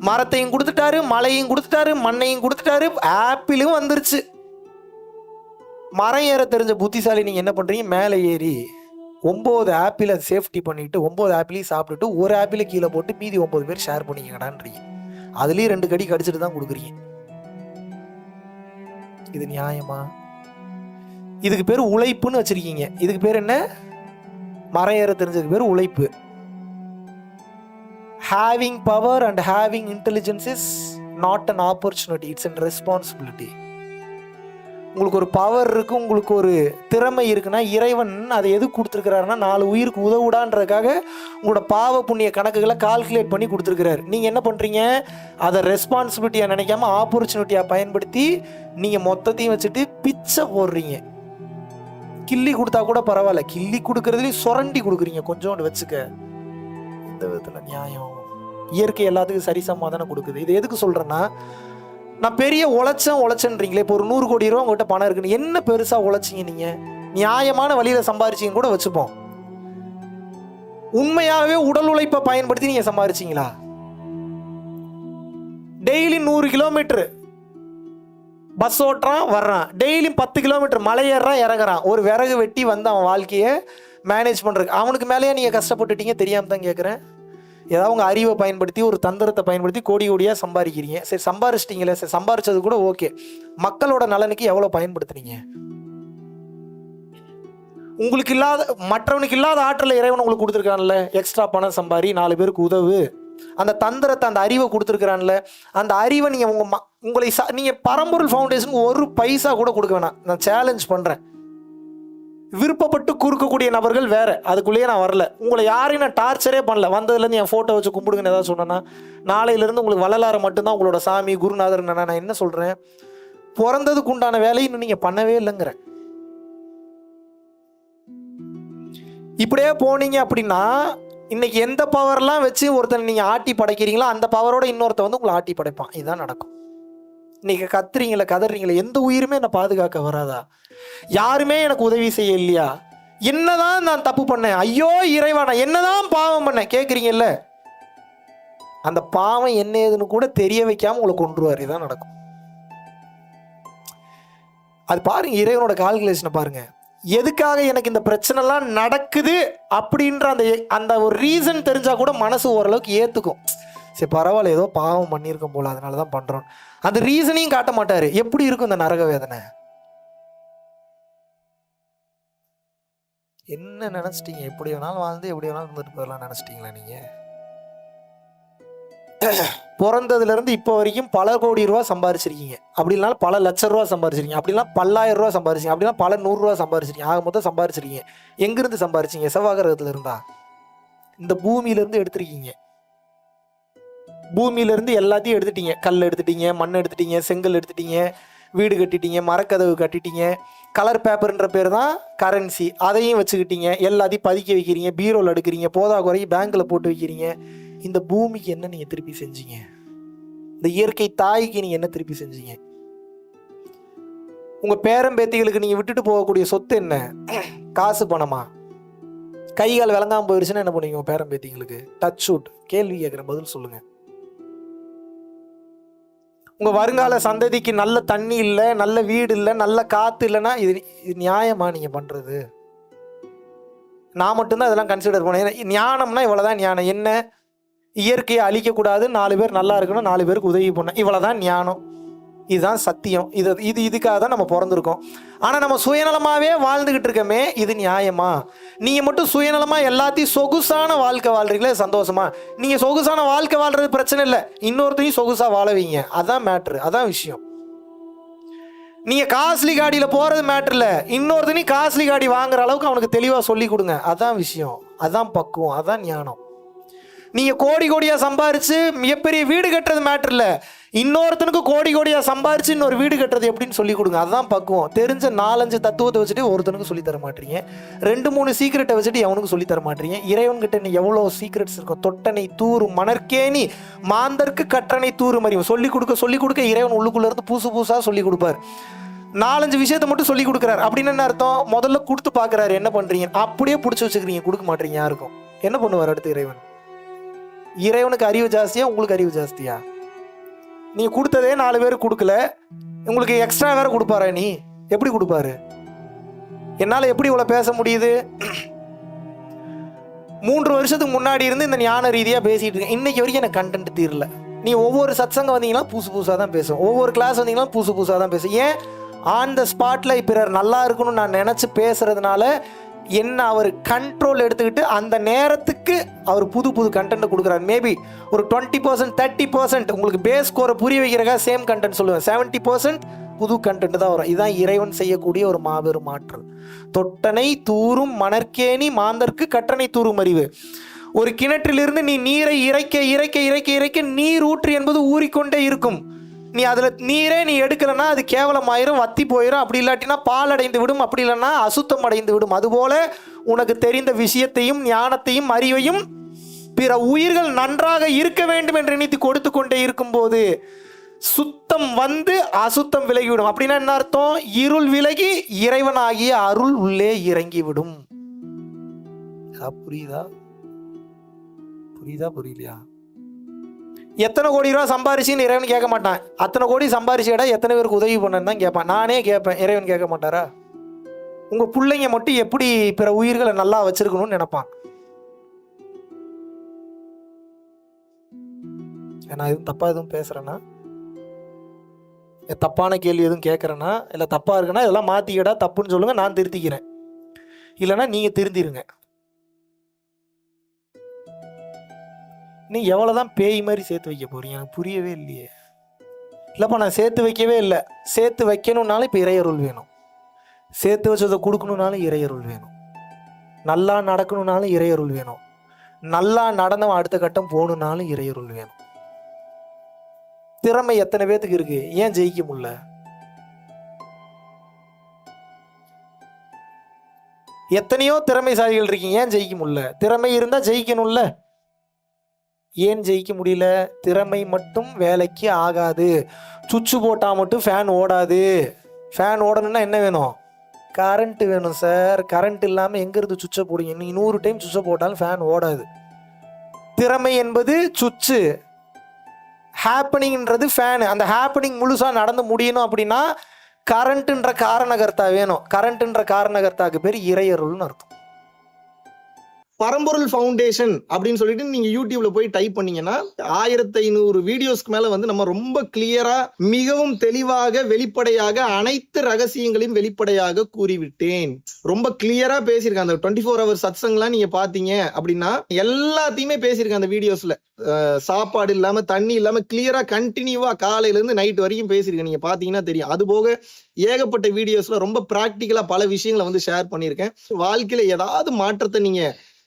மரத்தையும் கொடுத்துட்டாரு, மலையும் கொடுத்துட்டாரு, மண்ணையும் கொடுத்துட்டாரு, ஆப்பிளும் வந்துருச்சு. மரம் ஏற தெரிஞ்ச புத்திசாலி நீங்கள் என்ன பண்ணுறீங்க? மேலே ஏறி 9 ஆப்பிளை சேஃப்டி பண்ணிட்டு 9 ஆப்பிளையும் சாப்பிட்டுட்டு ஒரு ஆப்பிளை கீழே போட்டு மீதி 9 பேர் ஷேர் பண்ணிக்கடான்றீங்க. அதுலேயும் 2 கடி கடிச்சிட்டு தான் கொடுக்குறீங்க. இது நியாயமா? இதுக்கு பேர் உழைப்புன்னு வச்சிருக்கீங்க. இதுக்கு பேர் என்ன? மரம் ஏற தெரிஞ்சதுக்கு பேர் உழைப்பு. Having power and having intelligence is not an opportunity, it's an responsibility. உங்களுக்கு ஒரு பவர் இருக்குது, உங்களுக்கு ஒரு திறமை இருக்குன்னா இறைவன் அதை எதுக்கு கொடுத்துருக்கிறாருன்னா 4 உயிருக்கு உதவுடான்றதுக்காக உங்களோட பாவ புண்ணிய கணக்குகளை கால்குலேட் பண்ணி கொடுத்துருக்கிறாரு. நீங்கள் என்ன பண்ணுறீங்க? அதை ரெஸ்பான்சிபிலிட்டியாக நினைக்காம ஆப்பர்ச்சுனிட்டியாக பயன்படுத்தி நீங்கள் மொத்தத்தையும் வச்சுட்டு பிச்சை போடுறீங்க. கிள்ளி கொடுத்தா கூட பரவாயில்ல, கிள்ளி கொடுக்கறதுலேயும் சுரண்டி கொடுக்குறீங்க. கொஞ்சோண்டு வச்சுக்க. இந்த விதத்தில் நியாயம்? இயற்கை எல்லாத்துக்கும் சரிசமமாக தானே கொடுக்குது. இது எதுக்கு சொல்கிறேன்னா, நான் பெரிய உழைச்சேன்றீங்களே. இப்போ ஒரு 100 கோடி ரூபா உங்கள்கிட்ட பணம் இருக்குன்னு என்ன பெருசாக உழைச்சிங்க? நீங்கள் நியாயமான வழியில் சம்பாரிச்சிங்க கூட வச்சுப்போம். உண்மையாகவே உடல் உழைப்பை பயன்படுத்தி நீங்கள் சம்பாரிச்சிங்களா? டெய்லி 100 கிலோமீட்டர் பஸ் ஓட்டுறான் வர்றான், டெய்லி 10 கிலோமீட்டர் மலை ஏறான் இறங்குறான், ஒரு விறகு வெட்டி வந்து அவன் வாழ்க்கையை மேனேஜ் பண்ணுறதுக்கு. அவனுக்கு மேலேயே நீங்கள் கஷ்டப்பட்டுட்டீங்க? தெரியாமல் தான் கேட்குறேன். ஏதாவது உங்கள் அறிவை பயன்படுத்தி ஒரு தந்திரத்தை பயன்படுத்தி கோடி கோடியாக சம்பாதிக்கிறீங்க. சரி, சம்பாரிச்சிட்டிங்களே, சரி சம்பாரிச்சது கூட ஓகே. மக்களோட நலனுக்கு எவ்வளோ பயன்படுத்துனீங்க? உங்களுக்கு இல்லாத, மற்றவனுக்கு இல்லாத ஆற்றலை இறைவன் உங்களுக்கு கொடுத்துருக்கான்ல. எக்ஸ்ட்ரா பணம் சம்பாரி, 4 பேருக்கு உதவு, அந்த தந்திரத்தை, அந்த அறிவை கொடுத்துருக்குறான்ல. அந்த அறிவை நீங்கள் உங்களை நீங்கள் பரம்பொருள் ஃபவுண்டேஷனுக்கு 1 பைசா கூட கொடுக்க வேணாம். நான் சேலஞ்ச் பண்ணுறேன். விருப்பப்பட்டு கொடுக்கக்கூடிய நபர்கள் வேற, அதுக்குள்ளேயே நான் வரல. உங்களை யாரையும் நான் டார்ச்சரே பண்ணல. வந்ததுலேருந்து என் ஃபோட்டோ வச்சு கும்பிடுங்கன்னு ஏதாவது சொன்னேன்னா, நாளையிலேருந்து உங்களுக்கு வள்ளலாரை மட்டும்தான் உங்களோட சாமி குருநாதர். நான் என்ன சொல்கிறேன்? பிறந்ததுக்கு உண்டான வேலையை இன்னும் நீங்கள் பண்ணவே இல்லைங்கிறேன். இப்படியே போனீங்க அப்படின்னா இன்னைக்கு எந்த பவர்லாம் வச்சு ஒருத்தனை நீங்கள் ஆட்டி படைக்கிறீங்களோ அந்த பவரோட இன்னொருத்த வந்து உங்களை ஆட்டி படைப்பான். இதுதான் நடக்கும். இன்னைக்கு கத்துறீங்களே, கதறீங்களே, எந்த உயிருமே என்னை பாதுகாக்க வராதா? யாருமே எனக்கு உதவி செய்ய இல்லையா? என்னதான் நான் தப்பு பண்ணேன்? ஐயோ இறைவா, நான் என்னதான் பாவம் பண்ணேன் கேட்குறீங்கல்ல. அந்த பாவம் என்ன ஏதுன்னு கூட தெரிய வைக்காம உங்களை கொன்றுவார். இதுதான் நடக்கும். அது பாருங்க, இறைவனோட கால்குலேஷனை பாருங்க. எதுக்காக எனக்கு இந்த பிரச்சனைலாம் நடக்குது அப்படின்ற அந்த ஒரு ரீசன் தெரிஞ்சா கூட மனசு ஓரளவுக்கு ஏற்றுக்கும். சரி பரவாயில்ல, ஏதோ பாவம் பண்ணியிருக்கோம் போல, அதனால தான் பண்ணுறோம். அந்த ரீசனையும் காட்ட மாட்டார். எப்படி இருக்கும் இந்த நரக வேதனை? என்ன நினச்சிட்டீங்க? எப்படி வேணாலும் வாழ்ந்து எப்படி வேணாலும் இருந்துட்டு போயிடலாம் நினச்சிட்டிங்களா? நீங்கள் பிறந்ததுலேருந்து இப்போ வரைக்கும் பல கோடி ரூபா சம்பாரிச்சிருக்கீங்க. அப்படி இல்லைனாலும் பல லட்ச ரூபா சம்பாரிச்சிருக்கீங்க. அப்படிலாம் 10,000 ரூபா சம்பாரிச்சிங்க. அப்படிலாம் பல 100 ரூபா சம்பாரிச்சிருக்கீங்க. ஆக மொத்தம் சம்பாரிச்சிருக்கீங்க. எங்கேருந்து சம்பாரிச்சிங்க? செவ்வாய்கிரகத்தில் இருந்தா? இந்த பூமியிலேருந்து எடுத்திருக்கீங்க. பூமியிலேருந்து எல்லாத்தையும் எடுத்துட்டீங்க. கல் எடுத்துட்டீங்க, மண் எடுத்துட்டீங்க, செங்கல் எடுத்துட்டீங்க, வீடு கட்டிட்டீங்க, மரக்கதவு கட்டிட்டீங்க. கலர் பேப்பர்ன்ற பேர் தான் கரன்சி, அதையும் வச்சுக்கிட்டீங்க. எல்லாத்தையும் பதுக்கி வைக்கிறீங்க, பீரோவில் எடுக்கிறீங்க, போதா குறைக்கு பேங்க்கில் போட்டு வைக்கிறீங்க. இந்த பூமிக்கு என்ன நீங்கள் திருப்பி செஞ்சீங்க? இந்த இயற்கை தாய்க்கு நீங்கள் என்ன திருப்பி செஞ்சீங்க? உங்கள் பேரம்பேத்திகளுக்கு நீங்கள் விட்டுட்டு போகக்கூடிய சொத்து என்ன? காசு பணமா? கை கால் விளங்காமல் போயிடுச்சுன்னா என்ன பண்ணுவீங்க? உங்கள் பேரம்பேத்திகளுக்கு டச் ஷூட். கேள்வி கேட்குறேன், பதில் சொல்லுங்கள். உங்கள் வருங்கால சந்ததிக்கு நல்ல தண்ணி இல்லை, நல்ல வீடு இல்லை, நல்ல காற்று இல்லைன்னா இது நியாயமா நீங்கள் பண்ணுறது? நான் மட்டும்தான் இதெல்லாம் கன்சிடர் பண்ணேன். ஞானம்னா இவ்வளோதான் ஞானம். என்ன? இயற்கையை அழிக்கக்கூடாது, 4 பேர் நல்லா இருக்கணும், 4 பேருக்கு உதவி பண்ண, இவ்வளோதான் ஞானம். இதுதான் சத்தியம். இதுக்காக தான் நம்ம பிறந்திருக்கோம். ஆனால் நம்ம சுயநலமாகவே வாழ்ந்துக்கிட்டு இருக்கோமே, இது நியாயமா? நீங்கள் மட்டும் சுயநலமாக எல்லாத்தையும் சொகுசான வாழ்க்கை வாழ்றீங்களே, சந்தோஷமா? நீங்கள் சொகுசான வாழ்க்கை வாழ்றது பிரச்சனை இல்லை, இன்னொருத்தையும் சொகுசாக வாழவீங்க. அதான் மேட்ரு, அதான் விஷயம். நீங்கள் காஸ்ட்லி காடியில் போகிறது மேட்டர் இல்லை, இன்னொருத்தனையும் காஸ்ட்லி காடி வாங்குற அளவுக்கு அவனுக்கு தெளிவாக சொல்லி கொடுங்க. அதான் விஷயம், அதான் பக்குவம், அதான் ஞானம். நீங்கள் கோடி கோடியாக சம்பாரித்து மிகப்பெரிய வீடு கட்டுறது மேட்டர் இல்லை, இன்னொருத்தனுக்கு கோடி கோடியாக சம்பாரித்து இன்னொரு வீடு கட்டுறது எப்படின்னு சொல்லி கொடுங்க. அதுதான் பக்குவம். தெரிஞ்ச 4-5 தத்துவத்தை வச்சுட்டு ஒருத்தனுக்கு சொல்லித்தர மாட்டீங்க, 2-3 சீக்கிரட்டை வச்சுட்டு எவனுக்கு சொல்லித்தர மாட்டீங்க. இறைவன்கிட்ட நீ எவ்வளோ சீக்கிரட்ஸ் இருக்கும். தொட்டனை தூரும் மணற்கேணி மாந்தர்க்கு கற்றனை தூரும் அறிவு. சொல்லிக் கொடுக்க இறைவன் உள்ளுக்குள்ளே இருந்து புதுசாக சொல்லிக் கொடுப்பார். 4-5 விஷயத்தை மட்டும் சொல்லி கொடுக்குறாரு. அப்படின்னு என்ன அர்த்தம்? முதல்ல கொடுத்து பார்க்குறாரு, என்ன பண்ணுறீங்க, அப்படியே பிடிச்சி வச்சுக்கிறீங்க, கொடுக்க மாட்டீங்க யாருக்கும். என்ன பண்ணுவார் அடுத்து இறைவன்? இறைவனுக்கு அறிவு ஜாஸ்தியா, உங்களுக்கு அறிவு ஜாஸ்தியா? நீங்கள் கொடுத்ததே 4 பேருக்கு கொடுக்கல, உங்களுக்கு எக்ஸ்ட்ரா வேற கொடுப்பாரா? நீ எப்படி கொடுப்பாரு? என்னால் எப்படி இவ்வளோ பேச முடியுது? 3 வருஷத்துக்கு முன்னாடி இருந்து இந்த ஞான ரீதியாக பேசிகிட்டு இருக்கேன், இன்னைக்கு வரைக்கும் எனக்கு கண்டென்ட் தீரல. நீ ஒவ்வொரு சத்சங்கம் வந்தீங்கன்னா புதுசாக தான் பேசும், ஒவ்வொரு கிளாஸ் வந்தீங்கன்னா புதுசாக தான் பேசும். ஏன்? ஆன் த ஸ்பாட்டில் பிறர் நல்லா இருக்கணும்னு நான் நினச்சி பேசுகிறதுனால என்ன அவர் கண்ட்ரோல் எடுத்துக்கிட்டு அந்த நேரத்துக்கு அவர் புது கண்டென்ட் கொடுக்குறாரு. மேபி ஒரு 20% 30% உங்களுக்கு பேஸ் ஸ்கோரை புரிய வைக்கிறக்கா சேம் கண்டென்ட் சொல்லுவேன், 70% புது கண்டென்ட் தான் வரும். இதுதான் இறைவன் செய்யக்கூடிய ஒரு மாபெரும் மாற்றல். தொட்டனை தூரும் மணற்கேணி மாந்தர்க்கு கற்றனை தூரும் அறிவு. ஒரு கிணற்றிலிருந்து நீ நீரை இறைக்க நீர் ஊற்று என்பது ஊறிக்கொண்டே இருக்கும். நீ அதில் நீரே நீ எடுக்கலைன்னா அது கேவலமாயிரும், வத்தி போயிடும். அப்படி இல்லாட்டினா பால் அடைந்து விடும், அப்படி இல்லைன்னா அசுத்தம் அடைந்து விடும். அதுபோல உனக்கு தெரிந்த விஷயத்தையும் ஞானத்தையும் அறிவையும் பிற உயிர்கள் நன்றாக இருக்க வேண்டும் என்று நினைத்து கொடுத்து கொண்டே இருக்கும்போது சுத்தம் வந்து அசுத்தம் விலகிவிடும். அப்படின்னா என்ன அர்த்தம்? இருள் விலகி இறைவனாகிய அருள் உள்ளே இறங்கிவிடும். புரியுதா? புரியலையா? எத்தனை கோடி ரூபா சம்பாரிச்சின்னு இறைவன் கேட்க மாட்டான். அத்தனை கோடி சம்பாரிச்சிடா எத்தனை பேருக்கு உதவி பண்ணன்னு தான் கேட்பான். நானே கேட்பேன், இறைவன் கேட்க மாட்டாரா? உங்கள் பிள்ளைங்க மட்டும் எப்படி பிற உயிர்களை நல்லா வச்சிருக்கணும்னு நினைப்பான். நான் எதுவும் தப்பா எதுவும் பேசுறேன்னா, தப்பான கேள்வி எதுவும் கேட்குறேன்னா, இல்லை தப்பா இருக்குன்னா இதெல்லாம் மாற்றிக்கடா, தப்புன்னு சொல்லுங்க, நான் திருத்திக்கிறேன். இல்லைன்னா நீங்கள் திருந்திருங்க. நீ எவ்வளோதான் பேய் மாதிரி சேர்த்து வைக்க போறீங்க? எனக்கு புரியவே இல்லையே. இல்லைப்பா நான் சேர்த்து வைக்கவே இல்லை. சேர்த்து வைக்கணும்னாலும் இப்போ இறையருள் வேணும், சேர்த்து வச்சதை கொடுக்கணுன்னாலும் இறையருள் வேணும், நல்லா நடக்கணும்னாலும் இறையருள் வேணும், நல்லா நடந்தவன் அடுத்த கட்டம் போகணுன்னாலும் இறையருள் வேணும். திறமை எத்தனை பேத்துக்கு இருக்கு, ஏன் ஜெயிக்க முடியல? எத்தனையோ திறமைசாலிகள் இருக்கீங்க, ஏன் ஜெயிக்க முடியல? திறமை இருந்தால் ஜெயிக்கணும்ல, ஏன் ஜெயிக்க முடியல? திறமை மட்டும் வேலைக்கு ஆகாது. சுவிட்சு போட்டால் மட்டும் ஃபேன் ஓடாது. ஃபேன் ஓடணும்னா என்ன வேணும்? கரண்ட்டு வேணும் சார். கரண்ட் இல்லாமல் எங்கேருந்து சுவிட்சை போடுங்க? நீங்கள் 100 டைம் சுவிட்சை போட்டாலும் ஃபேன் ஓடாது. திறமை என்பது சுவிட்சு, ஹேப்பனிங்ன்றது ஃபேனு. அந்த ஹேப்பனிங் முழுசாக நடந்து முடியணும் அப்படின்னா கரண்ட்டுன்ற காரணகர்த்தா வேணும். கரண்ட்டுன்ற காரணகர்த்தாக்கு பேர் இறையருள்னு அர்த்தம். பரம்பொருள் ஃபவுண்டேஷன் அப்படின்னு சொல்லிட்டு நீங்க யூடியூப்ல போய் டைப் பண்ணீங்கன்னா 1500 வீடியோஸ்க்கு மேல வந்து நம்ம ரொம்ப கிளியரா மிகவும் தெளிவாக வெளிப்படையாக அனைத்து ரகசியங்களையும் வெளிப்படையாக கூறிவிட்டேன். ரொம்ப கிளியரா பேசியிருக்கேன். அந்த 24 hours சத்சங்லாம் நீங்க பாத்தீங்க அப்படின்னா எல்லாத்தையுமே பேசியிருக்கேன் அந்த வீடியோஸ்ல. சாப்பாடு இல்லாம தண்ணி இல்லாம கிளியரா கண்டினியூவா காலையில இருந்து நைட் வரைக்கும் பேசியிருக்கேன். நீங்க பாத்தீங்கன்னா தெரியும். அது போக ஏகப்பட்ட வீடியோஸ்ல ரொம்ப பிராக்டிக்கலா பல விஷயங்களை வந்து ஷேர் பண்ணியிருக்கேன். வாழ்க்கையில ஏதாவது மாற்றத்தை நீங்க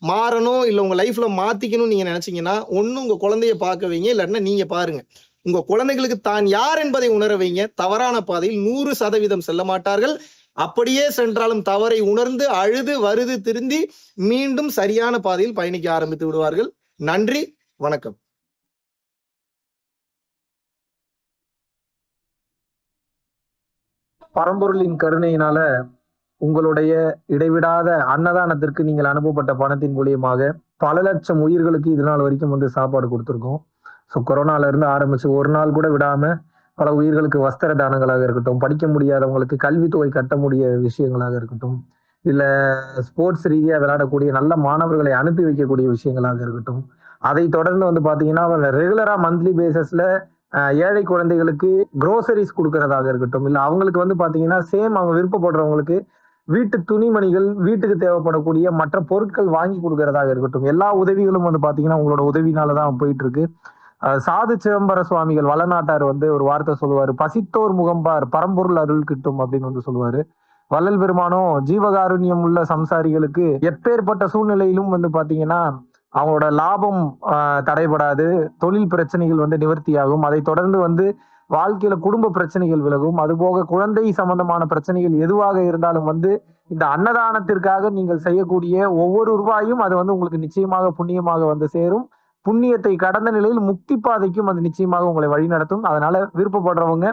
மாறணும் இல்ல உங்க லைஃப்ல மாத்திக்கணும்னு நீங்க நினைச்சீங்கன்னா ஒண்ணு உங்க குழந்தைய பார்க்க வைங்க, இல்லைன்னா நீங்க பாருங்க. உங்க குழந்தைகளுக்கு தான் யார் என்பதை உணர வைங்க. தவறான பாதையில் 100% செல்ல மாட்டார்கள். அப்படியே சென்றாலும் தவறை உணர்ந்து அழுது வருது திருந்தி மீண்டும் சரியான பாதையில் பயணிக்க ஆரம்பித்து விடுவார்கள். நன்றி, வணக்கம். பரம்பொருளின் கருணையினால உங்களுடைய இடைவிடாத அன்னதானத்திற்கு நீங்கள் அனுப்பப்பட்ட பணத்தின் மூலியமாக பல லட்சம் உயிர்களுக்கு இது நாள் வரைக்கும் வந்து சாப்பாடு கொடுத்துருக்கோம். ஸோ கொரோனால இருந்து ஆரம்பிச்சு ஒரு நாள் கூட விடாம பல உயிர்களுக்கு வஸ்திர தானங்களாக இருக்கட்டும், படிக்க முடியாதவங்களுக்கு கல்வித்தொகை கட்ட முடிய விஷயங்களாக இருக்கட்டும், இல்ல ஸ்போர்ட்ஸ் ரீதியா விளையாடக்கூடிய நல்ல மாணவர்களை அனுப்பி வைக்கக்கூடிய விஷயங்களாக இருக்கட்டும், அதை தொடர்ந்து வந்து பாத்தீங்கன்னா ரெகுலரா மந்த்லி பேசிஸ்ல ஏழை குழந்தைகளுக்கு க்ரோசரிஸ் கொடுக்கறதாக இருக்கட்டும், இல்ல அவங்களுக்கு வந்து பாத்தீங்கன்னா சேம் அவங்க விருப்பப்படுறவங்களுக்கு வீட்டு துணிமணிகள், வீட்டுக்கு தேவைப்படக்கூடிய மற்ற பொருட்கள் வாங்கி கொடுக்கறதாக இருக்கட்டும், எல்லா உதவிகளும் வந்து பாத்தீங்கன்னா உங்களோட உதவினாலதான் போயிட்டு இருக்கு. சாது சிதம்பர சுவாமிகள் வளநாட்டார் வந்து ஒரு வார்த்தை சொல்லுவாரு, பசித்தோர் முகம்பார் பரம்பொருள் அருள் கிட்டும் அப்படின்னு வந்து சொல்லுவாரு. வள்ளல் பெருமானும் ஜீவகாருண்யம் உள்ள சம்சாரிகளுக்கு எப்பேற்பட்ட சூழ்நிலையிலும் வந்து பாத்தீங்கன்னா அவங்களோட லாபம் தடைபடாது, தொழில் பிரச்சனைகள் வந்து நிவர்த்தியாகும், அதை தொடர்ந்து வந்து வாழ்க்கையில குடும்ப பிரச்சனைகள் விலகும், அதுபோக குழந்தை சம்பந்தமான பிரச்சனைகள் எதுவாக இருந்தாலும் வந்து இந்த அன்னதானத்திற்காக நீங்கள் செய்யக்கூடிய ஒவ்வொரு ரூபாயும் அது வந்து உங்களுக்கு நிச்சயமாக புண்ணியமாக வந்து சேரும். புண்ணியத்தை கடந்த நிலையில் முக்தி பாதைக்கும் அது நிச்சயமாக உங்களை வழிநடத்தும். அதனால விருப்பப்படுறவங்க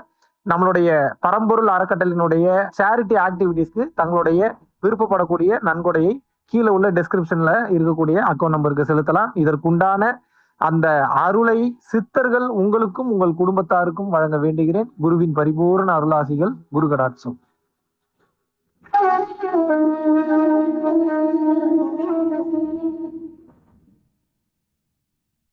நம்மளுடைய பரம்பொருள் அறக்கட்டளையினுடைய சேரிட்டி ஆக்டிவிட்டீஸ்க்கு தங்களுடைய விருப்பப்படக்கூடிய நன்கொடையை கீழே உள்ள டிஸ்கிரிப்ஷன்ல இருக்கக்கூடிய அக்கௌண்ட் நம்பருக்கு செலுத்தலாம். இதற்குண்டான அந்த அருளை சித்தர்கள் உங்களுக்கும் உங்கள் குடும்பத்தாருக்கும் வழங்க வேண்டுகிறேன். குருவின் பரிபூர்ண அருளாசிகள். குரு கடாட்சம்.